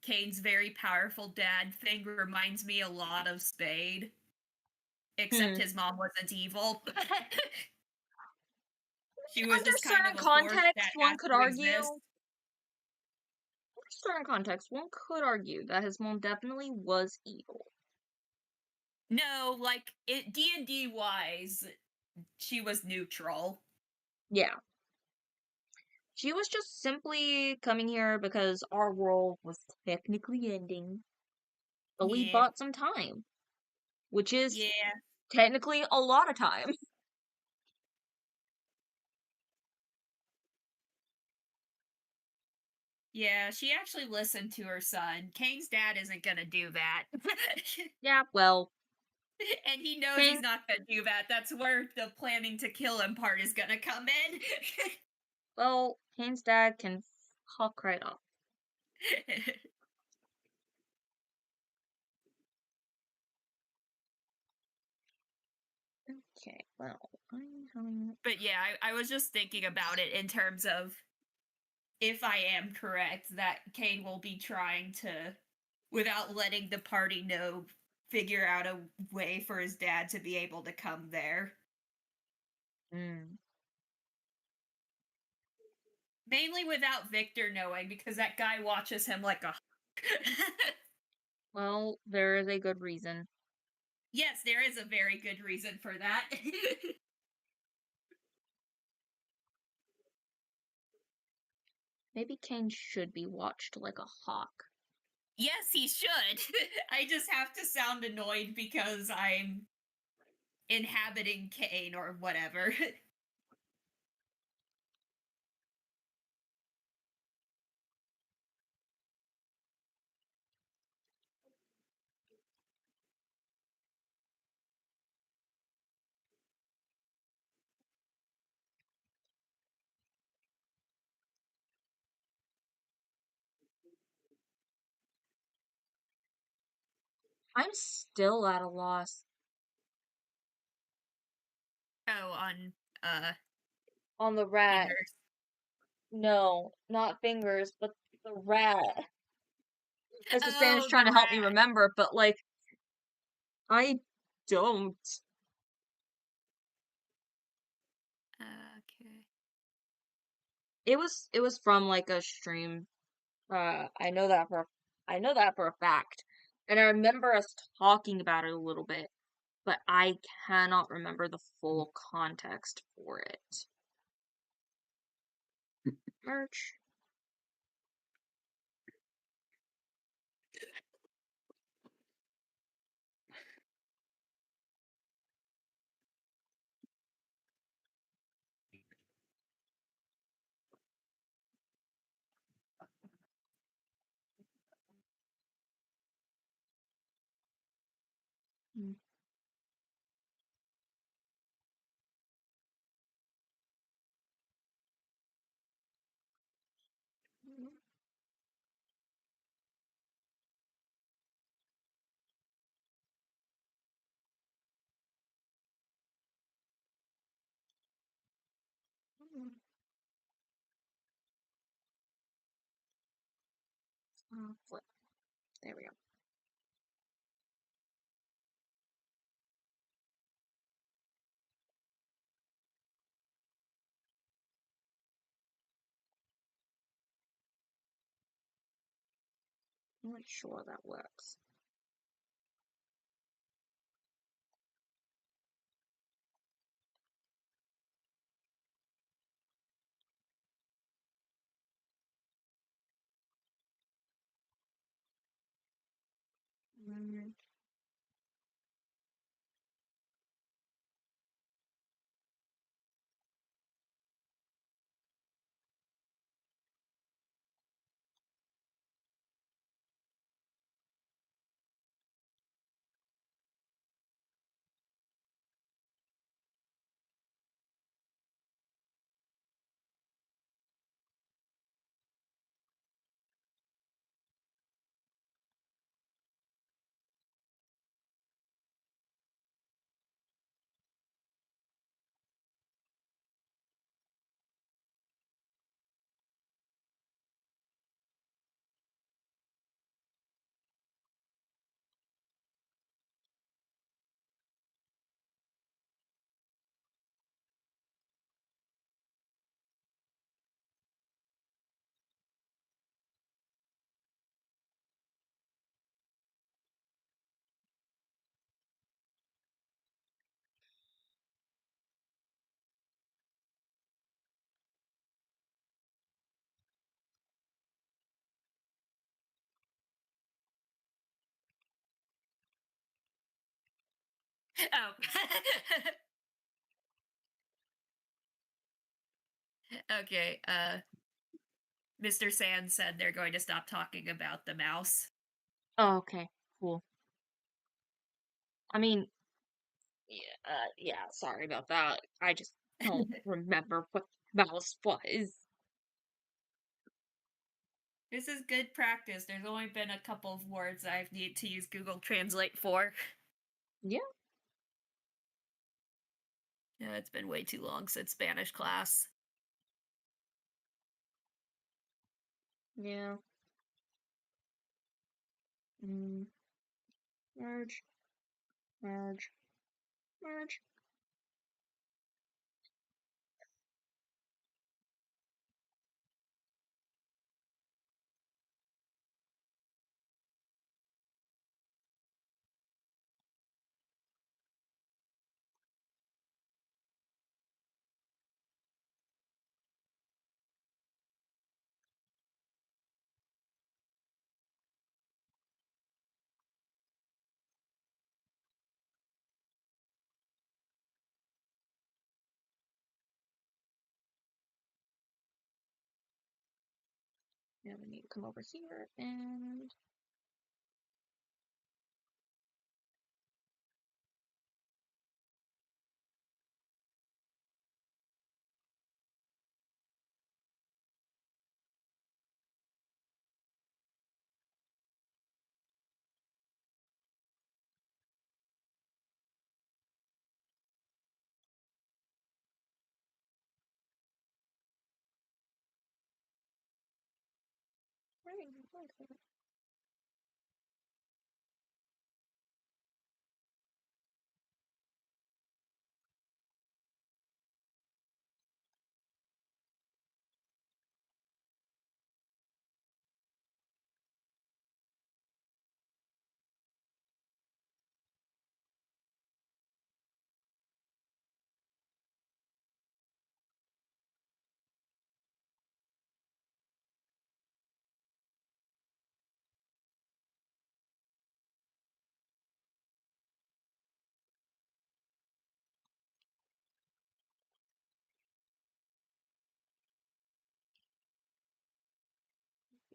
Kane's very powerful dad thing reminds me a lot of Spade. Except his mom wasn't evil. She was Under just kind certain of a force that context, one has could to argue. exist. Under certain context, one could argue that his mom definitely was evil. No, like D&D wise, she was neutral. Yeah. She was just simply coming here because our world was technically ending. But we Yeah. bought some time. Which is Yeah. technically a lot of time. Yeah, she actually listened to her son. Kane's dad isn't gonna do that. Yeah, well, And he knows Kane, he's not gonna do that. That's where the planning to kill him part is gonna come in. well, Kane's dad can fuck right off. Okay, well, I'm having... But yeah, I was just thinking about it in terms of if I am correct, that Kane will be trying to, without letting the party know, figure out a way for his dad to be able to come there. Mm. Mainly without Victor knowing, because that guy watches him like a Well, there is a good reason. Yes, there is a very good reason for that. Maybe Kane should be watched like a hawk. Yes, he should. I just have to sound annoyed because I'm inhabiting Kane or whatever. I'm still at a loss. Oh, on On the rat. fingers. No, not fingers, but the rat. Mr. Stan's Oh, trying the to help me rat. remember, but like, I don't. Okay. It was from like a stream. I know that for a fact. And I remember us talking about it a little bit, but I cannot remember the full context for it. Merch. Hmm. Flip. There we go. I'm not sure that works. Mm. Oh. Okay, Mr. Sand said they're going to stop talking about the mouse. Oh, okay, cool. I mean, yeah, sorry about that. I just don't remember what mouse was. This is good practice. There's only been a couple of words I need to use Google Translate for. Yeah. Yeah, it's been way too long since Spanish class. Yeah. Merge. Merge. Merge. Now we need to come over here and very careful.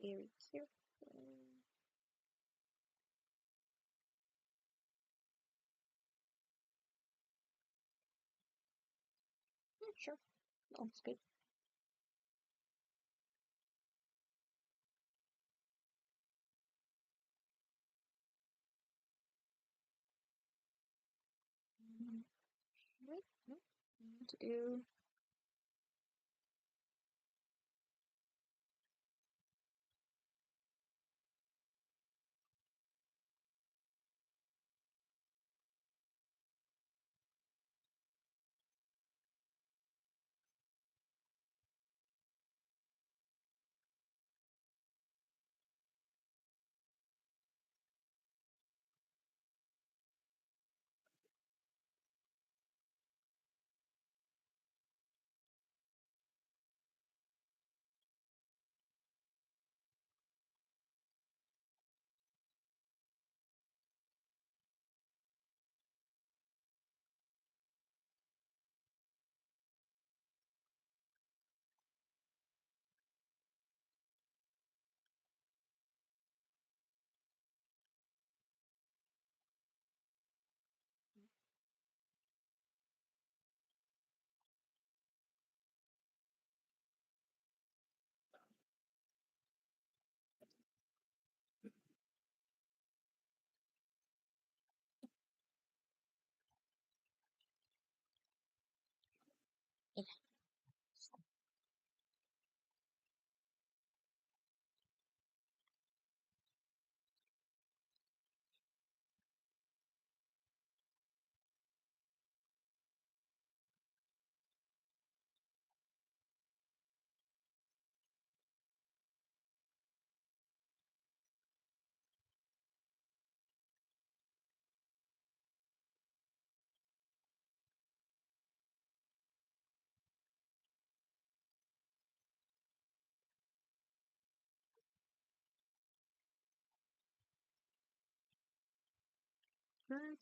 Yeah, sure. That's good. Right. Nope. To do.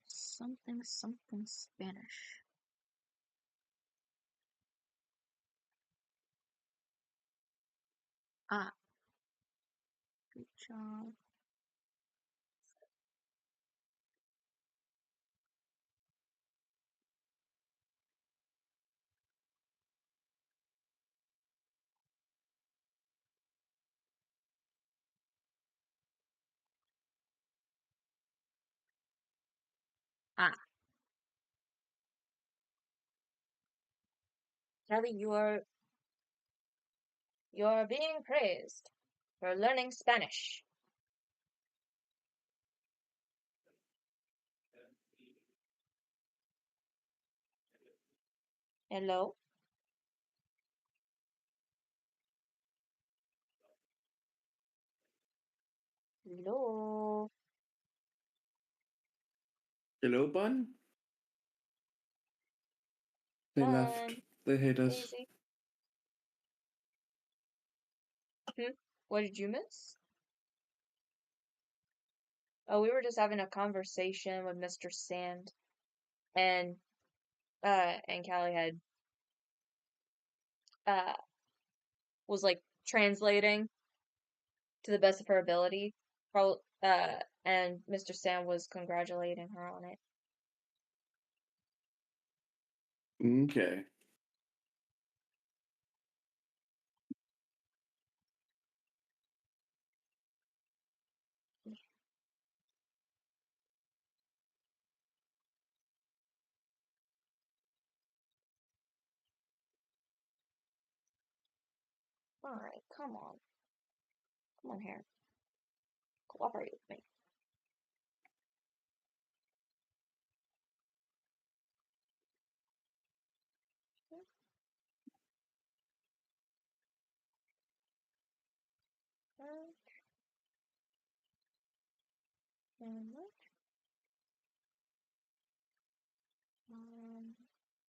Something something Spanish. Ah. Good job. Ah. Kelly, you're being praised for learning Spanish. Hello? Hello? Hello, Bun? They left. Bun. They hate us. Daisy. What did you miss? Oh, we were just having a conversation with Mr. Sand, and Callie had was like translating to the best of her ability. And Mr. Sand was congratulating her on it. Okay. Alright, come on. Come on here. Cooperate with me.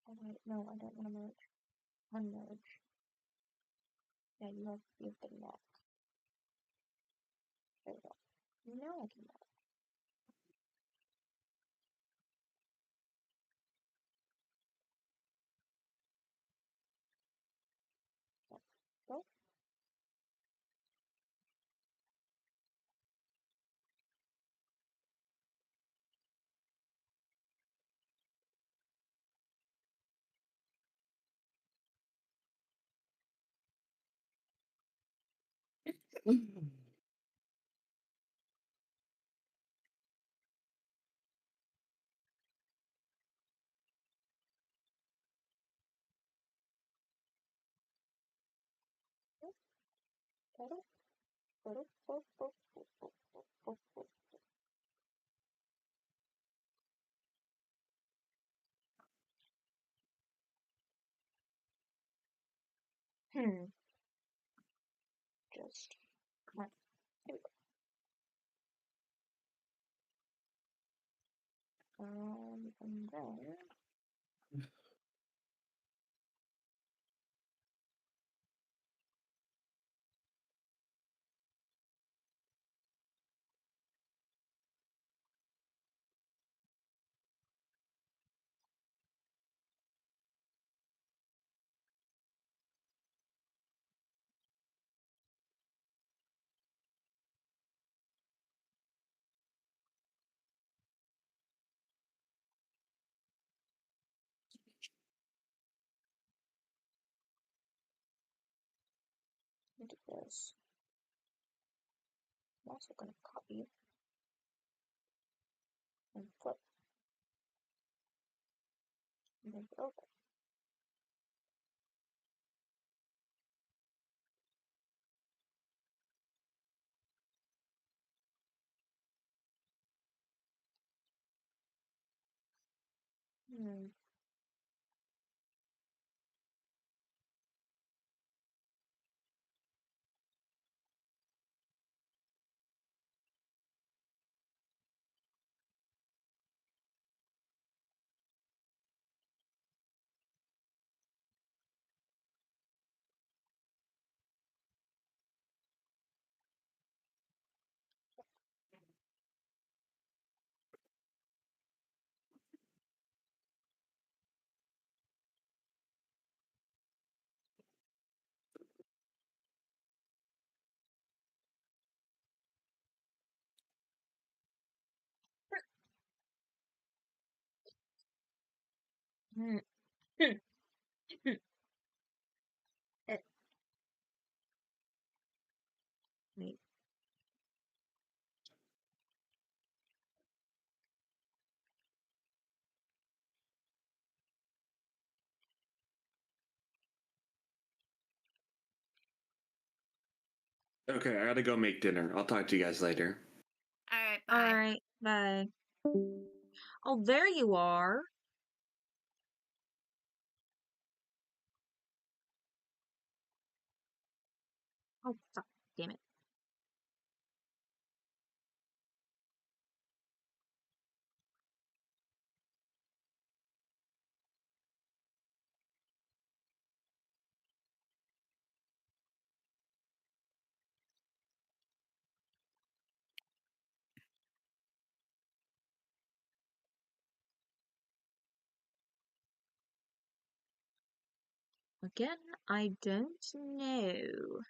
Oh wait, no, I don't want to merge. Unmerge. Yeah, you've been that. There we go. Now I can merge. Go. Just come on. Here we go. And then look at this. I'm also gonna copy and flip and make it open. Hmm. Hmm. Hmm. Wait. Okay, I gotta go make dinner. I'll talk to you guys later. All right, bye. All right, bye. Oh, there you are. Oh, fuck. Damn it. Again, I don't know.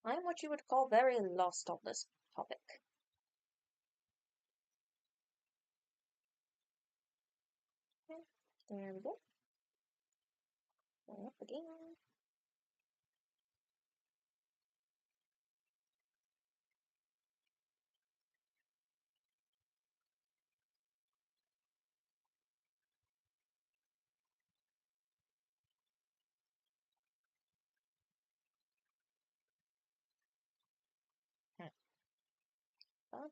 I'm what you would call very lost on this topic. Okay, there we go. Up again. Up, up,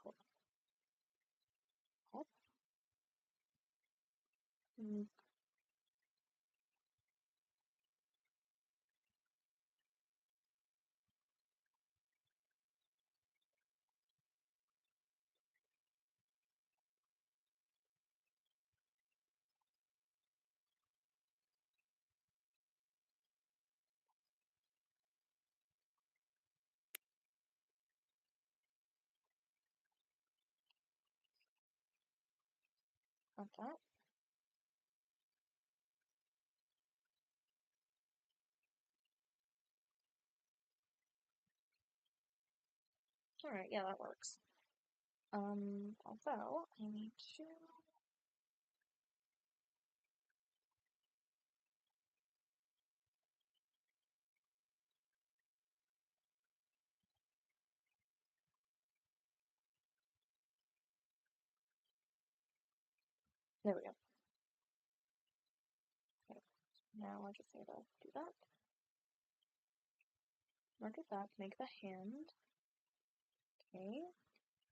up, up, mm. Okay. Alright, yeah, that works. Although, I need to... There we go. Okay, now I just need to do that. Merge that to make the hand. Okay,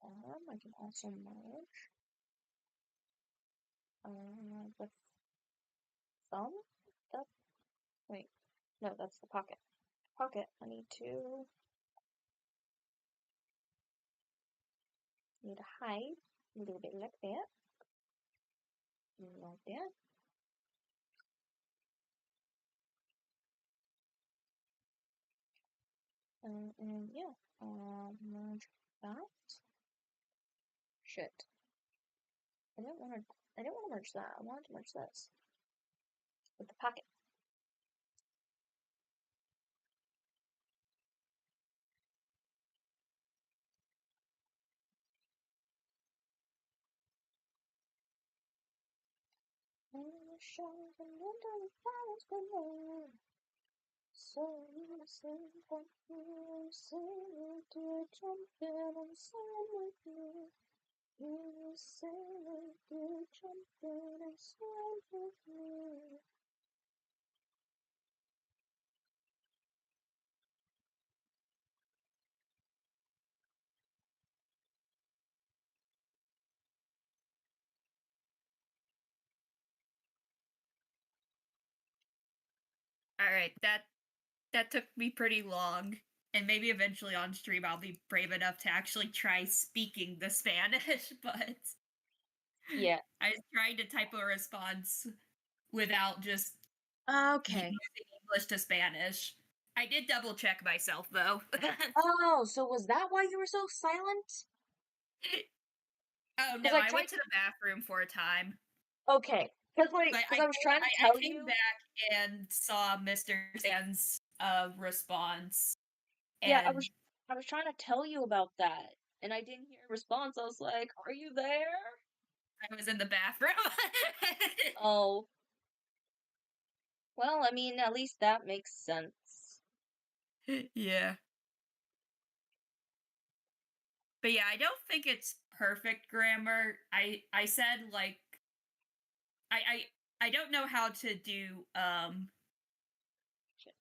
I can also merge the thumb. That, wait, no, that's the pocket. Pocket, I need to hide a little bit like that. Like that. And yeah, merge that. Shit. I didn't want to merge that. I wanted to merge this with the pocket. And the shines and under the flowers below. So simple, sing to jump in and sing with me. You sing to jump in and sing with me. All right, that took me pretty long, and maybe eventually on stream I'll be brave enough to actually try speaking the Spanish, but Yeah. I was trying to type a response without just Okay. using English to Spanish. I did double check myself though. Oh, so was that why you were so silent? Oh no, 'Cause I I tried went to the bathroom for a time. Okay. Because But I was trying to tell I came you. back and saw Mr. Sands a response. Yeah, I And was trying to tell you about that, and I didn't hear a response. I was like, "Are you there?" I was in the bathroom. Oh. Well, I mean, at least that makes sense. Yeah. But yeah, I don't think it's perfect grammar. I said like I I don't know how to do Shit.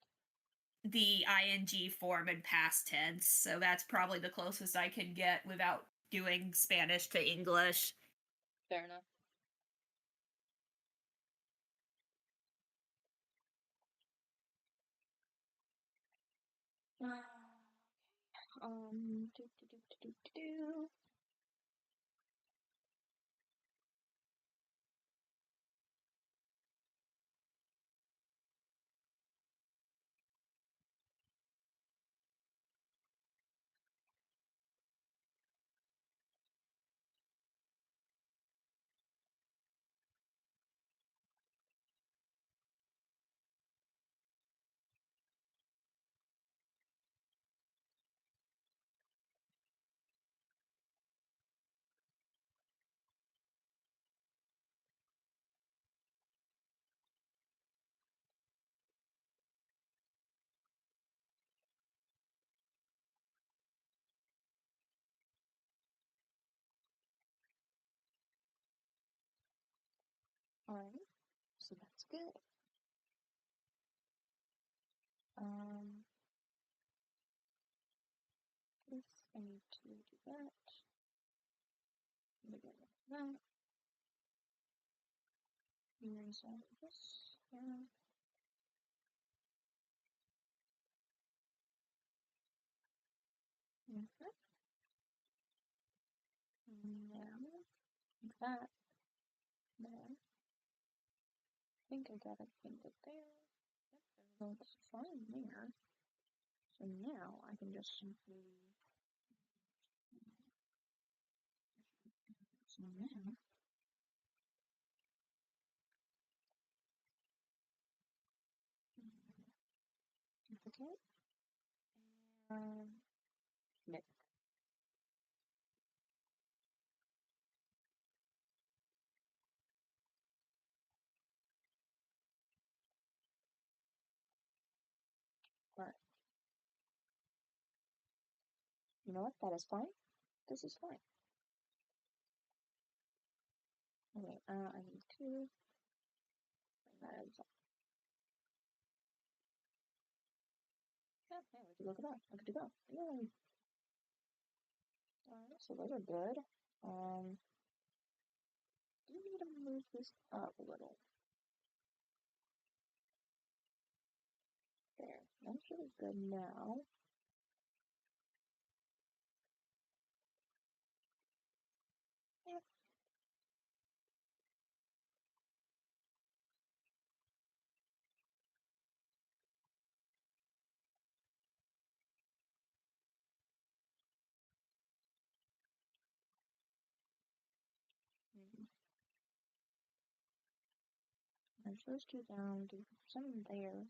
the ing form in past tense, so that's probably the closest I can get without doing Spanish to English. Fair enough. Do. Alright, so that's good. This, I need to do that. Get that. Erase all of this. Yeah. Now, that. There. I think I got everything good there. Yep, everything looks fine there. So now I can just simply. So now. Duplicate. Nick. Alright. You know what? That is fine. This is fine. Okay, I need to bring that as well. Yeah, hey, look at that. Look at it go. Yay. Alright, so those are good. Do you need to move this up a little? There. That should be good now. Yeah. Merge those two down, do some there.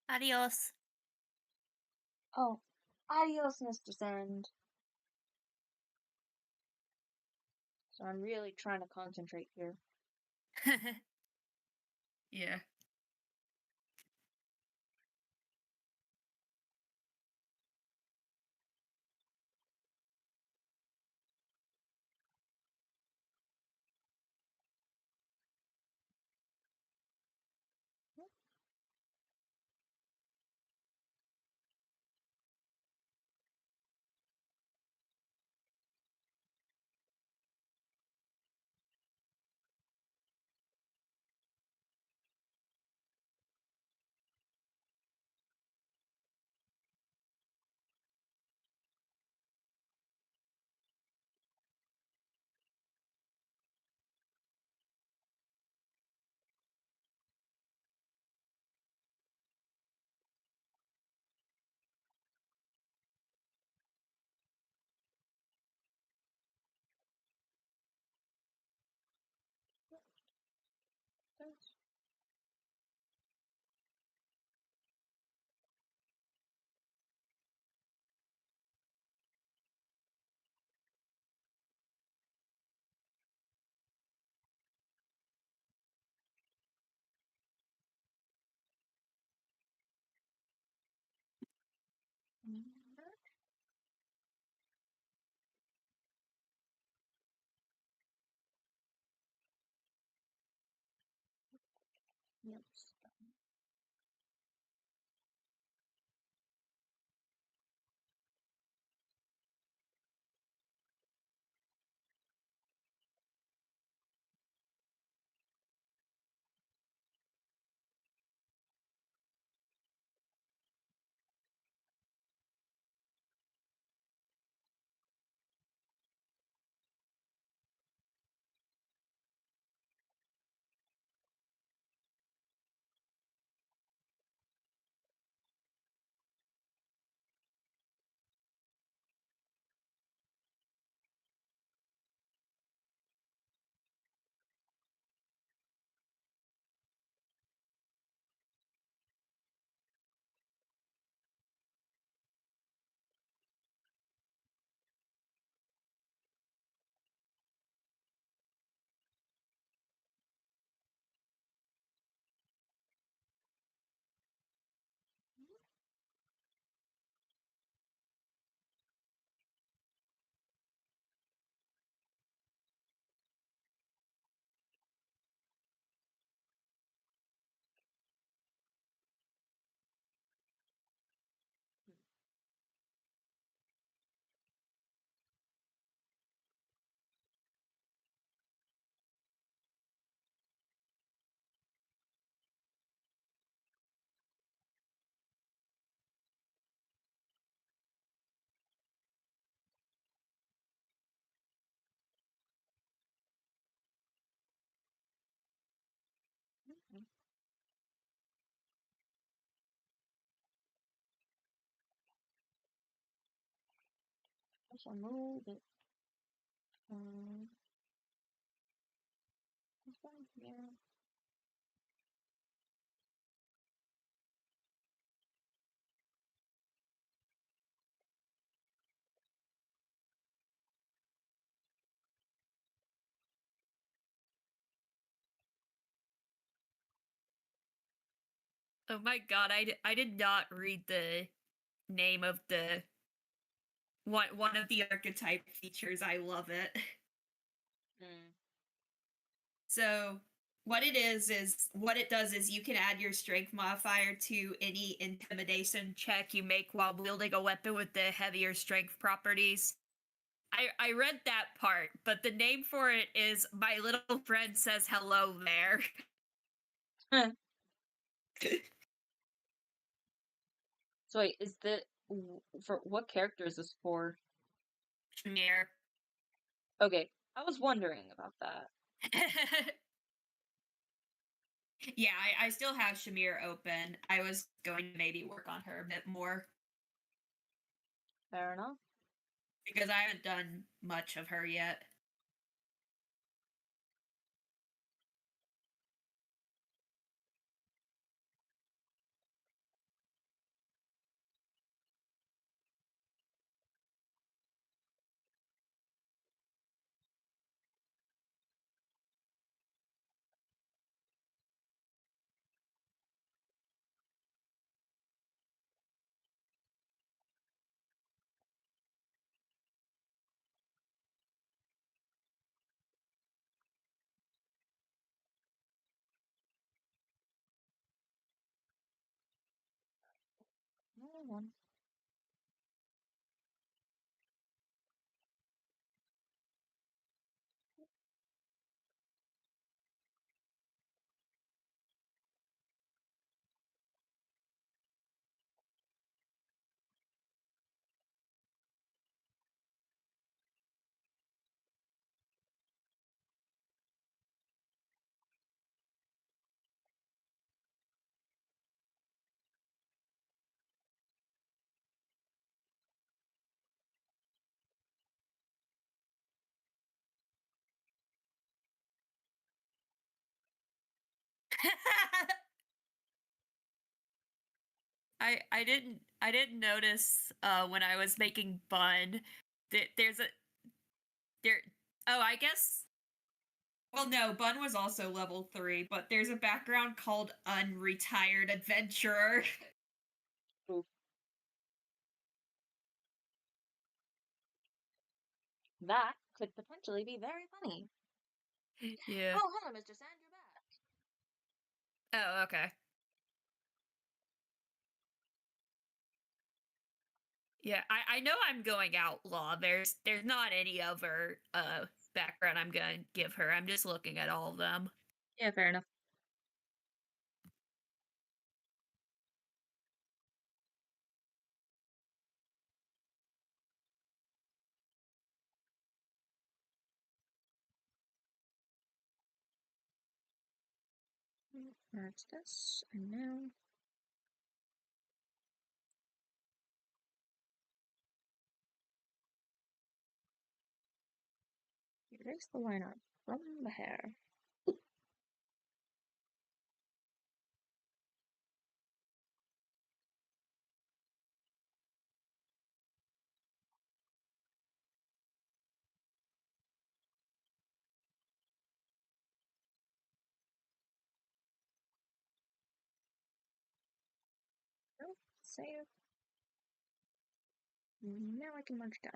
Adios. Oh, adios, Mr. Sand. So I'm really trying to concentrate here. Yeah. Yep. I shall move it. It's fine here. Oh my god, I did not read the name of the one of the archetype features. I love it. So what it does is you can add your strength modifier to any intimidation check you make while wielding a weapon with the heavier strength properties. I read that part, but the name for it is My Little Friend Says Hello There. So wait, is the for what character is this for? Shamir. Okay, I was wondering about that. Yeah, I still have Shamir open. I was going to maybe work on her a bit more Fair enough. because I haven't done much of her yet. One. I didn't notice when I was making bun that there's a there oh I guess well no bun was also level 3 but there's a background called Unretired Adventurer. Oof. that could potentially be very funny. Yeah. Oh, hello, Mr. Sand, you're back. Oh, okay. Yeah, I know I'm going outlaw. There's not any other background I'm gonna give her. I'm just looking at all of them. Yeah, fair enough. Merge this, and now erase the line art from the hair. Oh, save. Now I can merge down.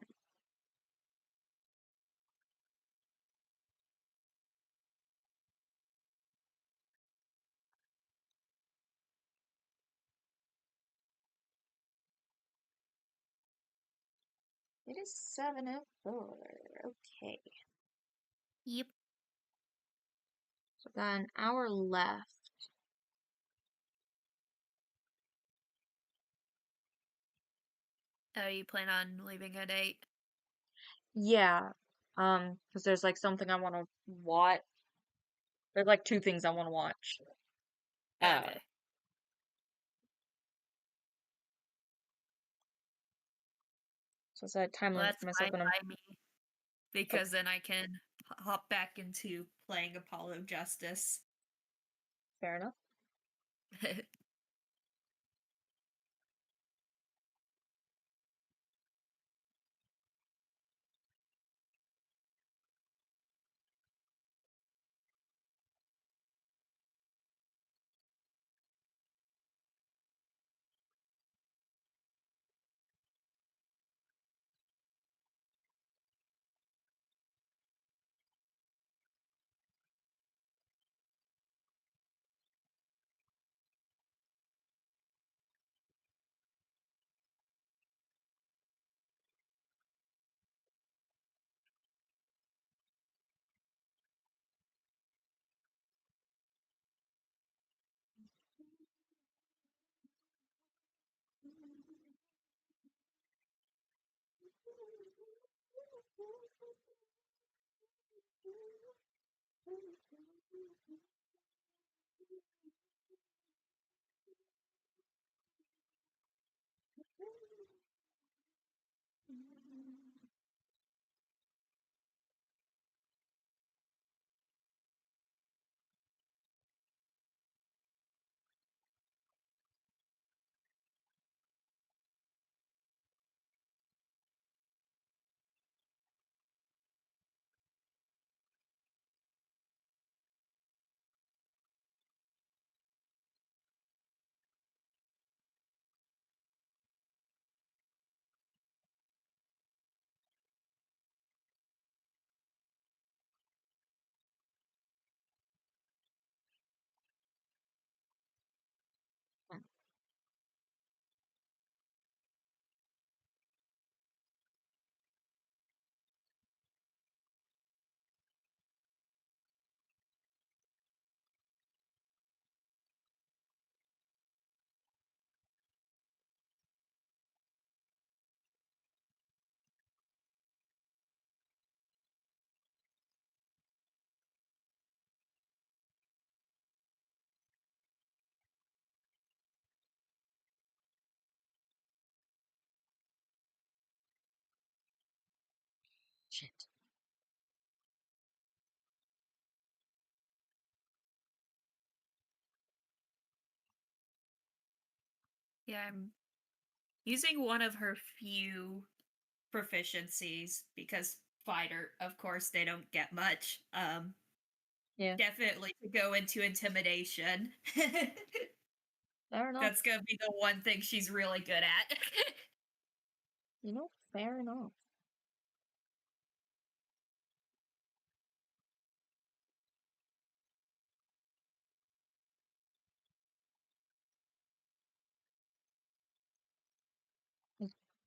It is 7:04. Okay. Yep. So got an hour left. Oh, you plan on leaving at 8? Yeah. Because there's like something I want to watch. There's like two things I want to watch. Okay. So I set a time Well, limit that's for myself, fine and by me because then I can hop back into playing Apollo Justice. fair enough. Shit. Yeah, I'm using one of her few proficiencies because fighter, of course, they don't get much. Yeah, Definitely to go into intimidation. fair enough. That's gonna be the one thing she's really good at. Fair enough.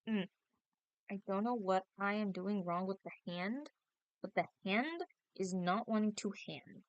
I don't know what I am doing wrong with the hand, but the hand is not wanting to hand.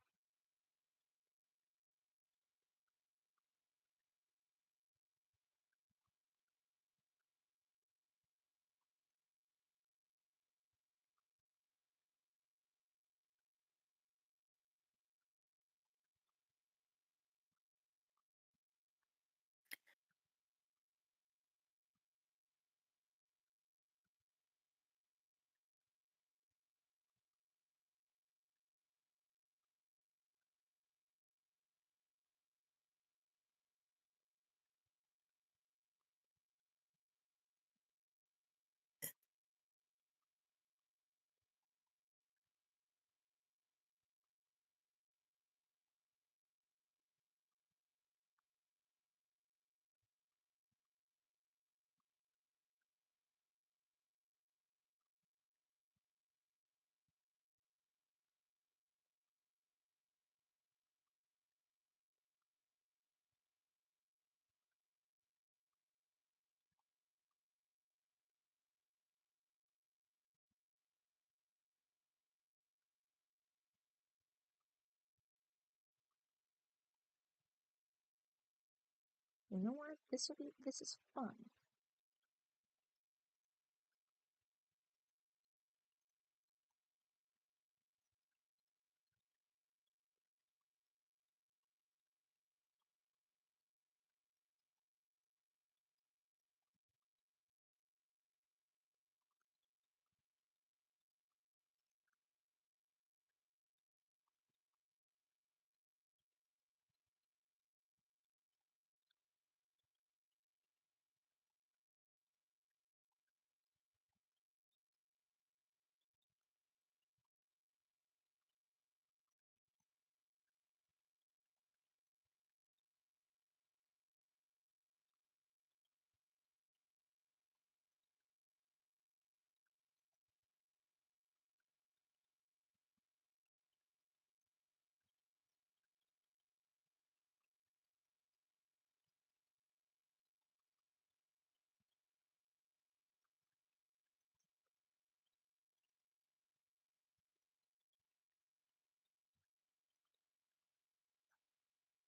You know what? This is fun.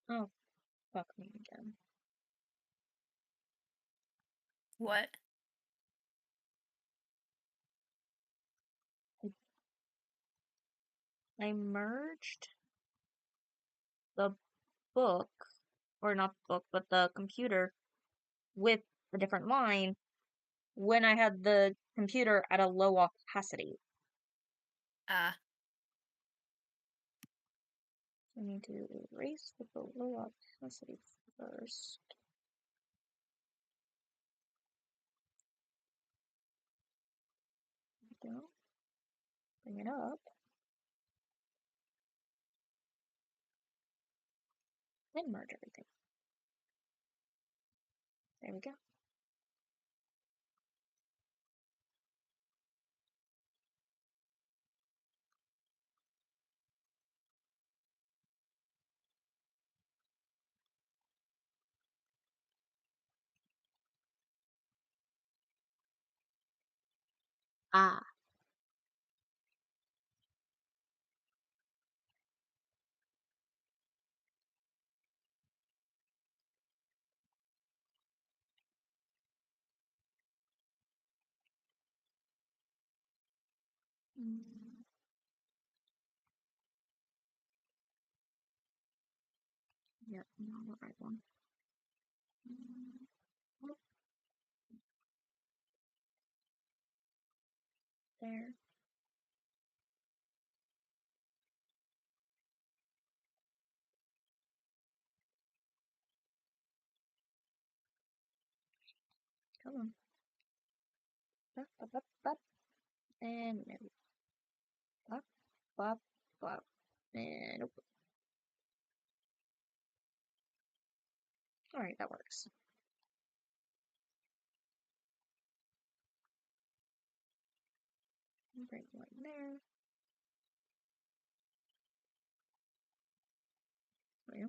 Oh, fuck me again. What? I merged the book, or not the book, but the computer with a different line when I had the computer at a low opacity. I need to erase with the low opacity first. There we go. Bring it up. Then merge everything. There we go. Ah. Yep, not the right one. Oh, there. Come on. Bop, bop, bop, bop. And there we go. Bop, bop, bop. And nope. Alright, that works. Bring one there. There we go.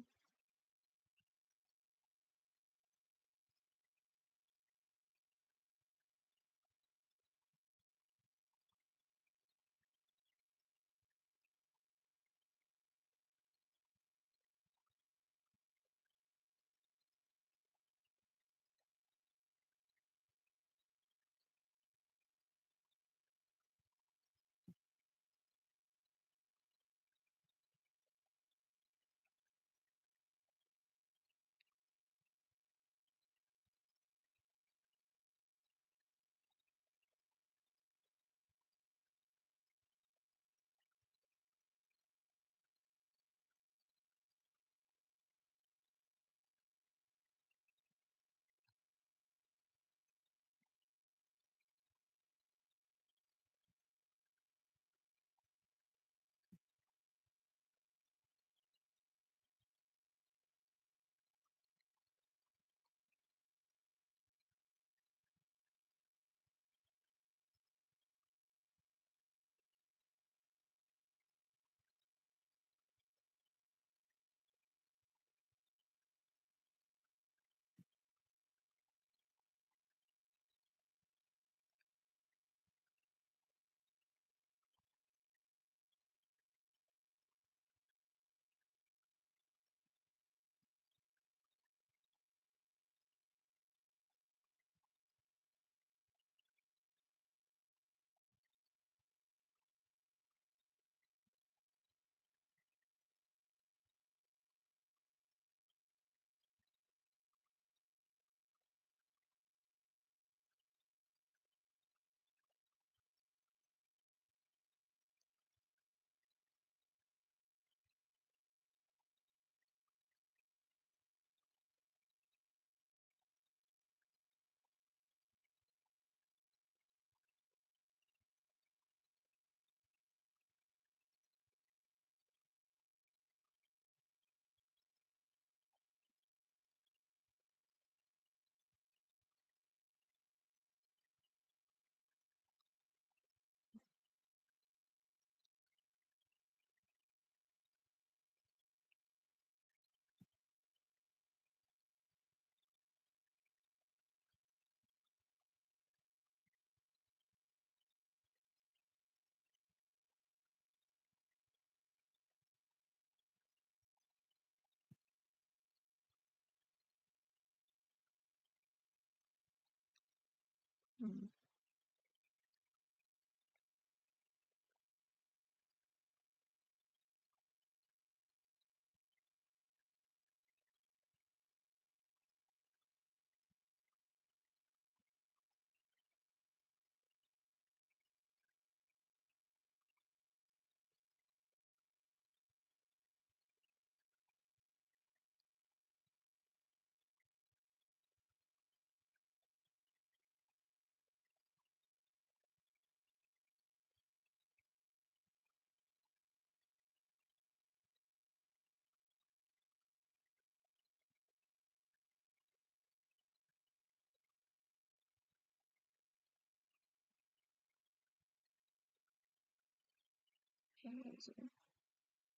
Hmm.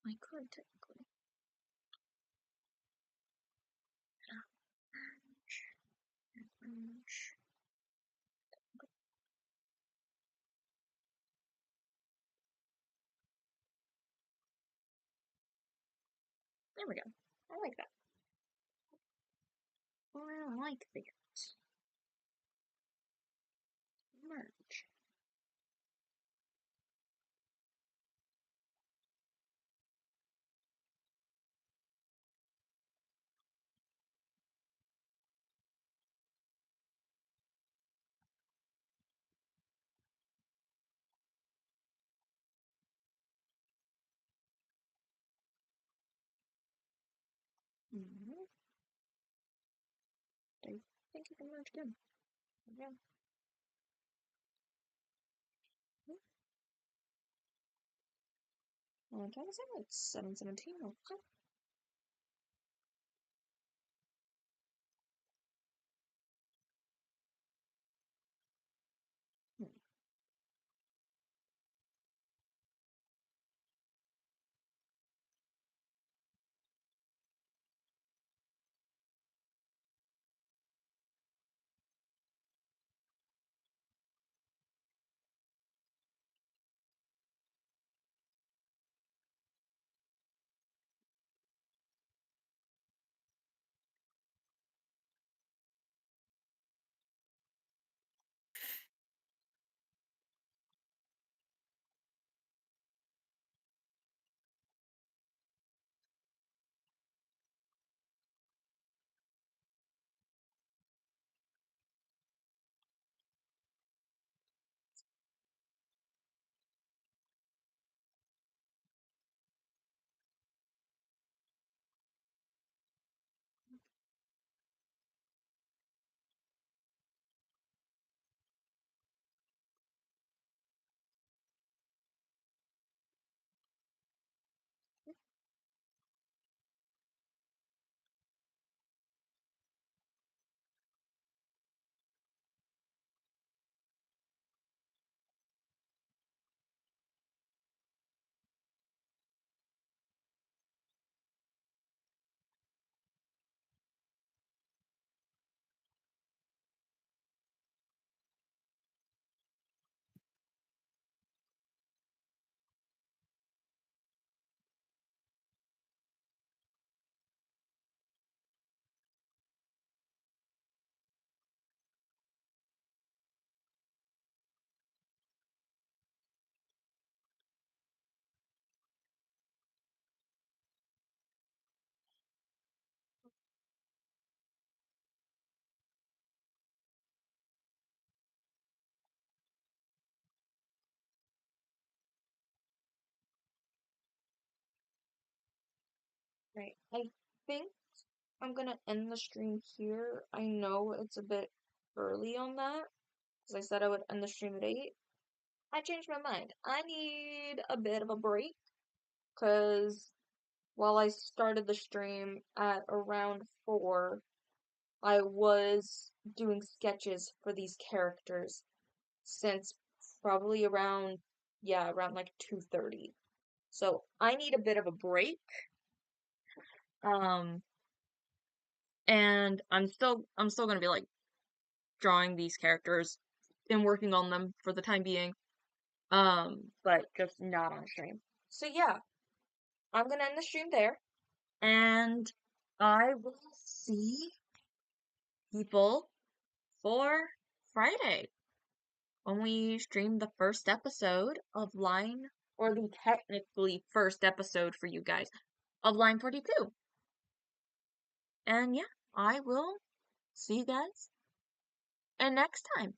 I could technically. There we go. I like that. I like that. Merge. Mm-hmm. I think you can merge again. Yeah. What time is it? It's 7:17. Okay. Right. I think I'm gonna end the stream here. I know it's a bit early on that, because I said I would end the stream at 8. I changed my mind. I need a bit of a break, because while I started the stream at around 4, I was doing sketches for these characters since probably around, yeah, around like 2:30. So I need a bit of a break. Um, and I'm still gonna be like drawing these characters and working on them for the time being. But just not on stream. So yeah, I'm gonna end the stream there, and I will see people for Friday. when we stream the first episode of or the technically first episode for you guys of Line-42. And yeah, I will see you guys and next time.